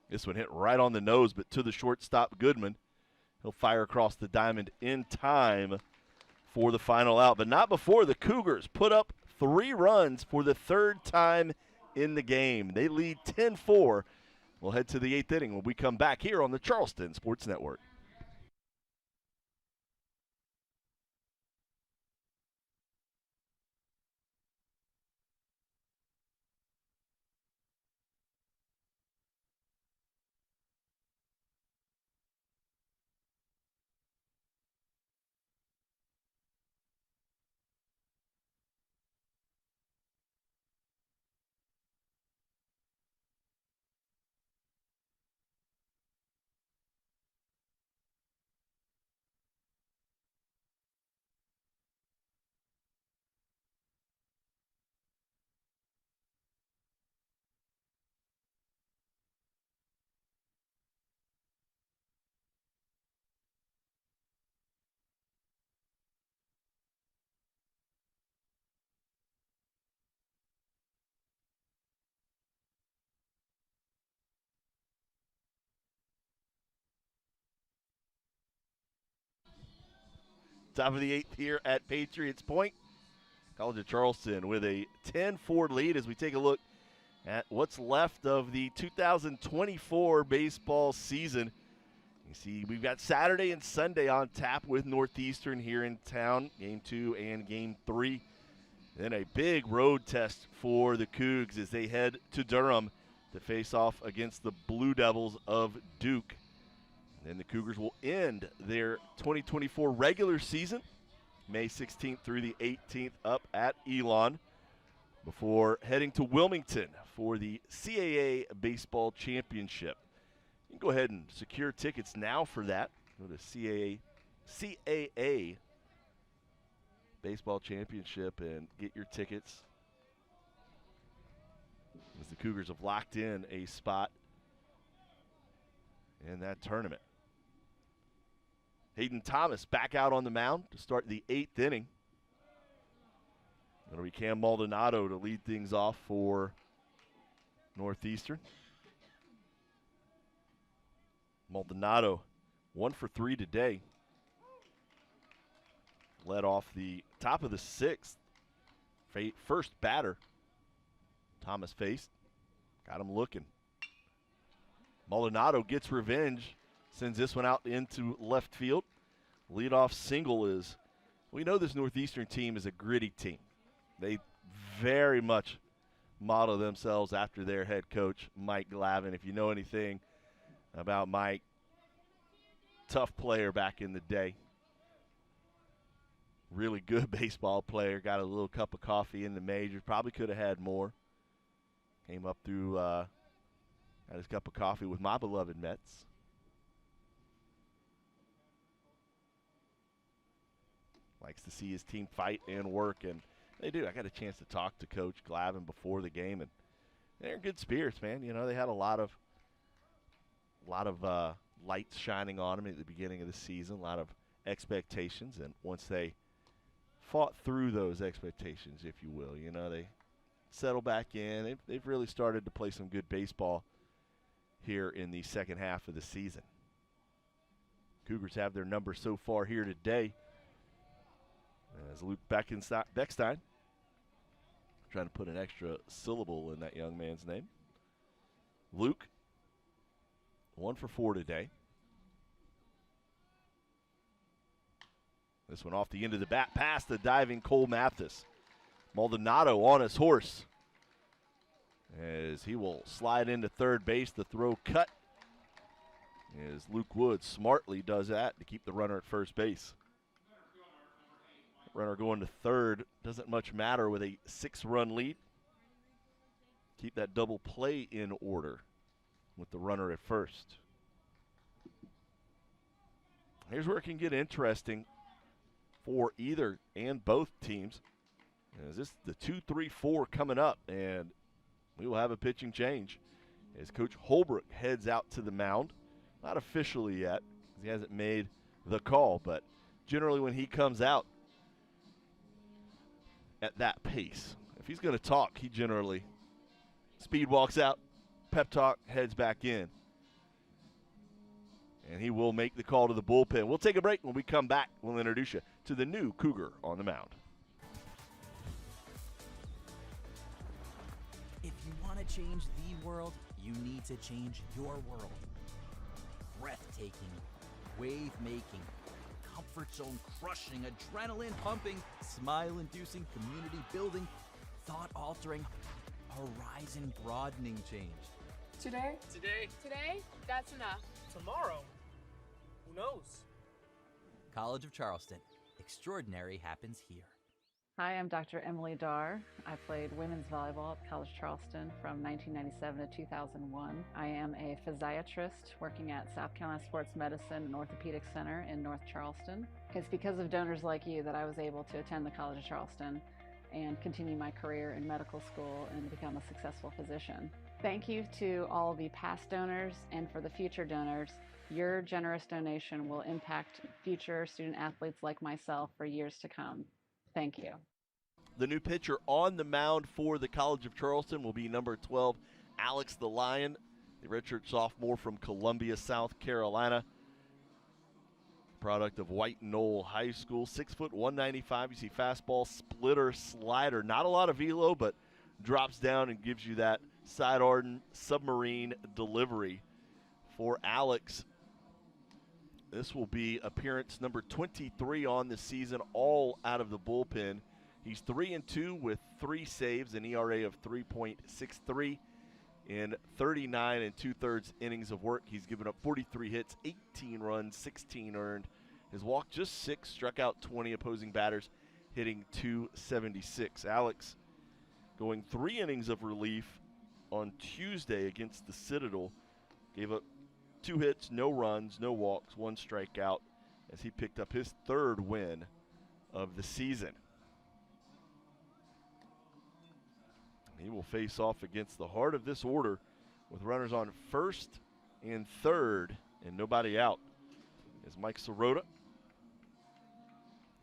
This one hit right on the nose, but to the shortstop, Goodman. He'll fire across the diamond in time for the final out, but not before the Cougars put up 3 runs for the 3rd time in the game. They lead 10-4. We'll head to the 8th inning when we come back here on the Charleston Sports Network. Top of the 8th here at Patriots Point. College of Charleston with a 10-4 lead as we take a look at what's left of the 2024 baseball season. You see, we've got Saturday and Sunday on tap with Northeastern here in town, Game 2 and Game 3. Then a big road test for the Cougs as they head to Durham to face off against the Blue Devils of Duke. And the Cougars will end their 2024 regular season May 16th through the 18th up at Elon before heading to Wilmington for the CAA Baseball Championship. You can go ahead and secure tickets now for that. Go to CAA Baseball Championship and get your tickets as the Cougars have locked in a spot in that tournament. Hayden Thomas back out on the mound to start the 8th inning. It'll be Cam Maldonado to lead things off for Northeastern. Maldonado 1 for 3 today. Led off the top of the 6th. First batter Thomas faced. Got him looking. Maldonado gets revenge. Sends this one out into left field. Leadoff single is, we know this Northeastern team is a gritty team. They very much model themselves after their head coach, Mike Glavin. If you know anything about Mike, tough player back in the day. Really good baseball player. Got a little cup of coffee in the majors. Probably could have had more. Came up through, had his cup of coffee with my beloved Mets. Likes to see his team fight and work, and they do. I got a chance to talk to Coach Glavin before the game, and they're in good spirits, man. You know, they had a lot of lights shining on them at the beginning of the season, a lot of expectations, and once they fought through those expectations, if you will, you know, they settle back in. They've really started to play some good baseball here in the second half of the season. Cougars have their number so far here today as Luke Beckstein, trying to put an extra syllable in that young man's name. Luke, 1 for 4 today. This one off the end of the bat, past the diving Cole Mathis. Maldonado on his horse as he will slide into third base. The throw cut as Luke Woods smartly does that to keep the runner at first base. Runner going to third doesn't much matter with a 6-run lead. Keep that double play in order with the runner at first. Here's where it can get interesting for either and both teams. As this the 2-3-4 coming up, and we will have a pitching change as Coach Holbrook heads out to the mound. Not officially yet, because he hasn't made the call, but generally when he comes out at that pace, if he's going to talk, he generally speed walks out, pep talk, heads back in. And he will make the call to the bullpen. We'll take a break. When we come back, we'll introduce you to the new Cougar on the mound. If you want to change the world, you need to change your world. Breathtaking, wave-making, comfort zone crushing, adrenaline pumping, smile-inducing, community-building, thought-altering, horizon-broadening change. Today? Today, that's enough. Tomorrow? Who knows? College of Charleston. Extraordinary happens here. Hi, I'm Dr. Emily Darr. I played women's volleyball at College Charleston from 1997 to 2001. I am a physiatrist working at South Carolina Sports Medicine and Orthopedic Center in North Charleston. It's because of donors like you that I was able to attend the College of Charleston and continue my career in medical school and become a successful physician. Thank you to all of the past donors, and for the future donors, your generous donation will impact future student athletes like myself for years to come. Thank you. The new pitcher on the mound for the College of Charleston will be number 12, Alex the Lion, the redshirt sophomore from Columbia, South Carolina. Product of White Knoll High School, 6 foot 195. You see fastball, splitter, slider. Not a lot of velo, but drops down and gives you that side arden submarine delivery for Alex. This will be appearance number 23 on the season, all out of the bullpen. He's 3-2 with 3 saves, an ERA of 3.63 in 39 2/3 innings of work. He's given up 43 hits, 18 runs, 16 earned. His walk just 6, struck out 20 opposing batters, hitting .276. Alex going 3 innings of relief on Tuesday against the Citadel. Gave up 2 hits, no runs, no walks, 1 strikeout as he picked up his 3rd win of the season. He will face off against the heart of this order with runners on first and third and nobody out. Is Mike Sirota.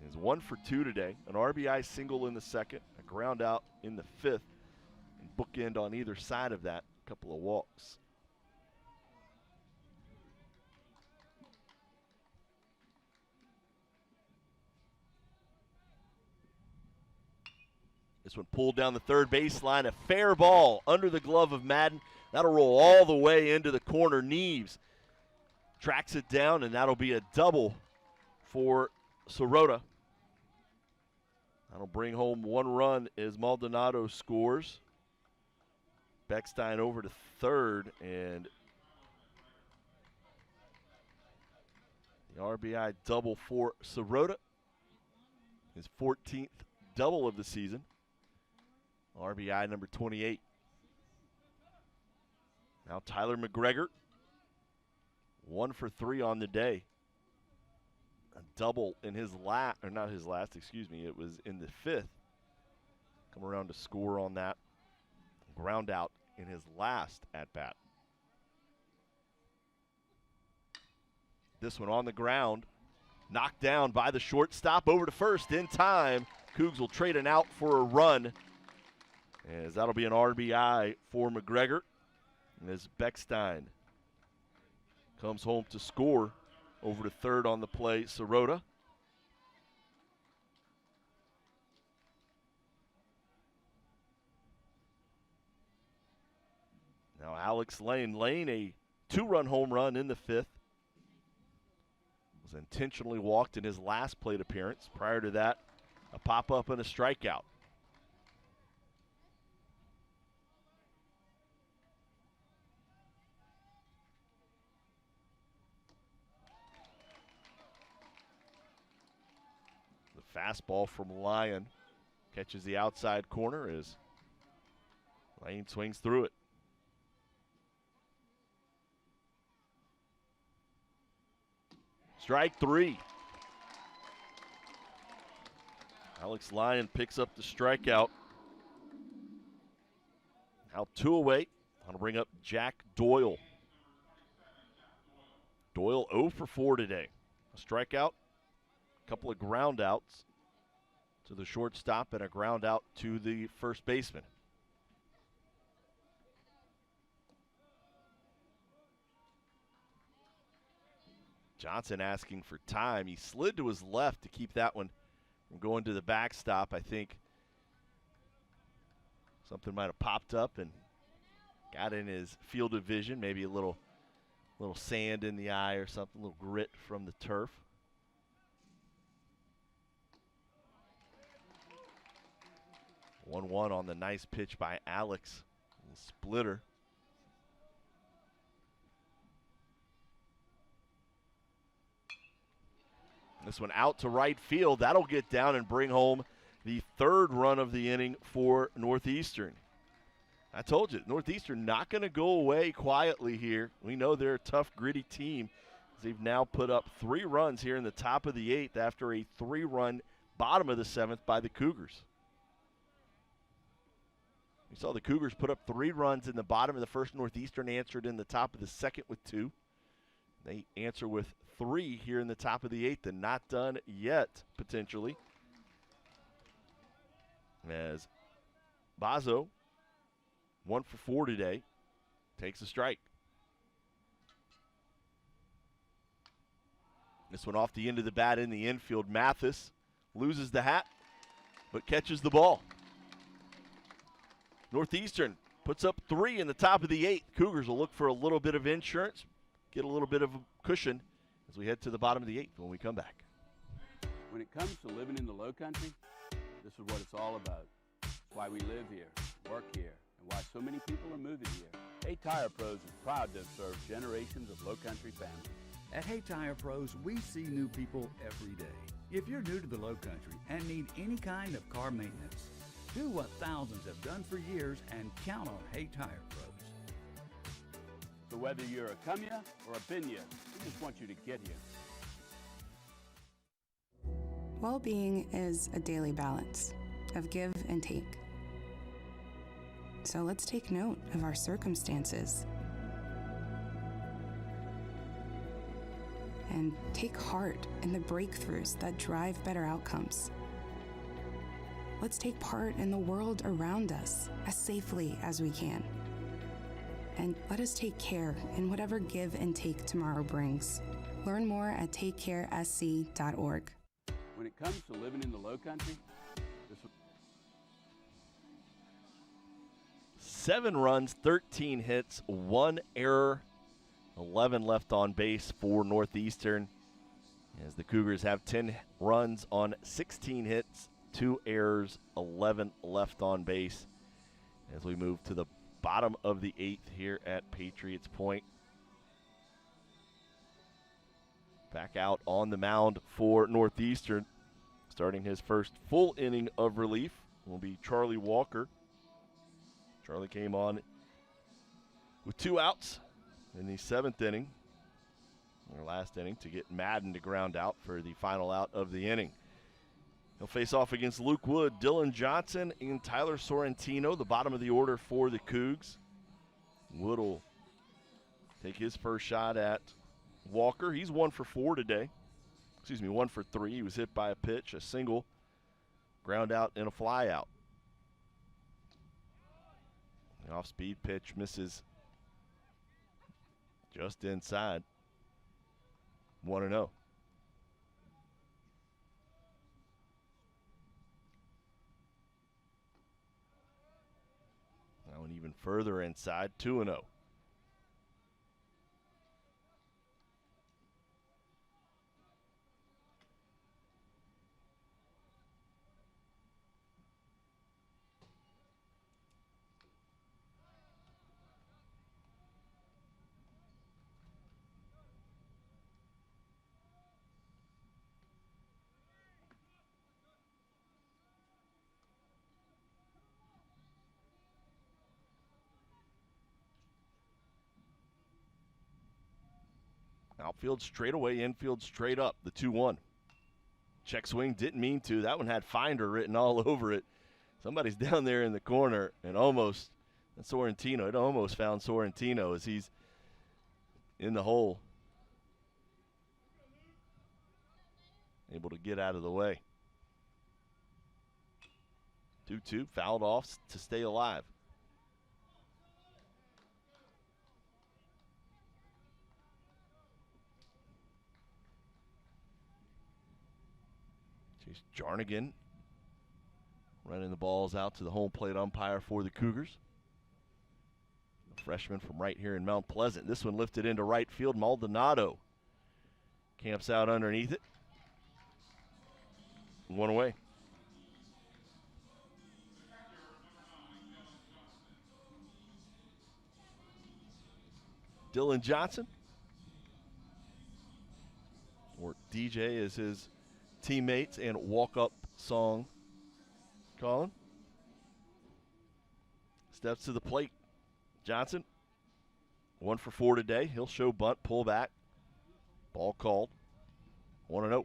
Is 1 for 2 today. An RBI single in the second, a ground out in the 5th, and bookend on either side of that, a couple of walks. This one pulled down the third baseline, a fair ball under the glove of Madden. That'll roll all the way into the corner. Neves tracks it down, and that'll be a double for Sirota. That'll bring home 1 run as Maldonado scores. Beckstein over to third, and the RBI double for Sirota. His 14th double of the season. RBI number 28. Now Tyler McGregor, 1 for 3 on the day. A double in his last, or not his last, excuse me, it was in the 5th. Come around to score on that. Ground out in his last at-bat. This one on the ground. Knocked down by the shortstop over to first in time. Cougs will trade an out for a run. As that'll be an RBI for McGregor. And as Beckstein comes home to score over to third on the play, Sirota. Now Alex Lane. Lane, a 2-run home run in the 5th. Was intentionally walked in his last plate appearance. Prior to that, a pop-up and a strikeout. The fastball from Lyon catches the outside corner as Lane swings through it. Strike 3. Alex Lyon picks up the strikeout. Now 2 away. I'll bring up Jack Doyle. Doyle 0 for 4 today. A strikeout, a couple of ground outs to the shortstop, and a ground out to the first baseman. Johnson asking for time. He slid to his left to keep that one from going to the backstop. I think something might have popped up and got in his field of vision. Maybe a little sand in the eye or something, a little grit from the turf. One on the nice pitch by Alex. Splitter. This one out to right field. That'll get down and bring home the 3rd run of the inning for Northeastern. I told you, Northeastern not going to go away quietly here. We know they're a tough, gritty team. They've now put up 3 runs here in the top of the 8th after a 3-run bottom of the 7th by the Cougars. We saw the Cougars put up 3 runs in the bottom of the 1st. Northeastern answered in the top of the 2nd with 2. They answer with 3 here in the top of the 8th, and not done yet, potentially. As Bazo, 1 for 4 today, takes a strike. This one off the end of the bat in the infield. Mathis loses the hat, but catches the ball. Northeastern puts up 3 in the top of the 8th. Cougars will look for a little bit of insurance, get a little bit of a cushion as we head to the bottom of the 8th when we come back. When it comes to living in the low country, this is what it's all about. It's why we live here, work here, and why so many people are moving here. Hey Tire Pros is proud to have served generations of low country families. At Hey Tire Pros, we see new people every day. If you're new to the low country and need any kind of car maintenance, do what thousands have done for years and count on Hey Tire Pros. So whether you're a come ya or a been ya, we just want you to get here. Well-being is a daily balance of give and take. So let's take note of our circumstances and take heart in the breakthroughs that drive better outcomes. Let's take part in the world around us as safely as we can. And let us take care in whatever give and take tomorrow brings. Learn more at takecaresc.org. When it comes to living in the low country, this is 7 runs, 13 hits, 1 error, 11 left on base for Northeastern, as the Cougars have 10 runs on 16 hits, 2 errors, 11 left on base as we move to the bottom of the 8th here at Patriots Point. Back out on the mound for Northeastern, starting his first full inning of relief, will be Charlie Walker. Charlie came on with 2 outs in the 7th inning, or last inning, to get Madden to ground out for the final out of the inning. He'll face off against Luke Wood, Dylan Johnson, and Tyler Sorrentino, the bottom of the order for the Cougs. Wood will take his first shot at Walker. He's 1 for 4 today. 1 for 3. He was hit by a pitch, a single, ground out, and a fly out. Off-speed pitch misses just inside. 1-0. Now an even further inside, 2-0. Outfield straight away, infield straight up, the 2-1. Check swing, didn't mean to. That one had Finder written all over it. Somebody's down there in the corner and almost, and Sorrentino, it almost found Sorrentino as he's in the hole. Able to get out of the way. 2-2, fouled off to stay alive. Chase Jarnigan running the balls out to the home plate umpire for the Cougars. A freshman from right here in Mount Pleasant. This one lifted into right field. Maldonado camps out underneath it. 1 away. Dylan Johnson, or DJ as his teammates and walk-up song calling. Steps to the plate. Johnson, 1 for 4 today. He'll show bunt, pull back. Ball called. 1-0.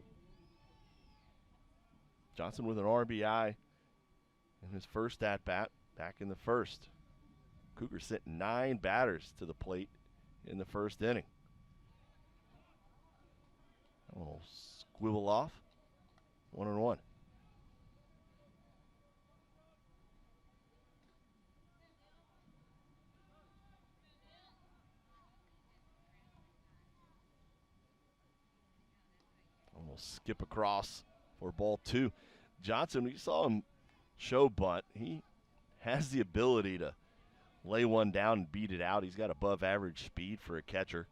Johnson with an RBI in his first at-bat back in the first. Cougars sent 9 batters to the plate in the first inning. A little squibble off. 1-1. Almost skip across for ball 2. Johnson, we saw him show bunt. He has the ability to lay one down and beat it out. He's got above average speed for a catcher.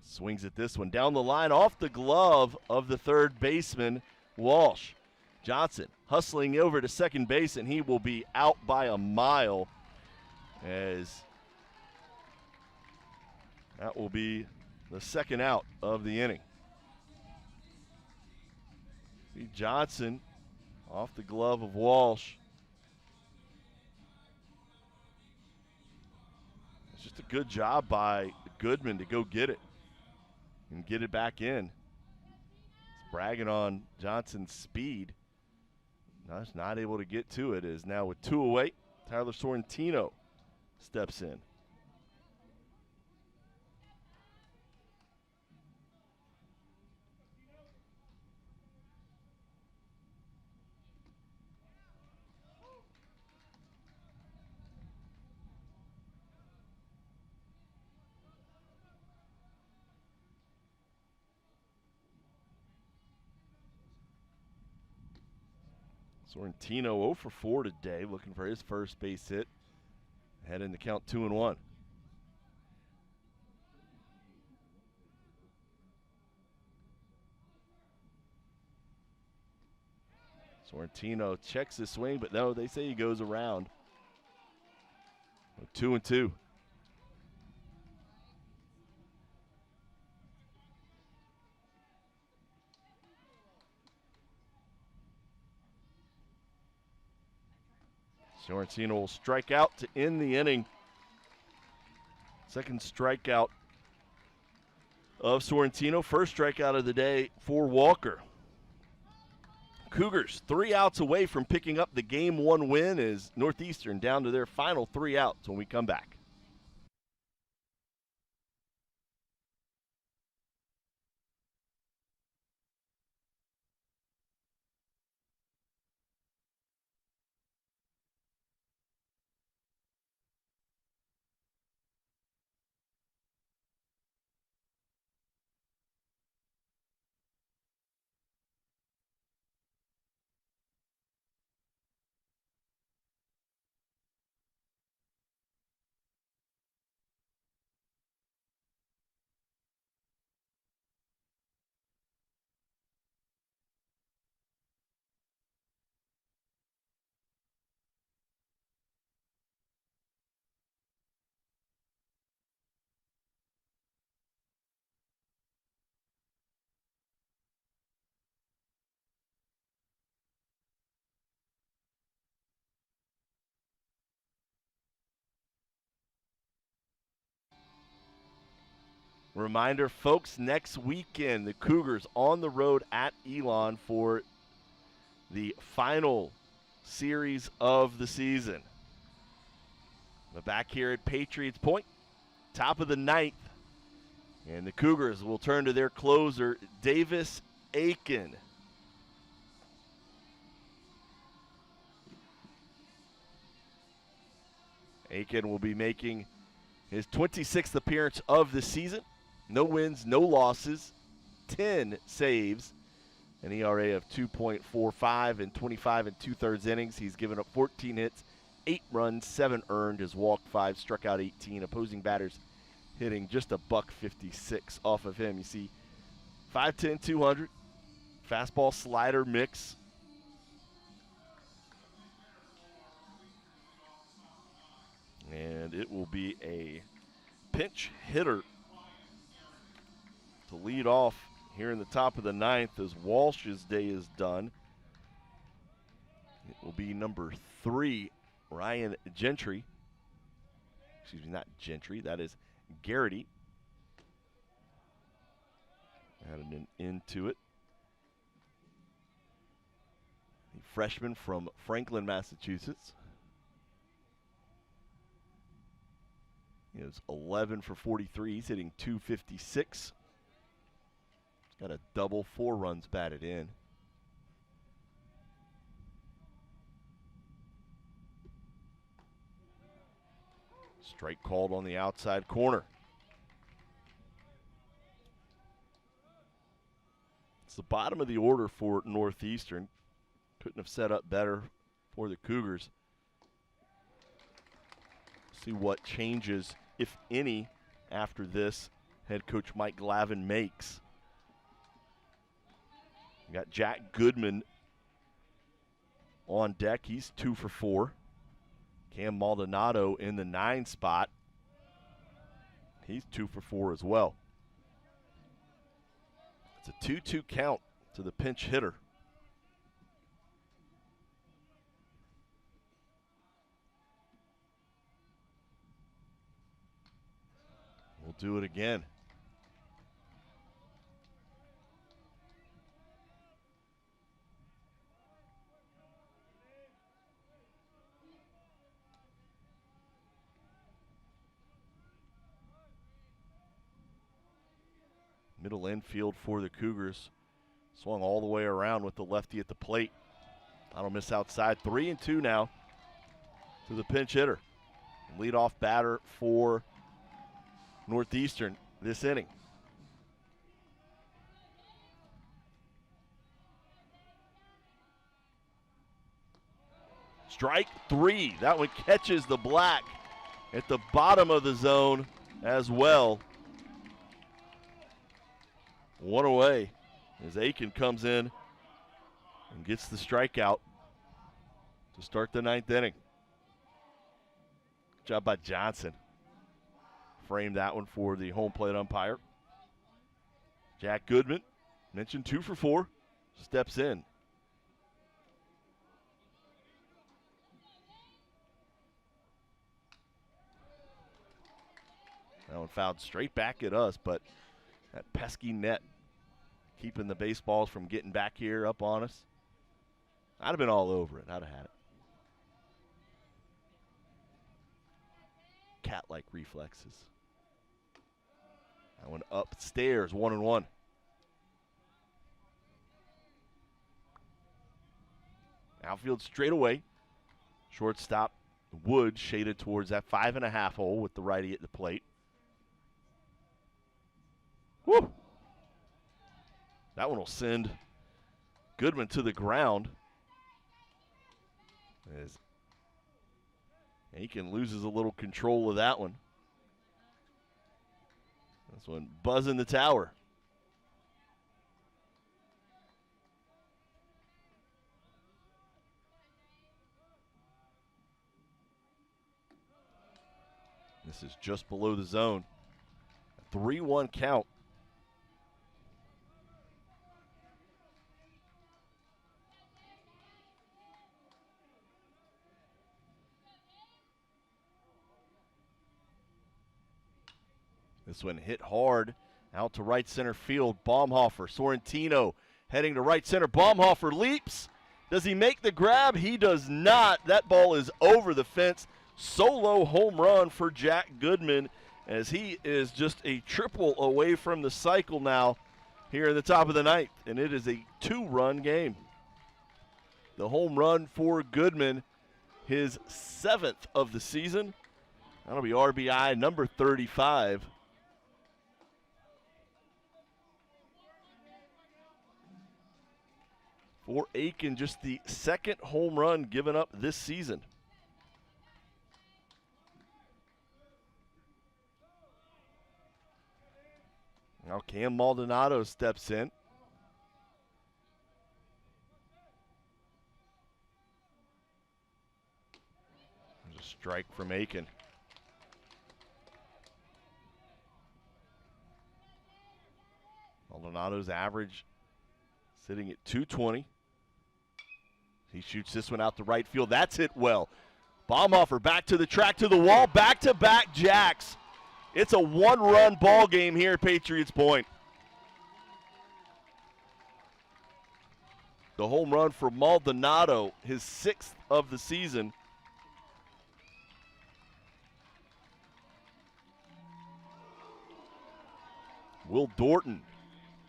Swings at this one. Down the line, off the glove of the third baseman, Walsh. Johnson hustling over to second base, and he will be out by a mile, as that will be the second out of the inning. See Johnson off the glove of Walsh. It's just a good job by Goodman to go get it and get it back in. It's bragging on Johnson's speed. No, he's not able to get to it. Is now with 2 away. Tyler Sorrentino steps in. Sorrentino 0 for 4 today, looking for his first base hit. Head in the count 2-1. Sorrentino checks his swing, but no, they say he goes around. 2-2. Sorrentino will strike out to end the inning. Second strikeout of Sorrentino. First strikeout of the day for Walker. Cougars 3 outs away from picking up the Game 1 win as Northeastern down to their final 3 outs when we come back. Reminder, folks, next weekend, the Cougars on the road at Elon for the final series of the season. But back here at Patriots Point, top of the ninth, and the Cougars will turn to their closer, Davis Aiken. Aiken will be making his 26th appearance of the season. No wins, no losses, 10 saves, an ERA of 2.45 in 25 2/3 innings. He's given up 14 hits, 8 runs, 7 earned, has walked 5, struck out 18. Opposing batters hitting just a $156 off of him. You see 5'10", 200, fastball slider mix. And it will be a pinch hitter to lead off here in the top of the ninth as Walsh's day is done. It will be number 3, Ryan Gentry. Excuse me, not Gentry, that is Garrity. Added an into it. The freshman from Franklin, Massachusetts. He is 11 for 43. He's hitting 256. He's got a double, 4 runs batted in. Strike called on the outside corner. It's the bottom of the order for Northeastern. Couldn't have set up better for the Cougars. See what changes, if any, after this head coach Mike Glavin makes. We got Jack Goodman on deck. He's 2 for 4. Cam Maldonado in the 9 spot. He's 2 for 4 as well. It's a 2-2 count to the pinch hitter. We'll do it again. Middle infield for the Cougars. Swung all the way around with the lefty at the plate. I don't miss outside. 3-2 now to the pinch hitter. Leadoff batter for Northeastern this inning. Strike 3. That one catches the black at the bottom of the zone as well. 1 away as Aiken comes in and gets the strikeout to start the 9th inning. Good job by Johnson. Framed that one for the home plate umpire. Jack Goodman, mentioned 2 for 4, steps in. That one fouled straight back at us, but that pesky net keeping the baseballs from getting back here up on us. I'd have been all over it. I'd have had it. Cat-like reflexes. That one upstairs, 1-1. Outfield straight away. Shortstop Wood shaded towards that 5.5 hole with the righty at the plate. Woo! That one will send Goodman to the ground. As Aiken loses a little control of that one. This one buzzing the tower. This is just below the zone. A 3-1 count. This one hit hard out to right center field. Baumhofer, Sorrentino heading to right center. Baumhofer leaps. Does he make the grab? He does not. That ball is over the fence. Solo home run for Jack Goodman, as he is just a triple away from the cycle now here in the top of the ninth, and it is a 2-run game. The home run for Goodman, his 7th of the season. That'll be RBI number 35. For Aiken, just the 2nd home run given up this season. Now Cam Maldonado steps in. There's a strike from Aiken. Maldonado's average sitting at 220. He shoots this one out to right field. That's hit well. Baumhofer back to the track, to the wall, back-to-back jacks. It's a 1-run ball game here at Patriots Point. The home run for Maldonado, his 6th of the season. Will Dorton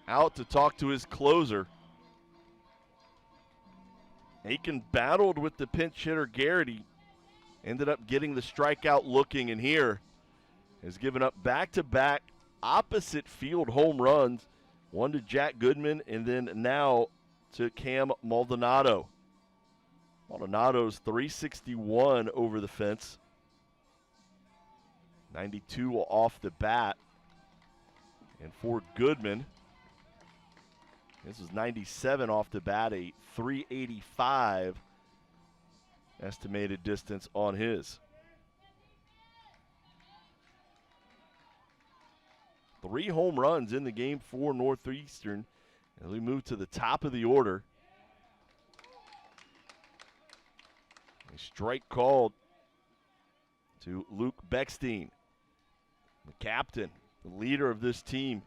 out to talk to his closer. Aiken battled with the pinch hitter Garrity. Ended up getting the strikeout looking, and here has given up back-to-back opposite field home runs. One to Jack Goodman, and then now to Cam Maldonado. Maldonado's 361 over the fence. 92 off the bat. And for Goodman, this is 97 off the bat, a 385 estimated distance on his. 3 home runs in the game for Northeastern as we move to the top of the order. A strike called to Luke Beckstein, the captain, the leader of this team.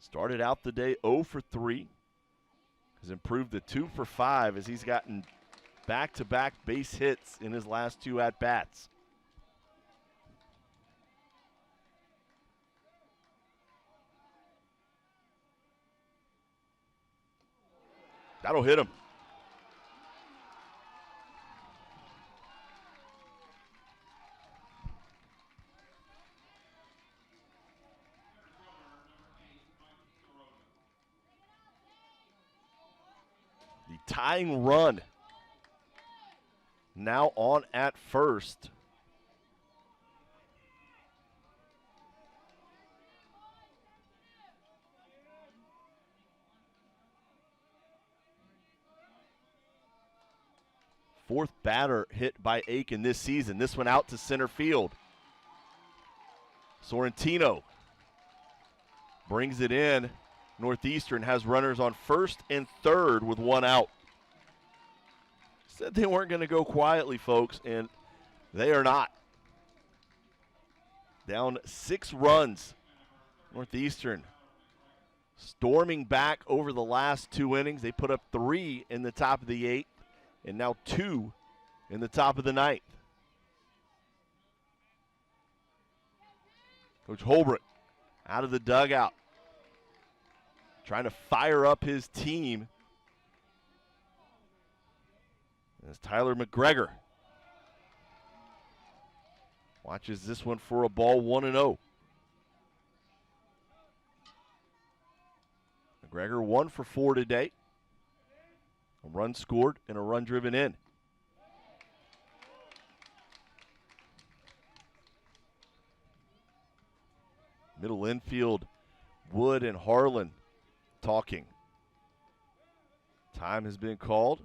Started out the day 0 for 3. Has improved to 2 for 5 as he's gotten back-to-back base hits in his last 2 at-bats. That'll hit him. The tying run now on at first. Fourth batter hit by Aiken this season. This one out to center field. Sorrentino brings it in. Northeastern has runners on first and third with 1 out. Said they weren't going to go quietly, folks, and they are not. Down 6 runs. Northeastern storming back over the last 2 innings. They put up 3 in the top of the 8th. And now 2 in the top of the 9th. Coach Holbrook out of the dugout, trying to fire up his team. As Tyler McGregor watches this one for a ball, 1-0. McGregor 1 for 4 today. A run scored and a run driven in. Middle infield, Wood and Harlan talking. Time has been called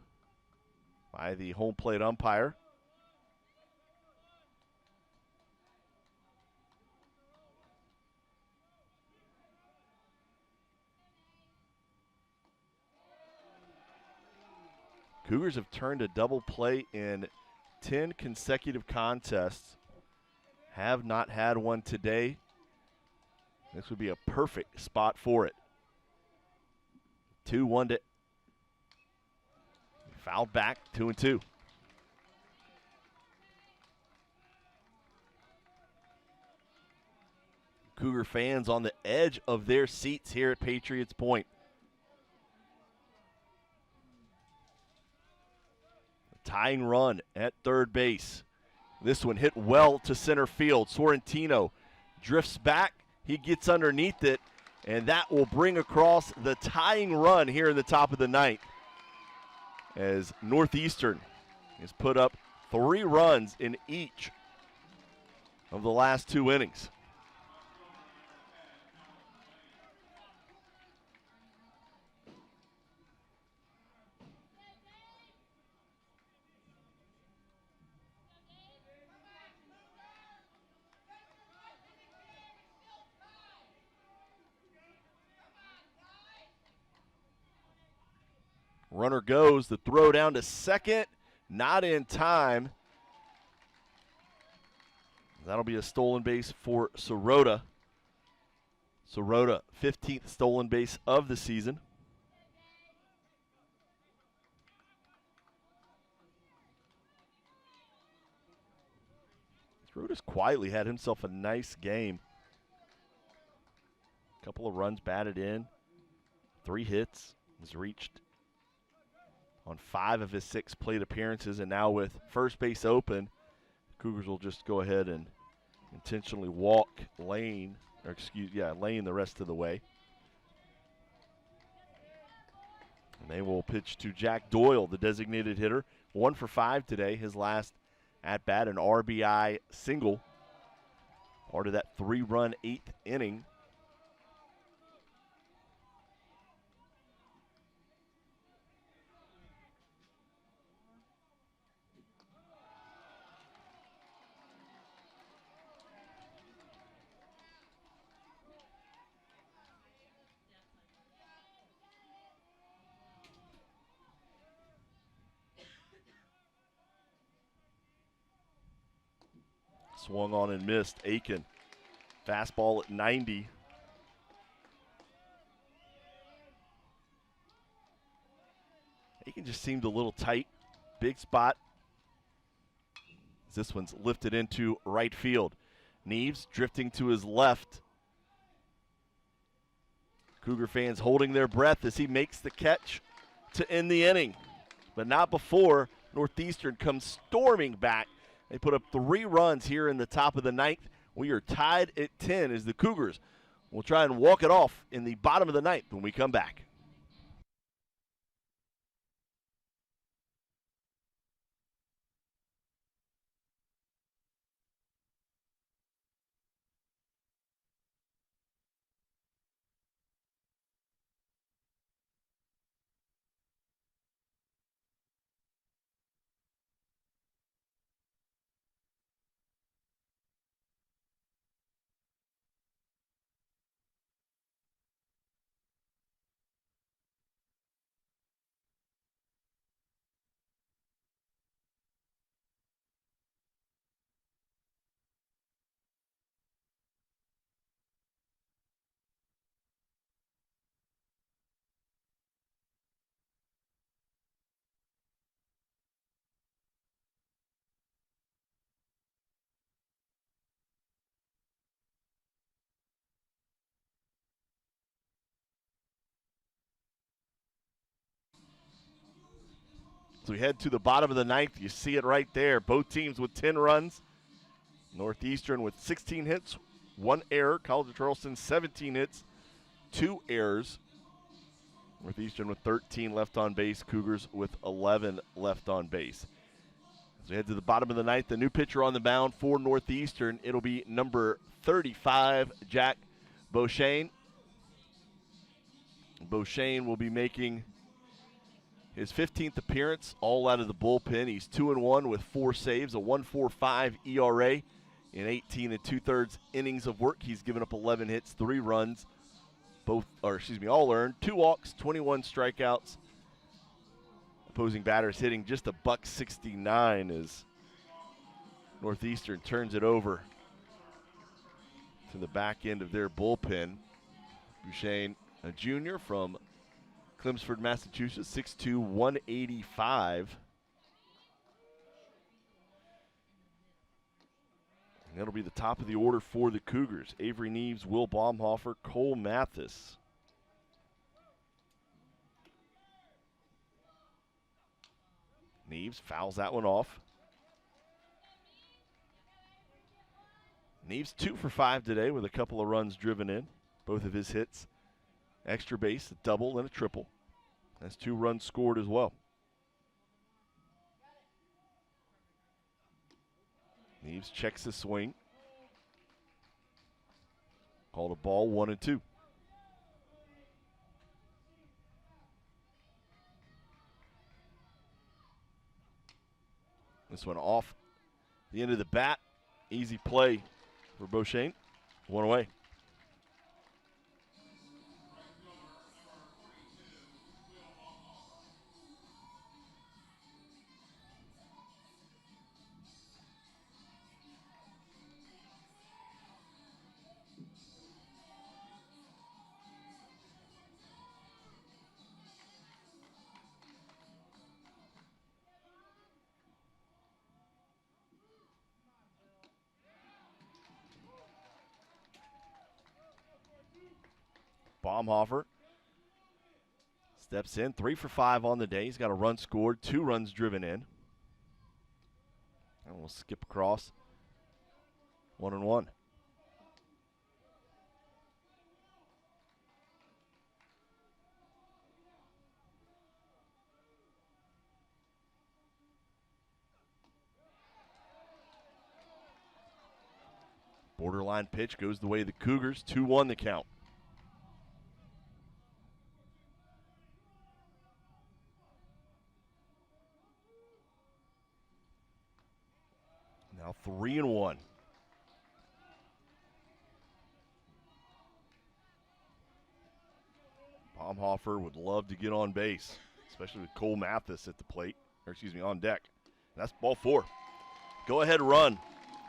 by the home plate umpire. Cougars have turned a double play in 10 consecutive contests. have not had one today. This would be a perfect spot for it. 2-1 to fouled back, 2-2. Cougar fans on the edge of their seats here at Patriots Point. A tying run at third base. This one hit well to center field. Sorrentino drifts back. He gets underneath it, and that will bring across the tying run here in the top of the ninth, as Northeastern has put up 3 runs in each of the last 2 innings. Runner goes, the throw down to second, not in time. That'll be a stolen base for Sirota. Sirota, 15th stolen base of the season. Sirota's quietly had himself a nice game. Couple of runs batted in, 3 hits, has reached on 5 of his 6 plate appearances, and now with first base open, Cougars will just go ahead and intentionally walk Lane the rest of the way. And they will pitch to Jack Doyle, the designated hitter. 1 for 5 today, his last at bat, an RBI single. Part of that 3-run 8th inning. Swung on and missed. Aiken. Fastball at 90. Aiken just seemed a little tight. Big spot. This one's lifted into right field. Neves drifting to his left. Cougar fans holding their breath as he makes the catch to end the inning. But not before Northeastern comes storming back. They put up 3 runs here in the top of the ninth. We are tied at 10 as the Cougars will try and walk it off in the bottom of the ninth when we come back. So we head to the bottom of the ninth. You see it right there. Both teams with 10 runs. Northeastern with 16 hits, 1 error. College of Charleston, 17 hits, 2 errors. Northeastern with 13 left on base. Cougars with 11 left on base. As we head to the bottom of the ninth, the new pitcher on the mound for Northeastern, it'll be number 35, Jack Beauchesne. Beauchesne will be making his 15th appearance, all out of the bullpen. He's 2-1 with 4 saves, a 1.45 ERA in 18 2/3 innings of work. He's given up 11 hits, 3 runs, all earned, 2 walks, 21 strikeouts. Opposing batters hitting just a $169 as Northeastern turns it over to the back end of their bullpen. Bouchane, a junior from Clemsford, Massachusetts, 6'2", 185. And that'll be the top of the order for the Cougars. Avery Neves, Will Baumhofer, Cole Mathis. Neves fouls that one off. Neves 2 for 5 today with a couple of runs driven in. Both of his hits, extra base, a double and a triple. That's 2 runs scored as well. Neves checks the swing. Called a ball, 1-2. This one off the end of the bat. Easy play for Bouchane. 1 away. Baumhofer steps in, 3 for 5 on the day. He's got a run scored, 2 runs driven in. And we'll skip across. 1-1. Borderline pitch goes the way of the Cougars. 2-1 the count. Now 3-1. Baumhofer would love to get on base, especially with Cole Mathis at the plate, or excuse me, on deck. And that's ball 4. Go ahead run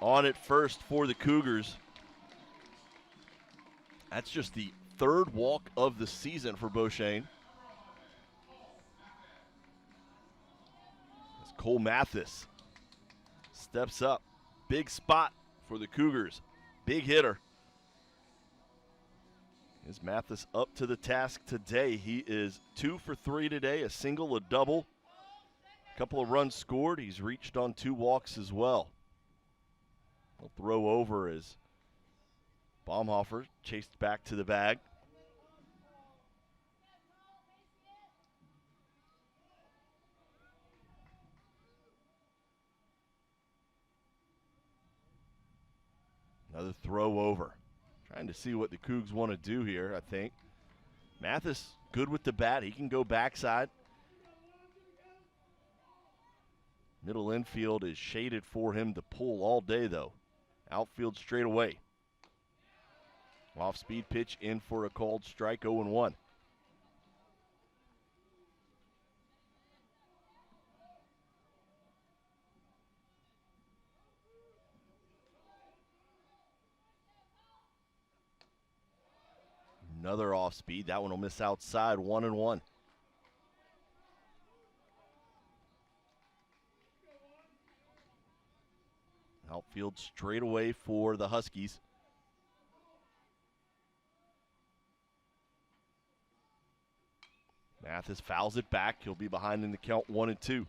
on at first for the Cougars. That's just the 3rd walk of the season for Bouchane. As Cole Mathis steps up. Big spot for the Cougars. Big hitter. Is Mathis up to the task today? He is 2 for 3 today, a single, a double. A couple of runs scored. He's reached on 2 walks as well. He'll throw over as Baumhofer chased back to the bag. Another throw over. Trying to see what the Cougs want to do here, I think. Mathis, good with the bat. He can go backside. Middle infield is shaded for him to pull all day, though. Outfield straight away. Off-speed pitch in for a called strike, 0-1. Another off speed. That one will miss outside. 1-1. Outfield straight away for the Huskies. Mathis fouls it back. He'll be behind in the count, 1-2.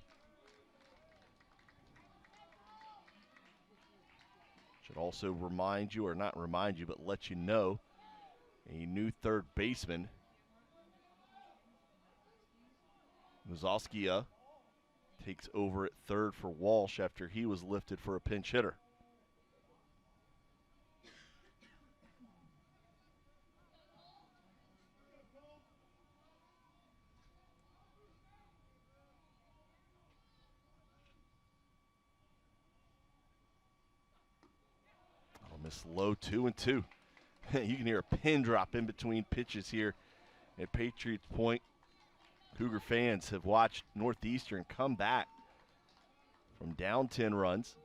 Should also remind you, or not remind you, but let you know, a new third baseman, Muzalskia, takes over at third for Walsh after he was lifted for a pinch hitter. I'll miss low, 2-2. You can hear a pin drop in between pitches here at Patriots Point. Cougar fans have watched Northeastern come back from down 10 runs.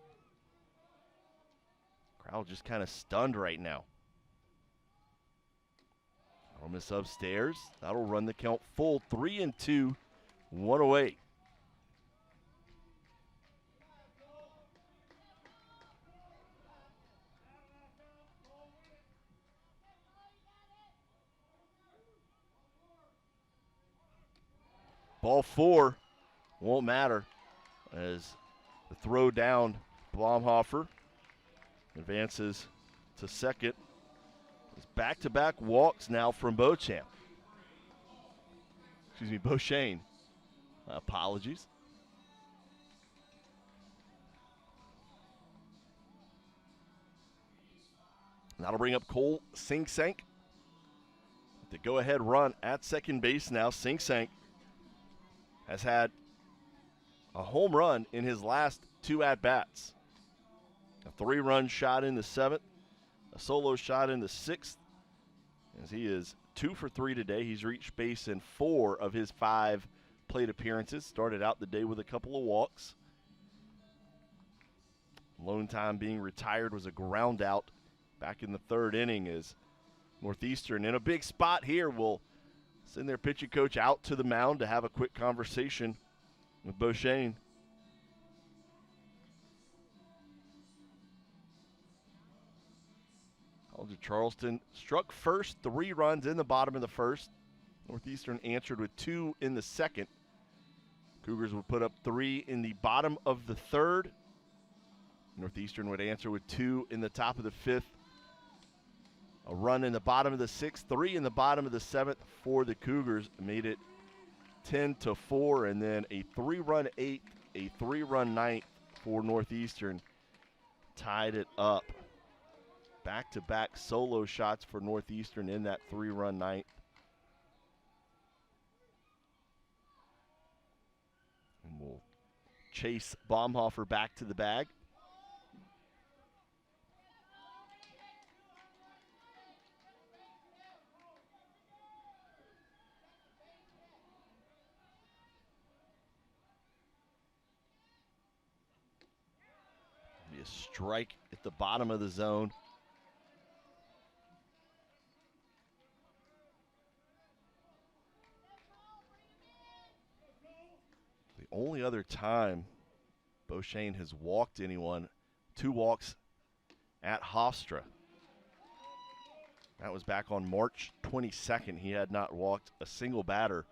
Crowd just kind of stunned right now. That'll miss upstairs. That'll run the count full. 3-2, 1 away. Ball 4 won't matter as the throw down, Blomhofer advances to second. It's back-to-back walks now from Beauchamp. Excuse me, Beauchene. Apologies. That'll bring up Cole Sink-Sank. The go-ahead run at second base now. Sink-Sank has had a home run in his last 2 at-bats. A 3-run shot in the 7th, a solo shot in the 6th, as he is 2 for 3 today. He's reached base in 4 of his 5 plate appearances. Started out the day with a couple of walks. Lone time being retired was a ground out back in the 3rd inning as Northeastern in a big spot here will send their pitching coach out to the mound to have a quick conversation with Beauchene. College of Charleston struck first, 3 runs in the bottom of the 1st. Northeastern answered with 2 in the 2nd. Cougars would put up 3 in the bottom of the 3rd. Northeastern would answer with 2 in the top of the 5th. A run in the bottom of the 6th, 3 in the bottom of the 7th for the Cougars. Made it 10-4, and then a 3-run 8th, a 3-run 9th for Northeastern. Tied it up. Back-to-back solo shots for Northeastern in that 3-run 9th. And we'll chase Baumhofer back to the bag. Be a strike at the bottom of the zone. The only other time Beauchene has walked anyone, 2 walks at Hofstra. That was back on March 22nd. He had not walked a single batter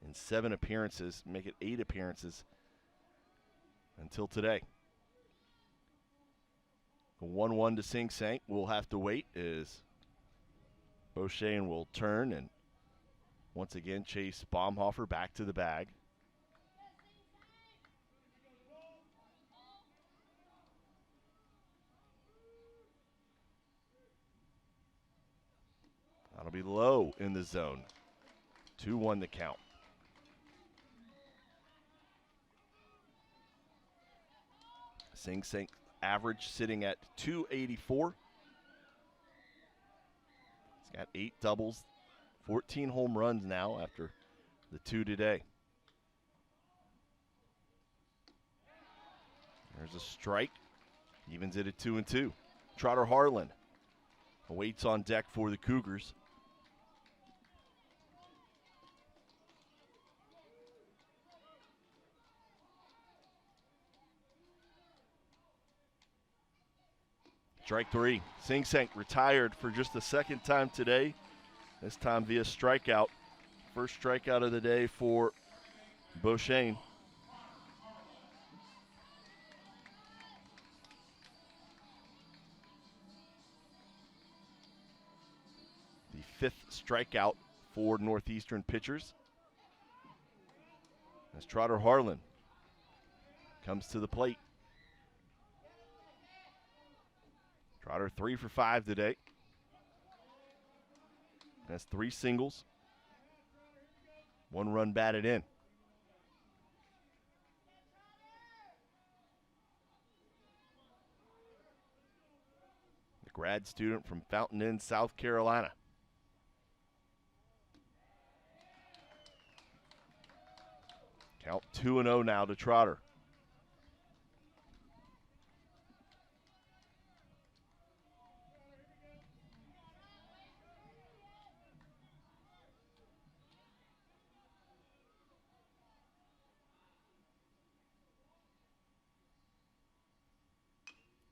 in 7 appearances, make it 8 appearances until today. The 1-1 to Sink-Sank. We'll have to wait as Beauchene will turn and once again chase Baumhofer back to the bag. That'll be low in the zone. 2-1 the count. Sink-Sank average sitting at .284. He's got 8 doubles, 14 home runs now after the 2 today. There's a strike. Evens it at 2-2. Trotter Harlan awaits on deck for the Cougars. Strike 3. Sink-Sank retired for just the 2nd time today, this time via strikeout. First strikeout of the day for Beauchene. The 5th strikeout for Northeastern pitchers. As Trotter Harlan comes to the plate. Trotter 3 for 5 today. That's 3 singles. 1 run batted in. The grad student from Fountain Inn, South Carolina. Count 2-0 now to Trotter.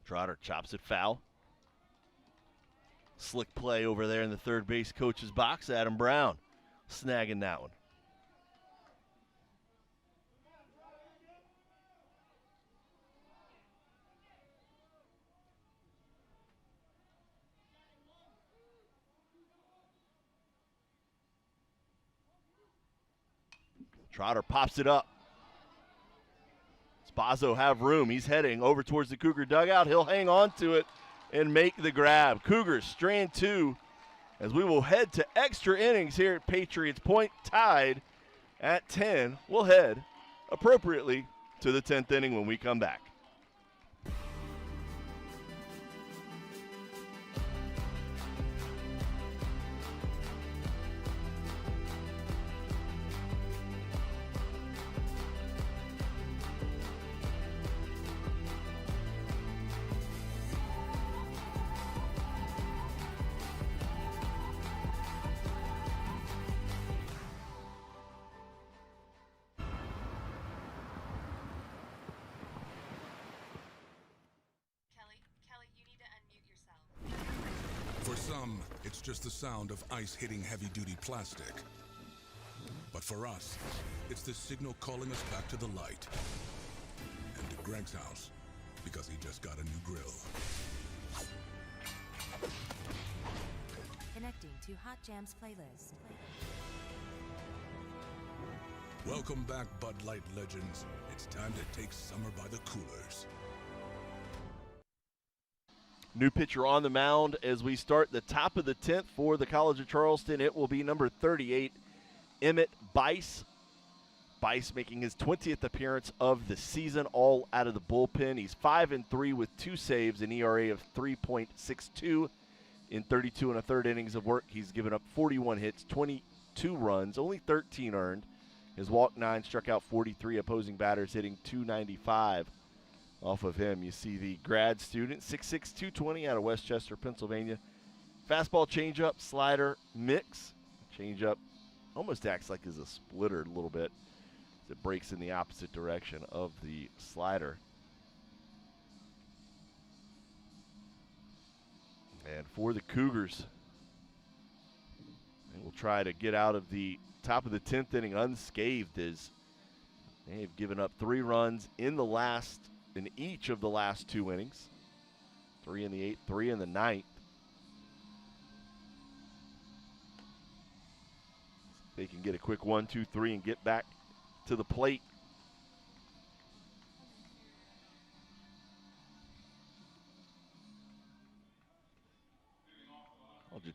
Trotter chops it foul. Slick play over there in the third base coach's box. Adam Brown snagging that one. Trotter pops it up. Spazo have room. He's heading over towards the Cougar dugout. He'll hang on to it and make the grab. Cougars strand 2 as we will head to extra innings here at Patriots Point, tied at 10. We'll head appropriately to the 10th inning when we come back. For some, it's just the sound of ice hitting heavy-duty plastic. But for us, it's the signal calling us back to the light. And to Greg's house, because he just got a new grill. Connecting to Hot Jams playlist. Welcome back, Bud Light legends. It's time to take summer by the coolers. New pitcher on the mound as we start the top of the 10th for the College of Charleston. It will be number 38, Emmett Bice. Bice making his 20th appearance of the season, all out of the bullpen. He's 5-3 with 2 saves, an ERA of 3.62 in 32 and a third innings of work. He's given up 41 hits, 22 runs, only 13 earned. His walk 9, struck out 43 opposing batters, hitting .295. Off of him, you see the grad student, 6'6", 220 out of Westchester, Pennsylvania. Fastball, changeup, slider, mix. Changeup almost acts like as a splitter a little bit. It breaks in the opposite direction of the slider. And for the Cougars, they will try to get out of the top of the 10th inning unscathed as they have given up 3 runs in each of the last 2 innings. 3 in the 8th, 3 in the 9th. They can get a quick 1, 2, 3 and get back to the plate.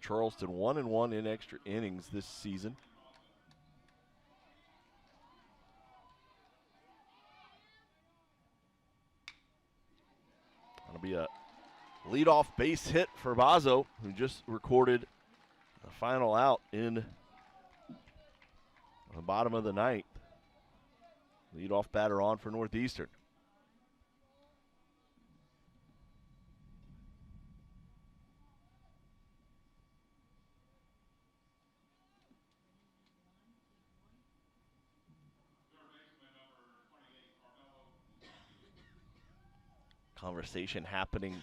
Charleston 1-1 in extra innings this season. That'll be a leadoff base hit for Bazo, who just recorded a final out in the bottom of the 9th. Leadoff batter on for Northeastern. Conversation happening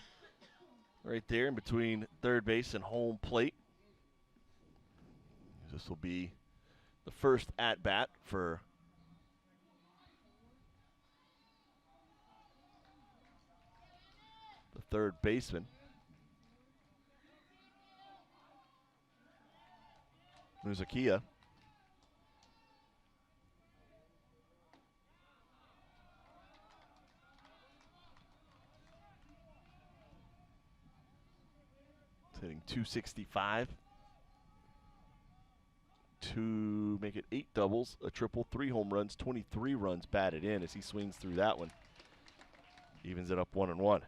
right there in between third base and home plate. This will be the first at-bat for the third baseman. Muzakia. Hitting .265 to make it 8 doubles, a triple, 3 home runs, 23 runs batted in as he swings through that one. Evens it up 1-1.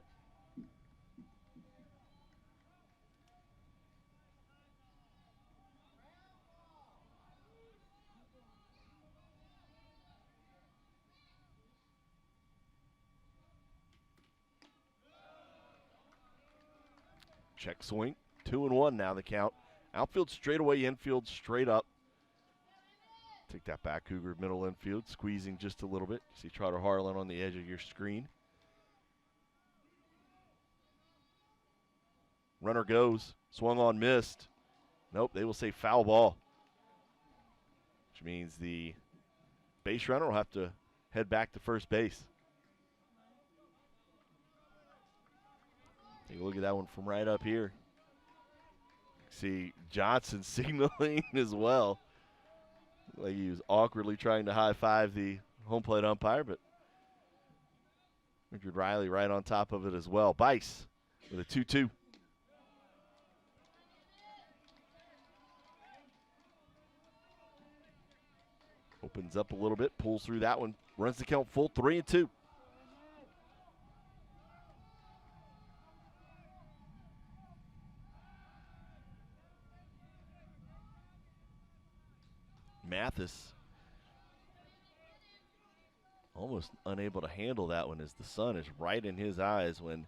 Check swing, 2-1 now the count. Outfield straight away, infield straight up. Take that back, Cougar middle infield, squeezing just a little bit. See Trotter Harlan on the edge of your screen. Runner goes. Swung on, missed. Nope, they will say foul ball. Which means the base runner will have to head back to first base. Take a look at that one from right up here. See Johnson signaling as well. Like he was awkwardly trying to high-five the home plate umpire, but Richard Riley right on top of it as well. Bice with a 2-2. Opens up a little bit, pulls through that one, runs the count full, 3-2. Mathis almost unable to handle that one as the sun is right in his eyes when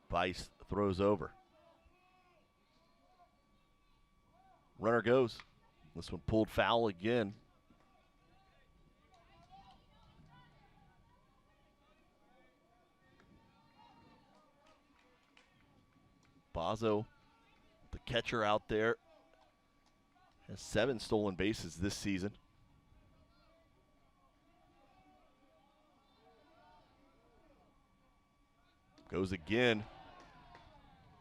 Bice throws over. Runner goes. This one pulled foul again. Bozzo, the catcher out there, has 7 stolen bases this season. Goes again.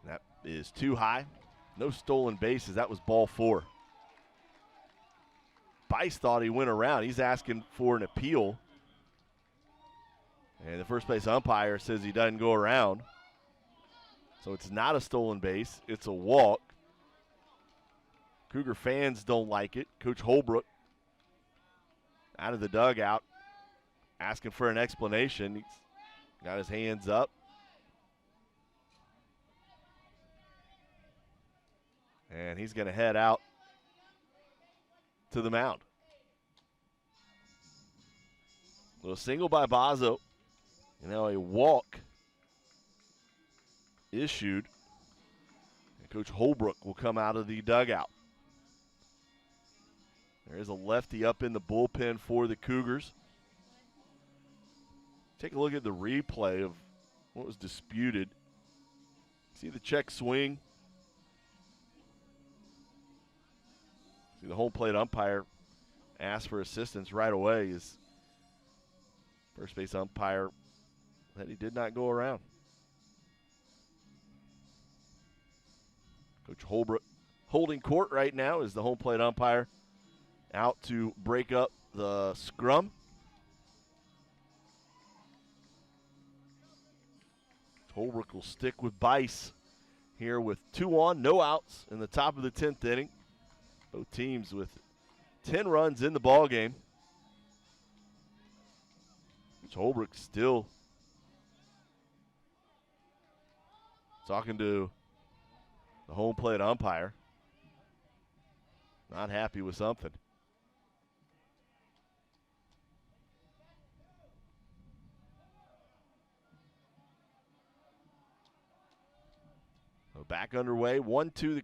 That is too high. No stolen bases. That was ball 4. Bice thought he went around. He's asking for an appeal. And the first base umpire says he doesn't go around. So it's not a stolen base. It's a walk. Cougar fans don't like it. Coach Holbrook out of the dugout asking for an explanation. He's got his hands up. And he's going to head out to the mound. A single by Bozzo. And now a walk issued. And Coach Holbrook will come out of the dugout. There is a lefty up in the bullpen for the Cougars. Take a look at the replay of what was disputed. See the check swing. See the home plate umpire ask for assistance right away. His first base umpire that he did not go around. Coach Holbrook holding court right now is the home plate umpire out to break up the scrum. Holbrook will stick with Bice here with 2 on, no outs in the top of the 10th inning. Both teams with 10 runs in the ball game. Holbrook still talking to the home plate umpire. Not happy with something. So back underway, 1-2,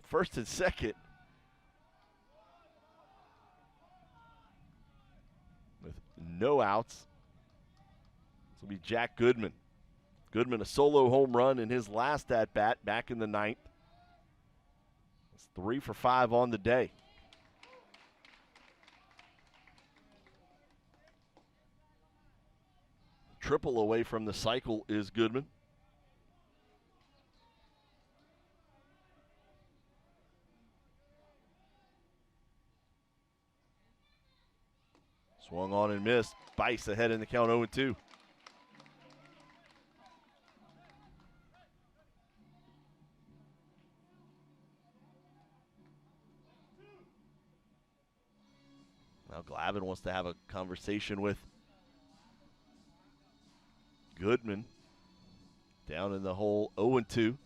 first and second. With no outs. This will be Jack Goodman. Goodman, a solo home run in his last at-bat back in the 9th. It's 3 for 5 on the day. Triple away from the cycle is Goodman. Swung on and missed. Bice ahead in the count 0-2. Now Glavin wants to have a conversation with Goodman. Down in the hole, 0-2.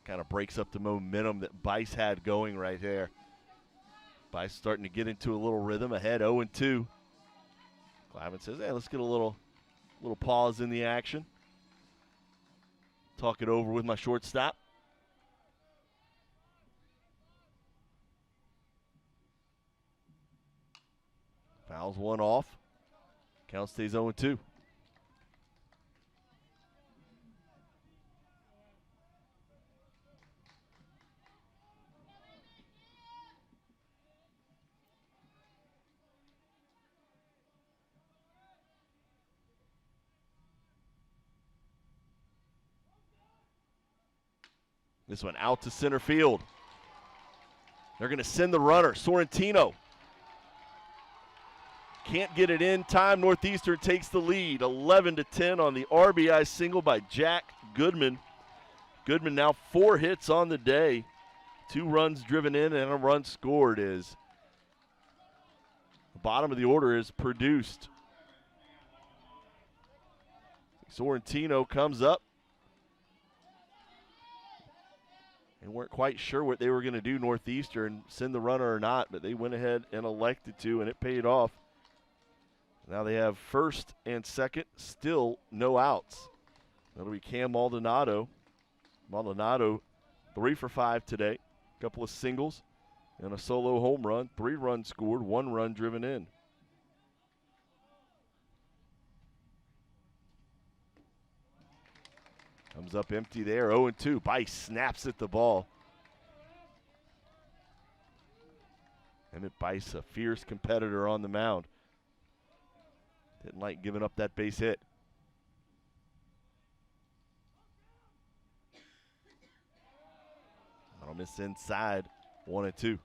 Kind of breaks up the momentum that Bice had going right there. Bice starting to get into a little rhythm ahead, 0-2. Glavin says, hey, let's get a little pause in the action. Talk it over with my shortstop. Fouls one off. Count stays 0-2. This one out to center field. They're going to send the runner, Sorrentino. Can't get it in time. Northeastern takes the lead, 11-10 on the RBI single by Jack Goodman. Goodman now 4 hits on the day, 2 runs driven in and a run scored. Is the bottom of the order is produced. Sorrentino comes up. They weren't quite sure what they were going to do, Northeastern, send the runner or not, but they went ahead and elected to, and it paid off. Now they have first and second, still no outs. That'll be Cam Maldonado. Maldonado 3 for 5 today. A couple of singles and a solo home run. 3 runs scored, 1 run driven in. Comes up empty there, 0-2. Bice snaps at the ball. Emmett Bice, a fierce competitor on the mound. Didn't like giving up that base hit. That'll miss inside, 1-2.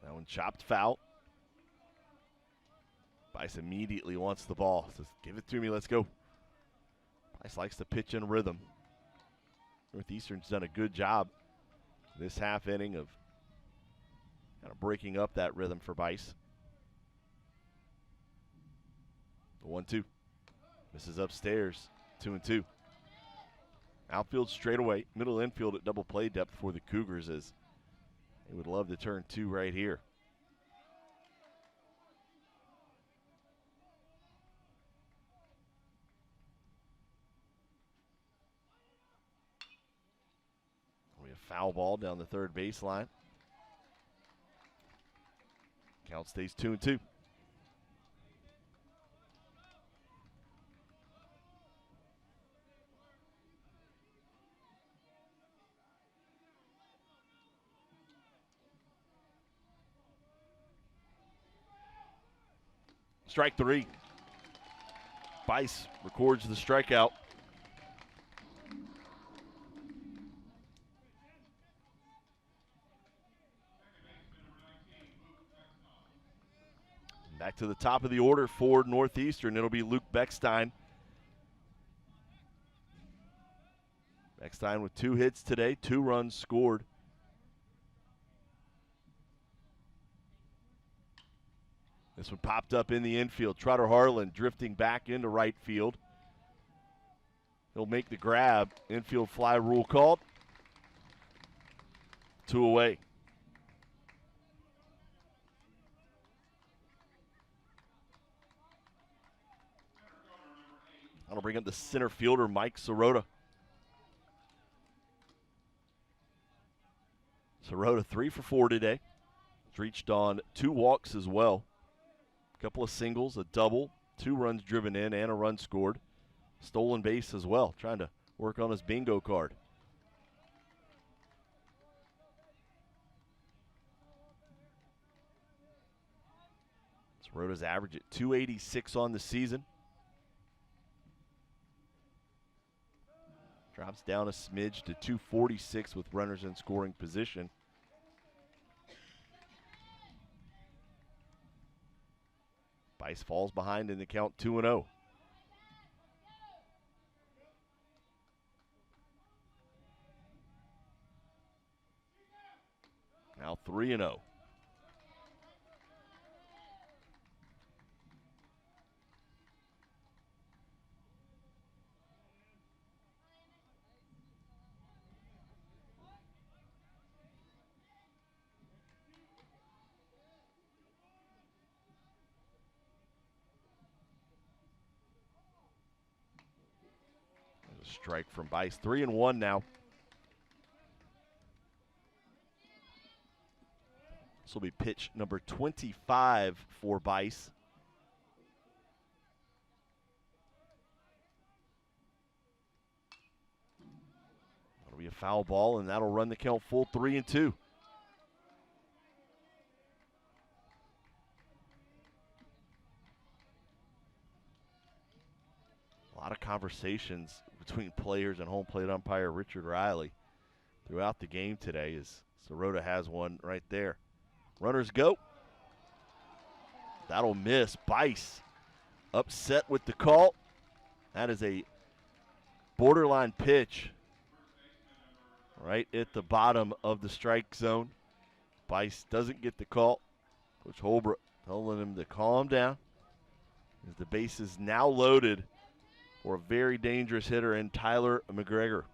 That one chopped foul. Bice immediately wants the ball. Says, give it to me, let's go. Bice likes to pitch in rhythm. Northeastern's done a good job this half inning of kind of breaking up that rhythm for Bice. The 1-2. Misses upstairs, 2-2. Outfield straight away, middle infield at double play depth for the Cougars as they would love to turn 2 right here. We have foul ball down the third baseline. Count stays 2-2. Strike 3. Bice records the strikeout. Back to the top of the order for Northeastern. It'll be Luke Beckstein. Beckstein with 2 hits today, 2 runs scored. This one popped up in the infield. Trotter Harlan drifting back into right field. He'll make the grab. Infield fly rule called. 2 away. That'll bring up the center fielder, Mike Sirota. Sirota 3 for 4 today. He's reached on 2 walks as well. A couple of singles, a double, 2 runs driven in, and a run scored. Stolen base as well, trying to work on his bingo card. Sirota's average at .286 on the season. Drops down a smidge to .246 with runners in scoring position. Bice falls behind in the count 2-0. Now 3-0. Strike from Bice. 3-1 now. This will be pitch number 25 for Bice. That'll be a foul ball, and that'll run the count full 3-2. A lot of conversations between players and home plate umpire Richard Riley throughout the game today, as Sirota has one right there. Runners go. That'll miss. Bice upset with the call. That is a borderline pitch right at the bottom of the strike zone. Bice doesn't get the call. Coach Holbrook telling him to calm down, as the base is now loaded for a very dangerous hitter in Tyler McGregor.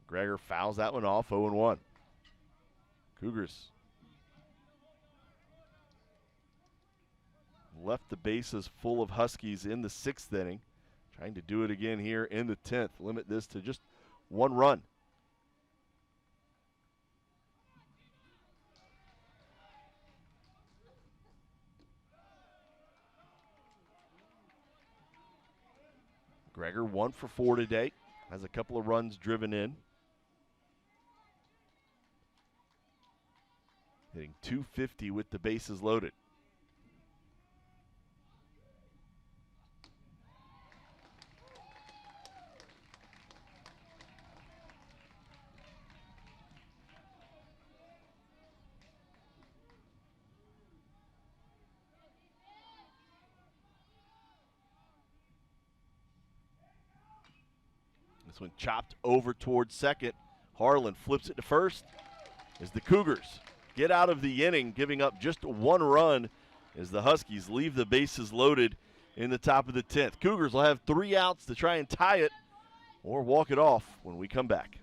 McGregor fouls that one off, 0-1. Cougars left the bases full of Huskies in the 6th inning, trying to do it again here in the 10th. Limit this to just 1 run. McGregor 1 for 4 today, has a couple of runs driven in. Hitting .250 with the bases loaded. This one chopped over towards second. Harlan flips it to first as the Cougars get out of the inning, giving up just 1 run as the Huskies leave the bases loaded in the top of the 10th. Cougars will have 3 outs to try and tie it or walk it off when we come back.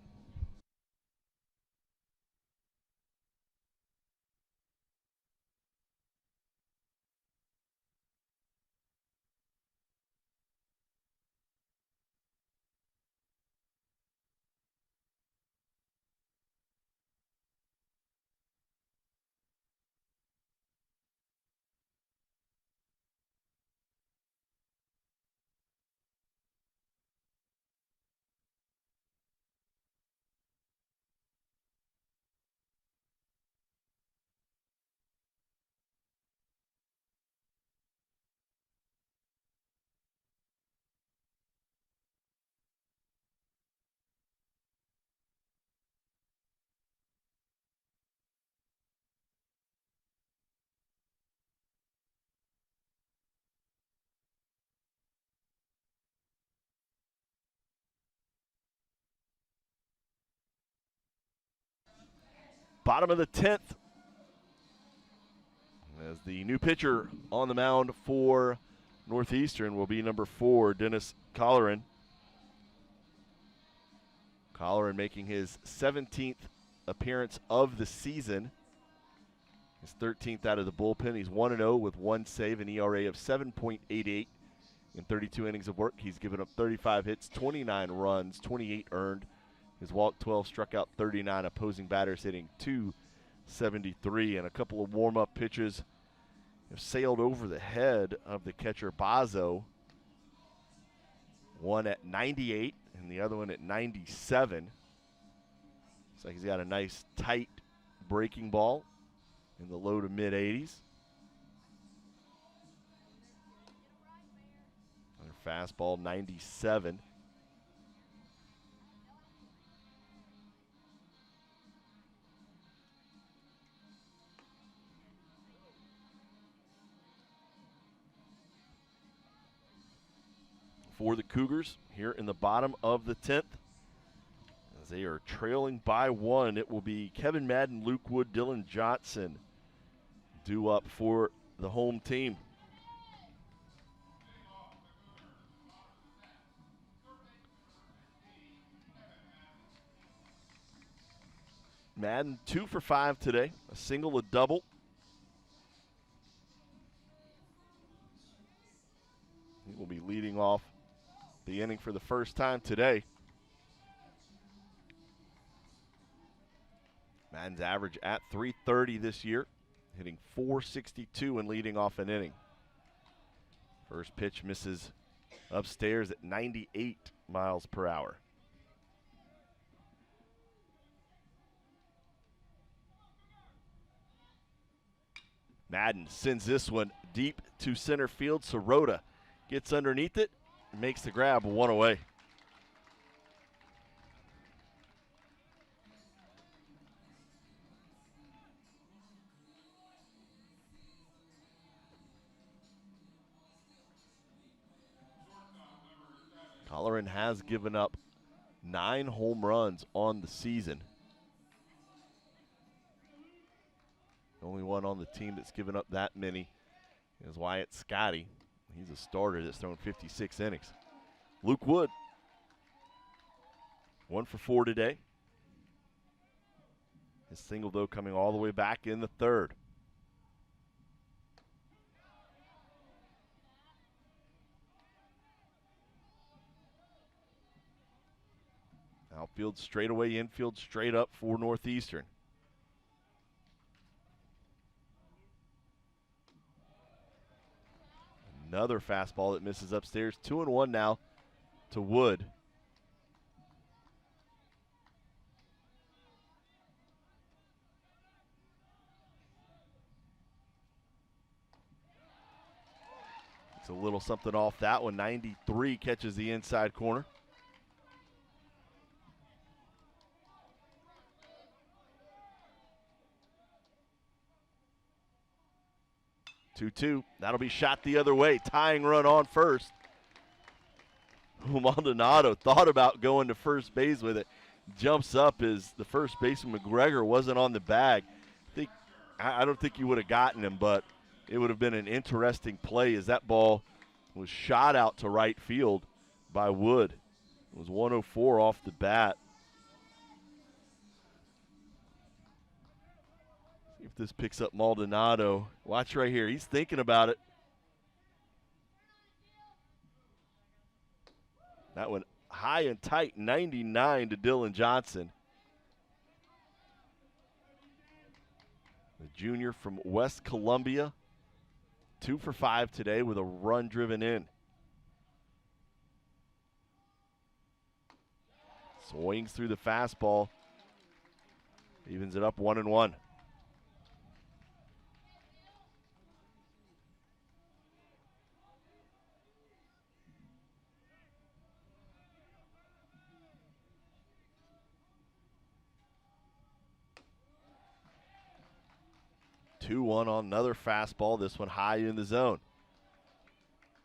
Bottom of the 10th, as the new pitcher on the mound for Northeastern will be number 4, Dennis Colleran. Colleran making his 17th appearance of the season. His 13th out of the bullpen. He's 1-0 with 1 save, an ERA of 7.88 in 32 innings of work. He's given up 35 hits, 29 runs, 28 earned. His walk 12, struck out 39, opposing batters hitting .273, and a couple of warm-up pitches have sailed over the head of the catcher Bazo. One at 98 and the other one at 97. Looks like he's got a nice tight breaking ball in the low to mid-80s. Another fastball, 97. For the Cougars here in the bottom of the 10th. As they are trailing by 1, it will be Kevin Madden, Luke Wood, Dylan Johnson due up for the home team. Madden 2 for 5 today, a single, a double. will be leading off the inning for the first time today. Madden's average at .330 this year, hitting .462 and leading off an inning. First pitch misses upstairs at 98 miles per hour. Madden sends this one deep to center field. Sirota gets underneath it and makes the grab, one away. Colleran has given up 9 home runs on the season. The only one on the team that's given up that many is Wyatt Scotty. He's a starter that's thrown 56 innings. Luke Wood, 1 for 4 today. His single, though, coming all the way back in the third. Outfield straight away, infield straight up for Northeastern. Another fastball that misses upstairs. 2-1 now to Wood. It's a little something off that one. 93 catches the inside corner. That'll be shot the other way. Tying run on first. Maldonado thought about going to first base with it. Jumps up as the first baseman McGregor wasn't on the bag. I don't think he would have gotten him, but it would have been an interesting play as that ball was shot out to right field by Wood. It was 104 off the bat. If this picks up Maldonado, watch right here. He's thinking about it. That one high and tight, 99 to Dylan Johnson. The junior from West Columbia, 2 for 5 today with a run driven in. Swings through the fastball. Evens it up 1-1. 2-1 on another fastball, this one high in the zone.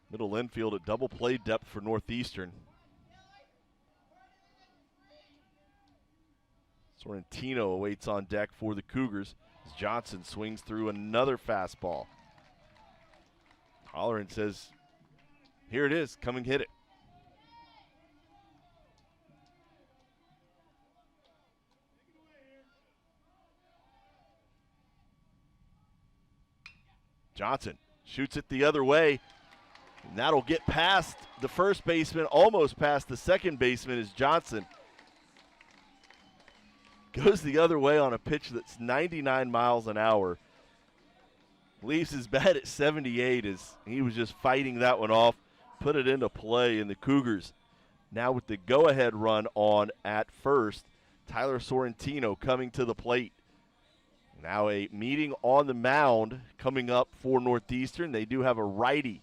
Middle infield at double play depth for Northeastern. Sorrentino awaits on deck for the Cougars as Johnson swings through another fastball. Colleran says, here it is, come and hit it. Johnson shoots it the other way, and that'll get past the first baseman, almost past the second baseman as Johnson goes the other way on a pitch that's 99 miles an hour. Leaves his bat at 78 as he was just fighting that one off, put it into play, and the Cougars now with the go-ahead run on at first. Tyler Sorrentino coming to the plate. Now a meeting on the mound coming up for Northeastern. They do have a righty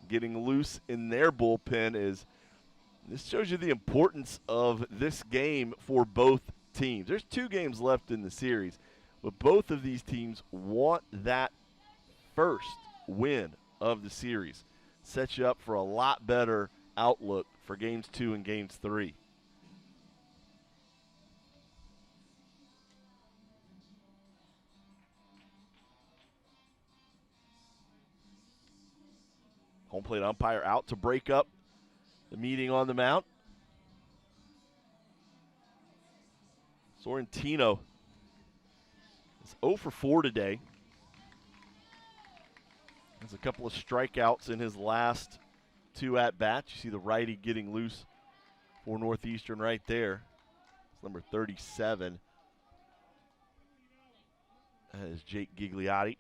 getting loose in their bullpen. As this shows you the importance of this game for both teams. There's 2 games left in the series, but both of these teams want that first win of the series. Sets you up for a lot better outlook for games 2 and games 3. Home plate umpire out to break up the meeting on the mound. Sorrentino is 0 for 4 today. Has a couple of strikeouts in his last 2 at-bats. You see the righty getting loose for Northeastern right there. It's number 37. That is Jake Gigliotti.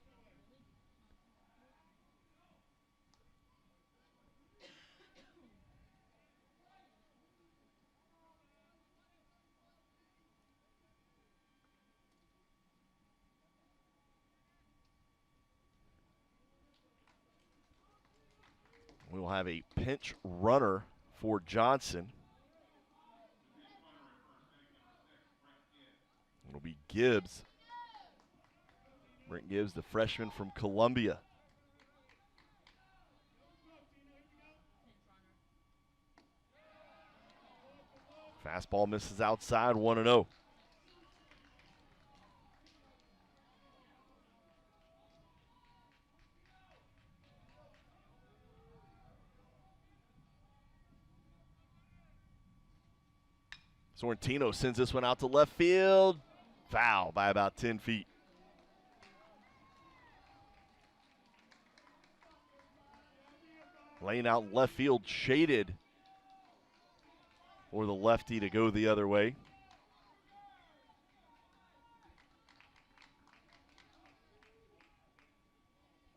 We will have a pinch runner for Johnson. It'll be Gibbs. Brent Gibbs, the freshman from Columbia. Fastball misses outside, 1-0. Sorrentino sends this one out to left field. Foul by about 10 feet. Laying out left field, shaded for the lefty to go the other way.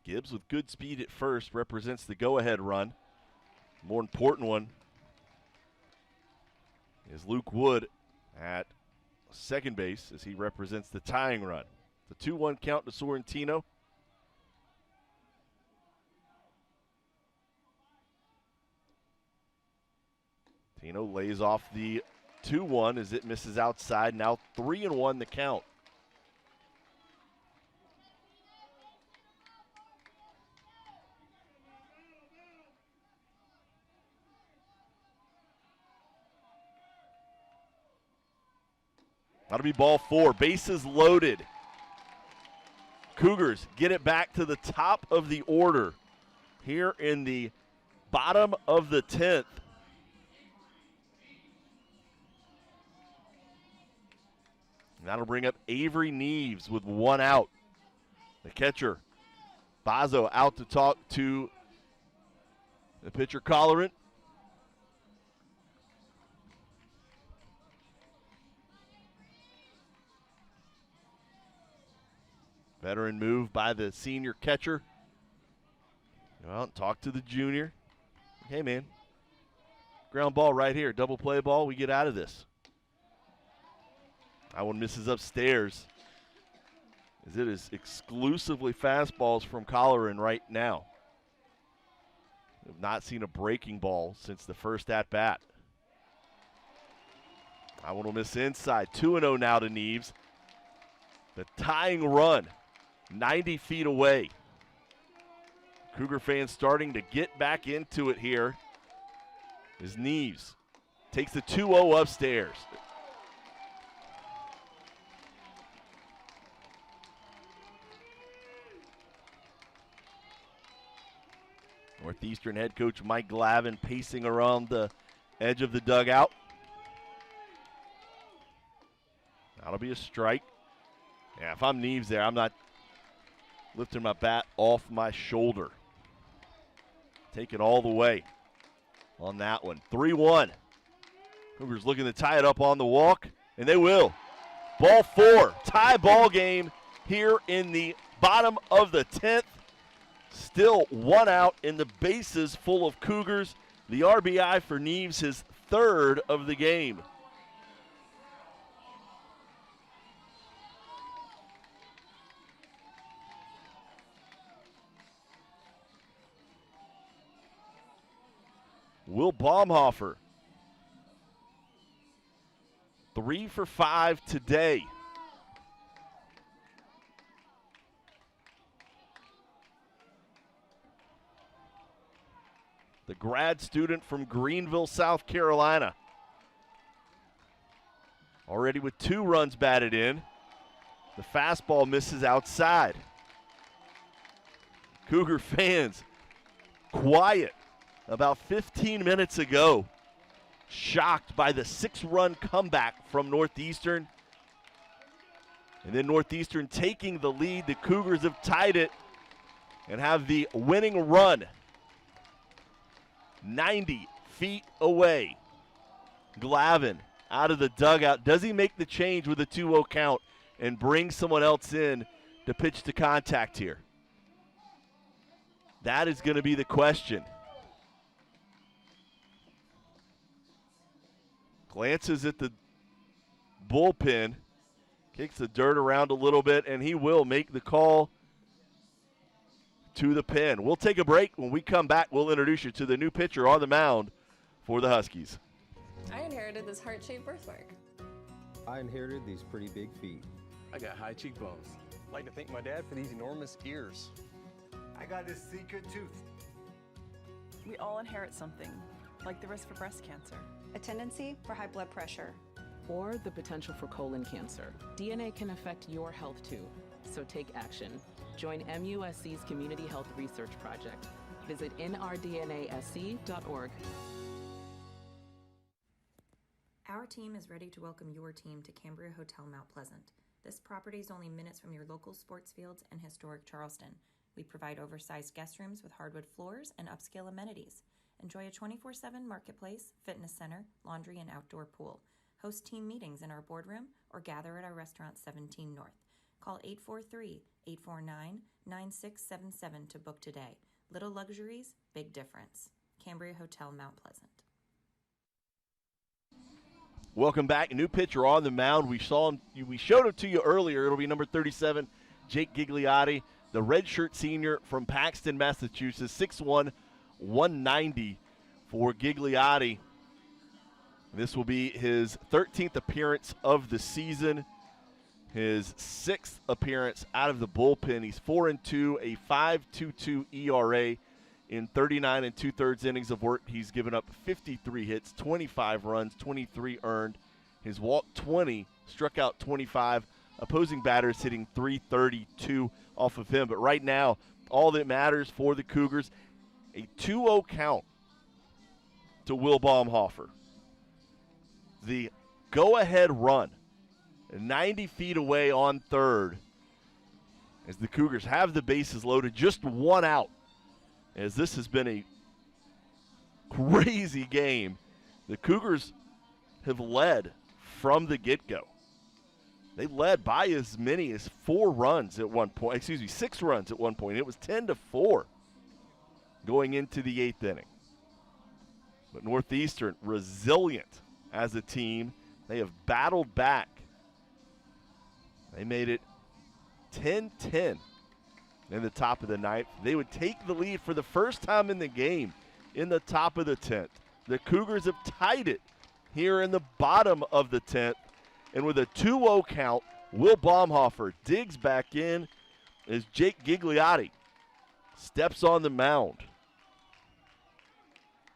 Gibbs with good speed at first represents the go-ahead run. More important one is Luke Wood at second base as he represents the tying run. The 2-1 count to Sorrentino. Tino lays off the 2-1 as it misses outside. Now 3-1 the count. That'll be ball 4. Bases loaded. Cougars get it back to the top of the order here in the bottom of the 10th. That'll bring up Avery Neves with 1 out. The catcher, Bazo, out to talk to the pitcher, Colleran. Veteran move by the senior catcher. Go out and talk to the junior. Hey, man, ground ball right here, double play ball, we get out of this. That one misses upstairs as it is exclusively fastballs from Colleran right now. We've not seen a breaking ball since the first at-bat. That one will miss inside. 2-0 now to Neves. The tying run, 90 feet away. Cougar fans starting to get back into it here as Neves takes the 2-0 upstairs. Northeastern head coach Mike Glavin pacing around the edge of the dugout. That'll be a strike. Yeah, if I'm Neves there, I'm not lifting my bat off my shoulder. Take it all the way on that one. 3-1. Cougars looking to tie it up on the walk, and they will. Ball 4, tie ball game here in the bottom of the 10th. Still 1 out in the bases full of Cougars. The RBI for Neves, his 3rd of the game. Will Baumhofer, 3 for 5 today. The grad student from Greenville, South Carolina. Already with 2 runs batted in. The fastball misses outside. Cougar fans quiet about 15 minutes ago. Shocked by the 6-run comeback from Northeastern. And then Northeastern taking the lead. The Cougars have tied it and have the winning run 90 feet away. Glavin out of the dugout. Does he make the change with a 2-0 count and bring someone else in to pitch to contact here? That is going to be the question. Glances at the bullpen, kicks the dirt around a little bit, and he will make the call to the pen. We'll take a break. When we come back, we'll introduce you to the new pitcher on the mound for the Huskies. I inherited this heart-shaped birthmark. I inherited these pretty big feet. I got high cheekbones. I'd like to thank my dad for these enormous ears. I got this secret tooth. We all inherit something, like the risk for breast cancer. A tendency for high blood pressure. Or the potential for colon cancer. DNA can affect your health too, so take action. Join MUSC's Community Health Research Project. Visit nrdnasc.org. Our team is ready to welcome your team to Cambria Hotel Mount Pleasant. This property is only minutes from your local sports fields and historic Charleston. We provide oversized guest rooms with hardwood floors and upscale amenities. Enjoy a 24/7 marketplace, fitness center, laundry, and outdoor pool. Host team meetings in our boardroom or gather at our restaurant 17 North. Call 843-849-9677 to book today. Little luxuries, big difference. Cambria Hotel Mount Pleasant. Welcome back. A new pitcher on the mound. We showed him to you earlier. It'll be number 37, Jake Gigliotti, the redshirt senior from Paxton, Massachusetts. 6'1", 190 for Gigliotti. This will be his 13th appearance of the season, his 6th appearance out of the bullpen. He's 4-2, a 5.22 ERA in 39 2/3 innings of work. He's given up 53 hits, 25 runs, 23 earned. His walked 20, struck out 25. Opposing batters hitting .332 off of him. But right now, all that matters for the Cougars, a 2-0 count to Will Baumhofer. The go-ahead run, 90 feet away on third, as the Cougars have the bases loaded, just one out. As this has been a crazy game, the Cougars have led from the get-go. They led by as many as 6 runs at one point. It was 10-4 going into the 8th inning. But Northeastern, resilient as a team. They have battled back. They made it 10-10 in the top of the 9th. They would take the lead for the first time in the game in the top of the 10th. The Cougars have tied it here in the bottom of the 10th. And with a 2-0 count, Will Baumhofer digs back in as Jake Gigliotti steps on the mound.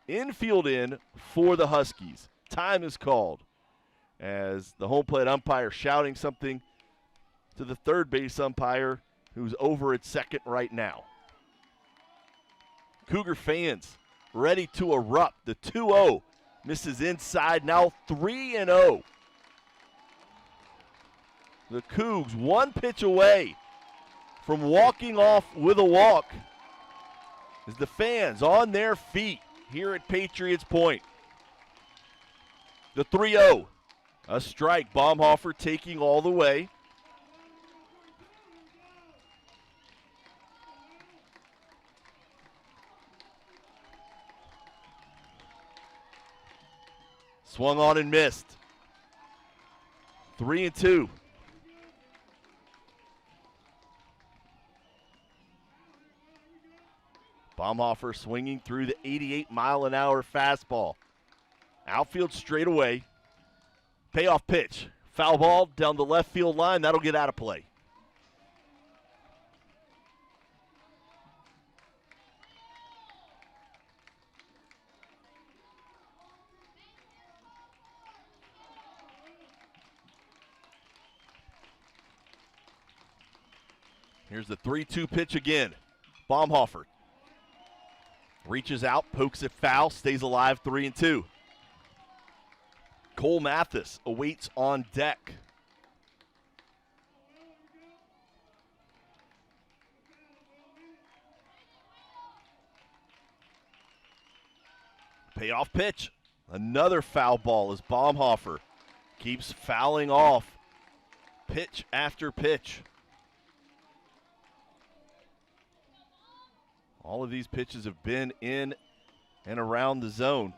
Infield in for the Huskies. Time is called as the home plate umpire shouting something to the third base umpire who's over at second right now. Cougar fans ready to erupt. The 2-0 misses inside, now 3-0. The Cougs 1 pitch away from walking off with a walk as the fans on their feet here at Patriots Point. The 3-0, a strike. Baumhofer taking all the way. Swung on and missed. 3-2. Baumhofer swinging through the 88-mile-an-hour fastball. Outfield straight away. Payoff pitch. Foul ball down the left field line. That'll get out of play. Here's the 3-2 pitch again. Baumhofer reaches out, pokes it foul, stays alive, 3-2. Cole Mathis awaits on deck. Payoff pitch. Another foul ball as Baumhofer keeps fouling off pitch after pitch. All of these pitches have been in and around the zone.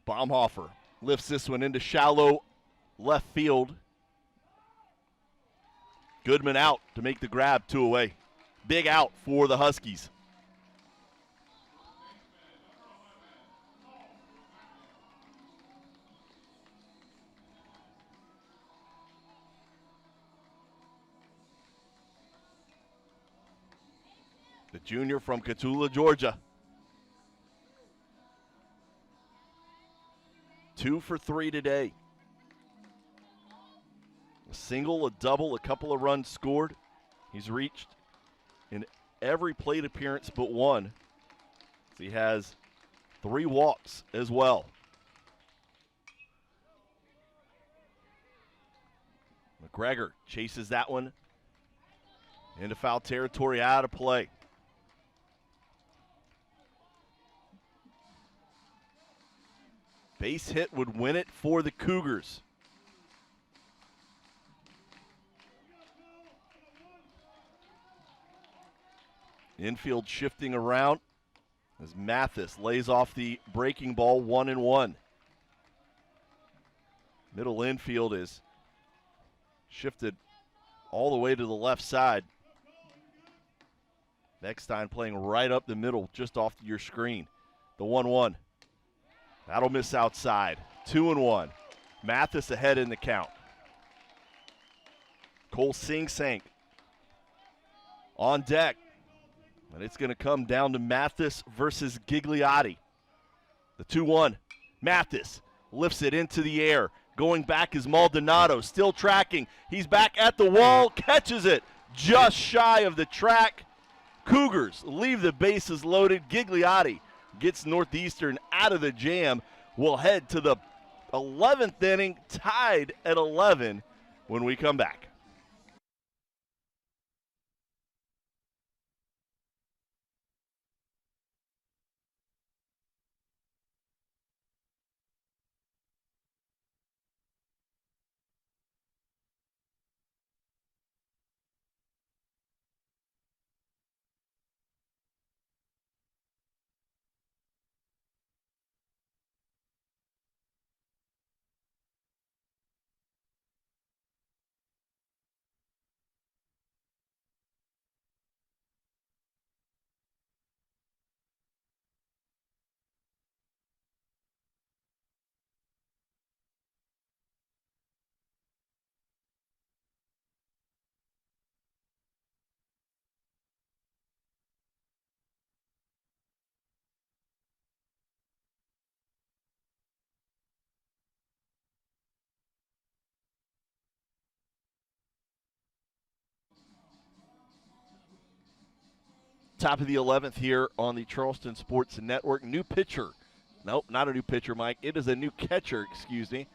Baumhofer lifts this one into shallow left field. Goodman out to make the grab, 2 away. Big out for the Huskies. The junior from Catula, Georgia. 2 for 3 today. A single, a double, a couple of runs scored. He's reached in every plate appearance but one. He has 3 walks as well. McGregor chases that one into foul territory, out of play. Base hit would win it for the Cougars. Infield shifting around as Mathis lays off the breaking ball, 1-1. Middle infield is shifted all the way to the left side. Beckstein playing right up the middle, just off your screen. The 1-1. That'll miss outside. 2-1. Mathis ahead in the count. Cole Sing-Sank on deck. And it's going to come down to Mathis versus Gigliotti. The 2-1. Mathis lifts it into the air. Going back is Maldonado, still tracking. He's back at the wall, catches it just shy of the track. Cougars leave the bases loaded. Gigliotti gets Northeastern out of the jam. We'll head to the 11th inning, tied at 11 when we come back. Top of the 11th here on the Charleston Sports Network. New pitcher. Nope, not a new pitcher, Mike. It is a new catcher, excuse me.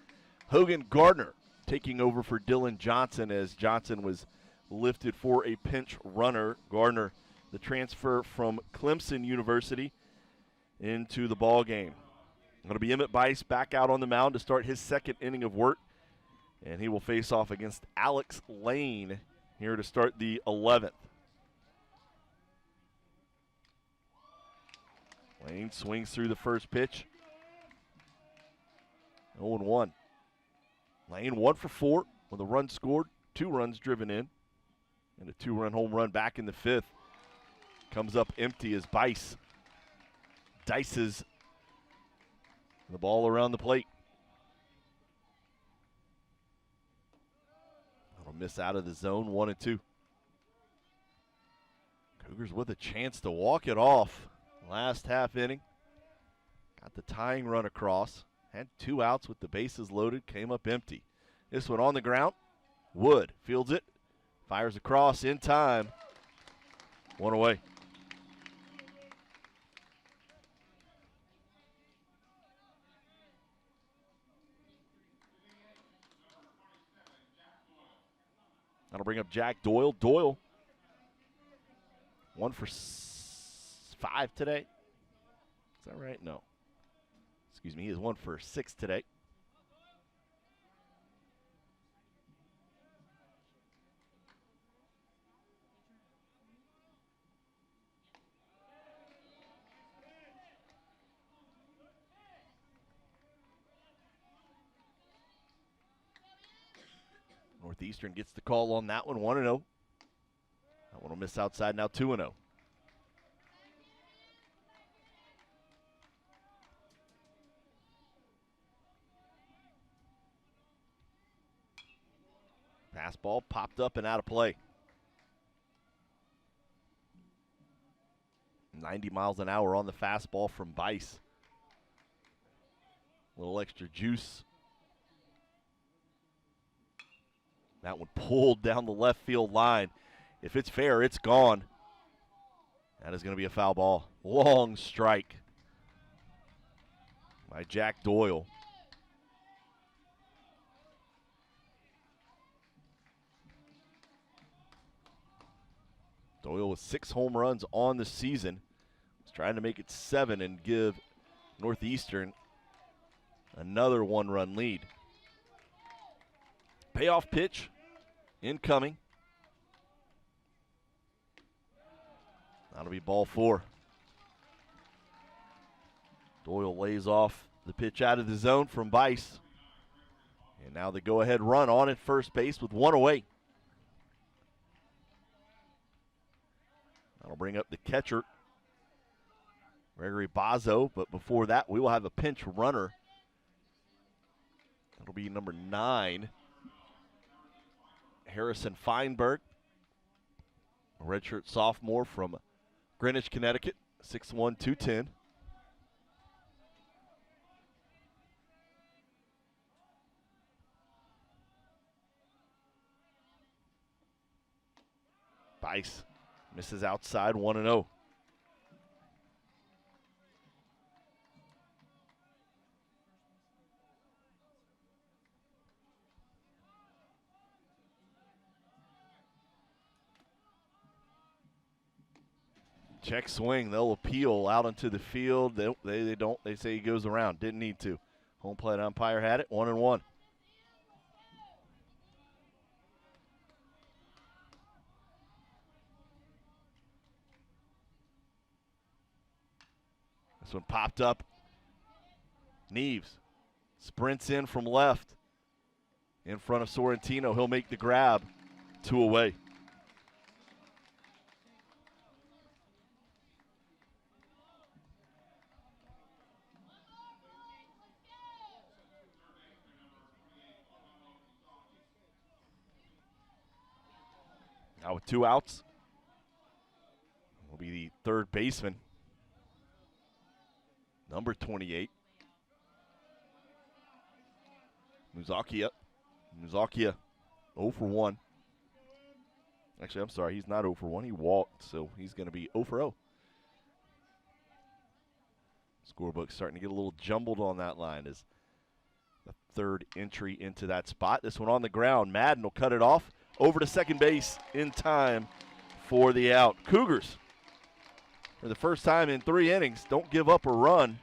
Hogan Gardner taking over for Dylan Johnson as Johnson was lifted for a pinch runner. Gardner, the transfer from Clemson University, into the ball game. Going to be Emmett Bice back out on the mound to start his second inning of work. And he will face off against Alex Lane here to start the 11th. Lane swings through the first pitch. 0-1. Lane 1 for 4 with a run scored, 2 runs driven in, and a 2-run home run back in the 5th. Comes up empty as Bice dices the ball around the plate. That'll miss out of the zone, 1-2. Cougars with a chance to walk it off. Last half inning, got the tying run across, had 2 outs with the bases loaded, came up empty. This one on the ground, Wood fields it, fires across in time, 1 away. That'll bring up Jack Doyle. Doyle 1 for 5 today. Is that right? No. Excuse me, he is 1 for 6 today. Northeastern gets the call on that one, 1-0. That one will miss outside, now 2-0. Pass ball popped up and out of play. 90 miles an hour on the fastball from Bice. A little extra juice. That one pulled down the left field line. If it's fair, it's gone. That is going to be a foul ball. Long strike by Jack Doyle. Doyle with 6 home runs on the season. He's trying to make it 7 and give Northeastern another 1-run lead. Payoff pitch incoming. That'll be ball 4. Doyle lays off the pitch out of the zone from Bice. And now the go-ahead run on at first base with 1 away. That'll bring up the catcher, Gregory Bazo. But before that, we will have a pinch runner. That'll be number 9, Harrison Feinberg, a redshirt sophomore from Greenwich, Connecticut, 6'1", 210. Bice misses outside, 1-0. Check swing. They'll appeal out into the field. They don't. They say he goes around. Didn't need to. Home plate umpire had it. 1-1. This one popped up. Neves sprints in from left. In front of Sorrentino. He'll make the grab. 2 away. Now with 2 outs, will be the third baseman, number 28, Muzakia. Muzakia 0 for 1. Actually, I'm sorry, he's not 0 for 1. He walked, so he's going to be 0 for 0. Scorebook's starting to get a little jumbled on that line as the third entry into that spot. This one on the ground. Madden will cut it off. Over to second base in time for the out. Cougars, for the first time in 3 innings, don't give up a run.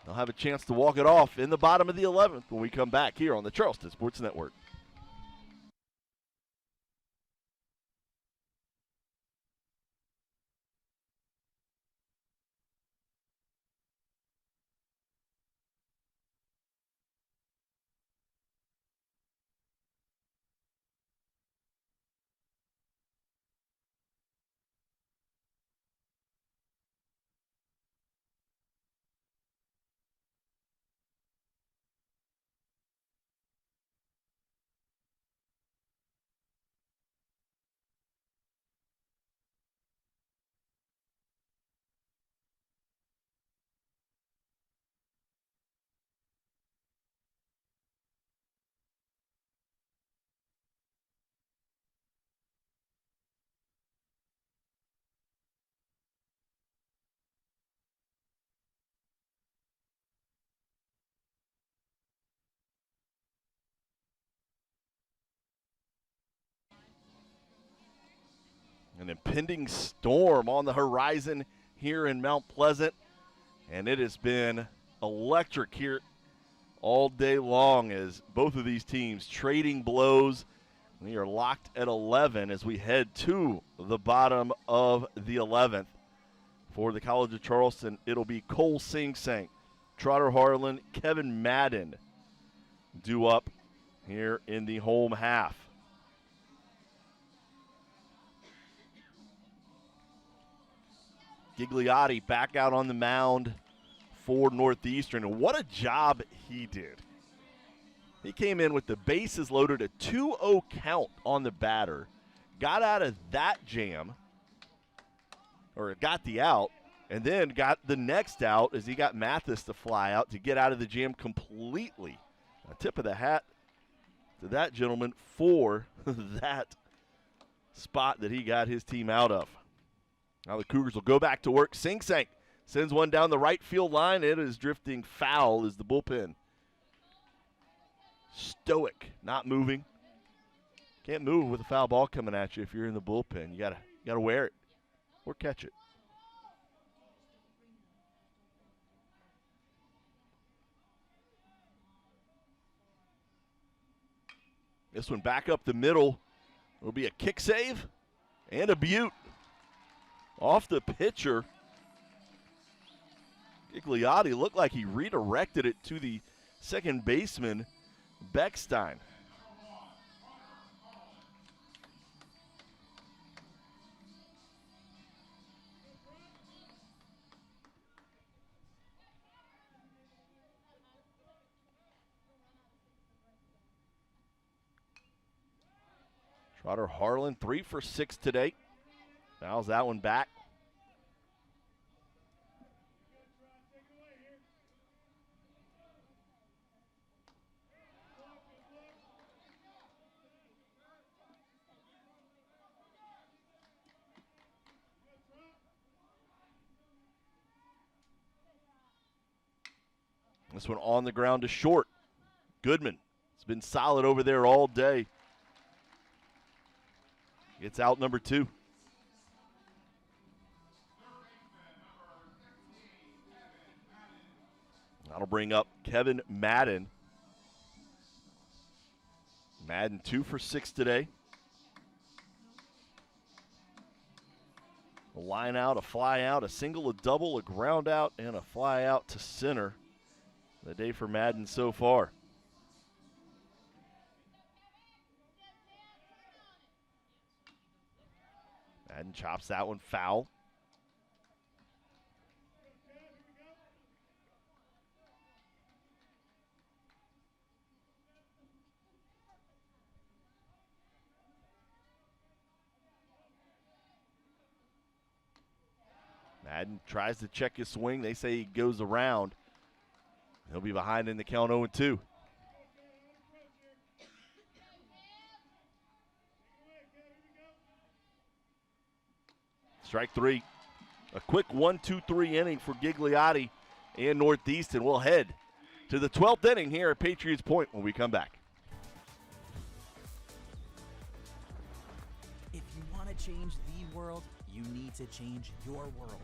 They'll have a chance to walk it off in the bottom of the 11th when we come back here on the Charleston Sports Network. An impending storm on the horizon here in Mount Pleasant, and it has been electric here all day long as both of these teams trading blows. We are locked at 11 as we head to the bottom of the 11th. For the College of Charleston, it'll be Cole Sing-Sang, Trotter Harlan, Kevin Madden due up here in the home half. Gigliotti back out on the mound for Northeastern, and what a job he did. He came in with the bases loaded, a 2-0 count on the batter, got out of that jam, or got the out, and then got the next out as he got Mathis to fly out to get out of the jam completely. A tip of the hat to that gentleman for that spot that he got his team out of. Now the Cougars will go back to work. Sing-Sang sends one down the right field line. It is drifting foul as the bullpen. Stoic, not moving. Can't move with a foul ball coming at you if you're in the bullpen. You gotta wear it or catch it. This one back up the middle. It'll be a kick save and a beaut. Off the pitcher. Gigliotti looked like he redirected it to the second baseman, Beckstein. Trotter Harlan 3 for 6 today. Fouls that one back. This one on the ground to short. Goodman has been solid over there all day. Gets out number 2. That'll bring up Kevin Madden. Madden 2 for 6 today. A line out, a fly out, a single, a double, a ground out, and a fly out to center. The day for Madden so far. Madden chops that one foul. Madden tries to check his swing. They say he goes around. He'll be behind in the count 0-2. Strike 3. A quick 1-2-3 inning for Gigliotti and Northeastern. We'll head to the 12th inning here at Patriots Point when we come back. If you want to change the world, you need to change your world.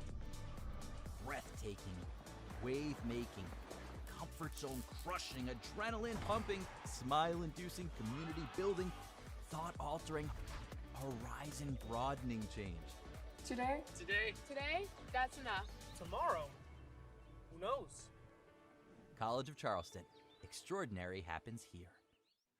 Breathtaking, wave-making, comfort zone crushing, adrenaline pumping, smile inducing, community building, thought altering, horizon broadening change. Today? Today, that's enough. Tomorrow? Who knows? College of Charleston. Extraordinary happens here.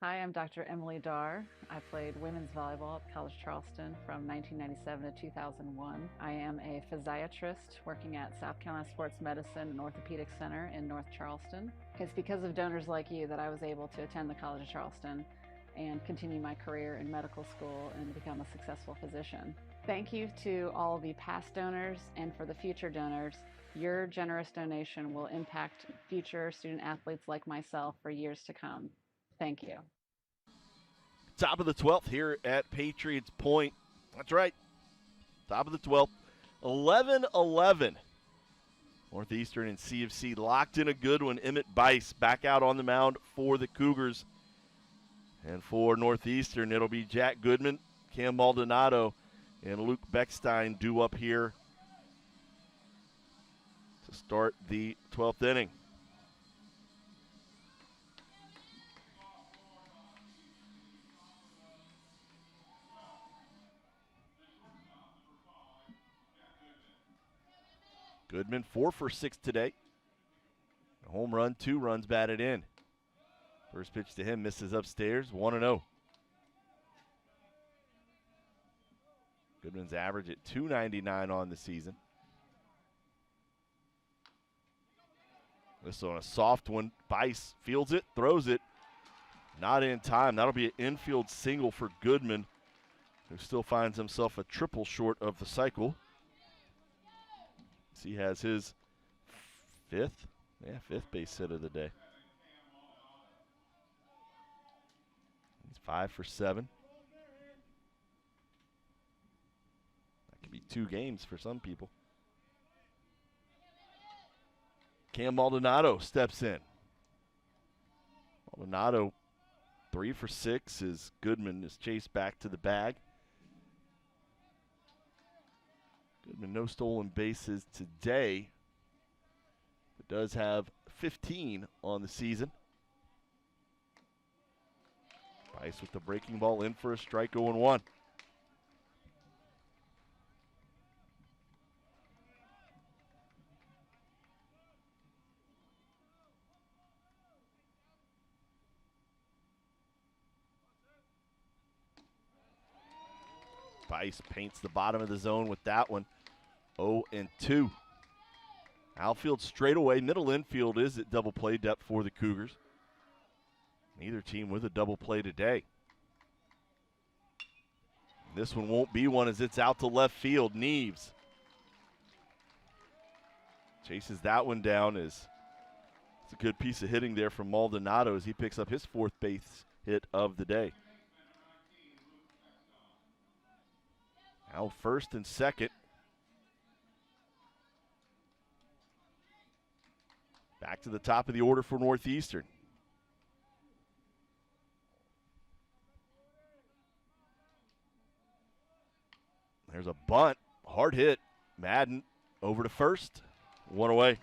Hi, I'm Dr. Emily Darr. I played women's volleyball at College Charleston from 1997 to 2001. I am a physiatrist working at South Carolina Sports Medicine and Orthopedic Center in North Charleston. It's because of donors like you that I was able to attend the College of Charleston and continue my career in medical school and become a successful physician. Thank you to all of the past donors, and for the future donors, your generous donation will impact future student athletes like myself for years to come. Thank you. Top of the 12th here at Patriots Point. That's right. Top of the 12th. 11-11. Northeastern and CFC locked in a good one. Emmett Bice back out on the mound for the Cougars. And for Northeastern, it'll be Jack Goodman, Cam Maldonado, and Luke Beckstein due up here to start the 12th inning. Goodman 4 for 6 today. A home run, 2 runs batted in. First pitch to him misses upstairs, 1-0. Goodman's average at .299 on the season. This on a soft one. Bice fields it, throws it. Not in time. That'll be an infield single for Goodman, who still finds himself a triple short of the cycle. He has his fifth base hit of the day. He's 5 for 7. That could be 2 games for some people. Cam Maldonado steps in. Maldonado 3 for 6 as Goodman is chased back to the bag. Goodman no stolen bases today, but does have 15 on the season. Bice with the breaking ball in for a strike, 0-1. Bice paints the bottom of the zone with that one. 0-2. Outfield straightaway. Middle infield is at double play depth for the Cougars. Neither team with a double play today. This one won't be one as it's out to left field. Neves chases that one down. It's a good piece of hitting there from Maldonado as he picks up his 4th base hit of the day. Now 1st and 2nd. Back to the top of the order for Northeastern. There's a bunt, hard hit. Madden over to first, 1 away.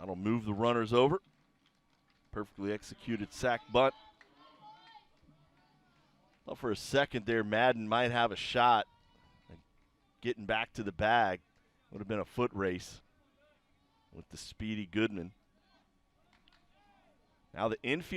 That'll move the runners over. Perfectly executed sac bunt. Well, for a second there, Madden might have a shot at getting back to the bag. Would have been a foot race with the speedy Goodman. Now the infield.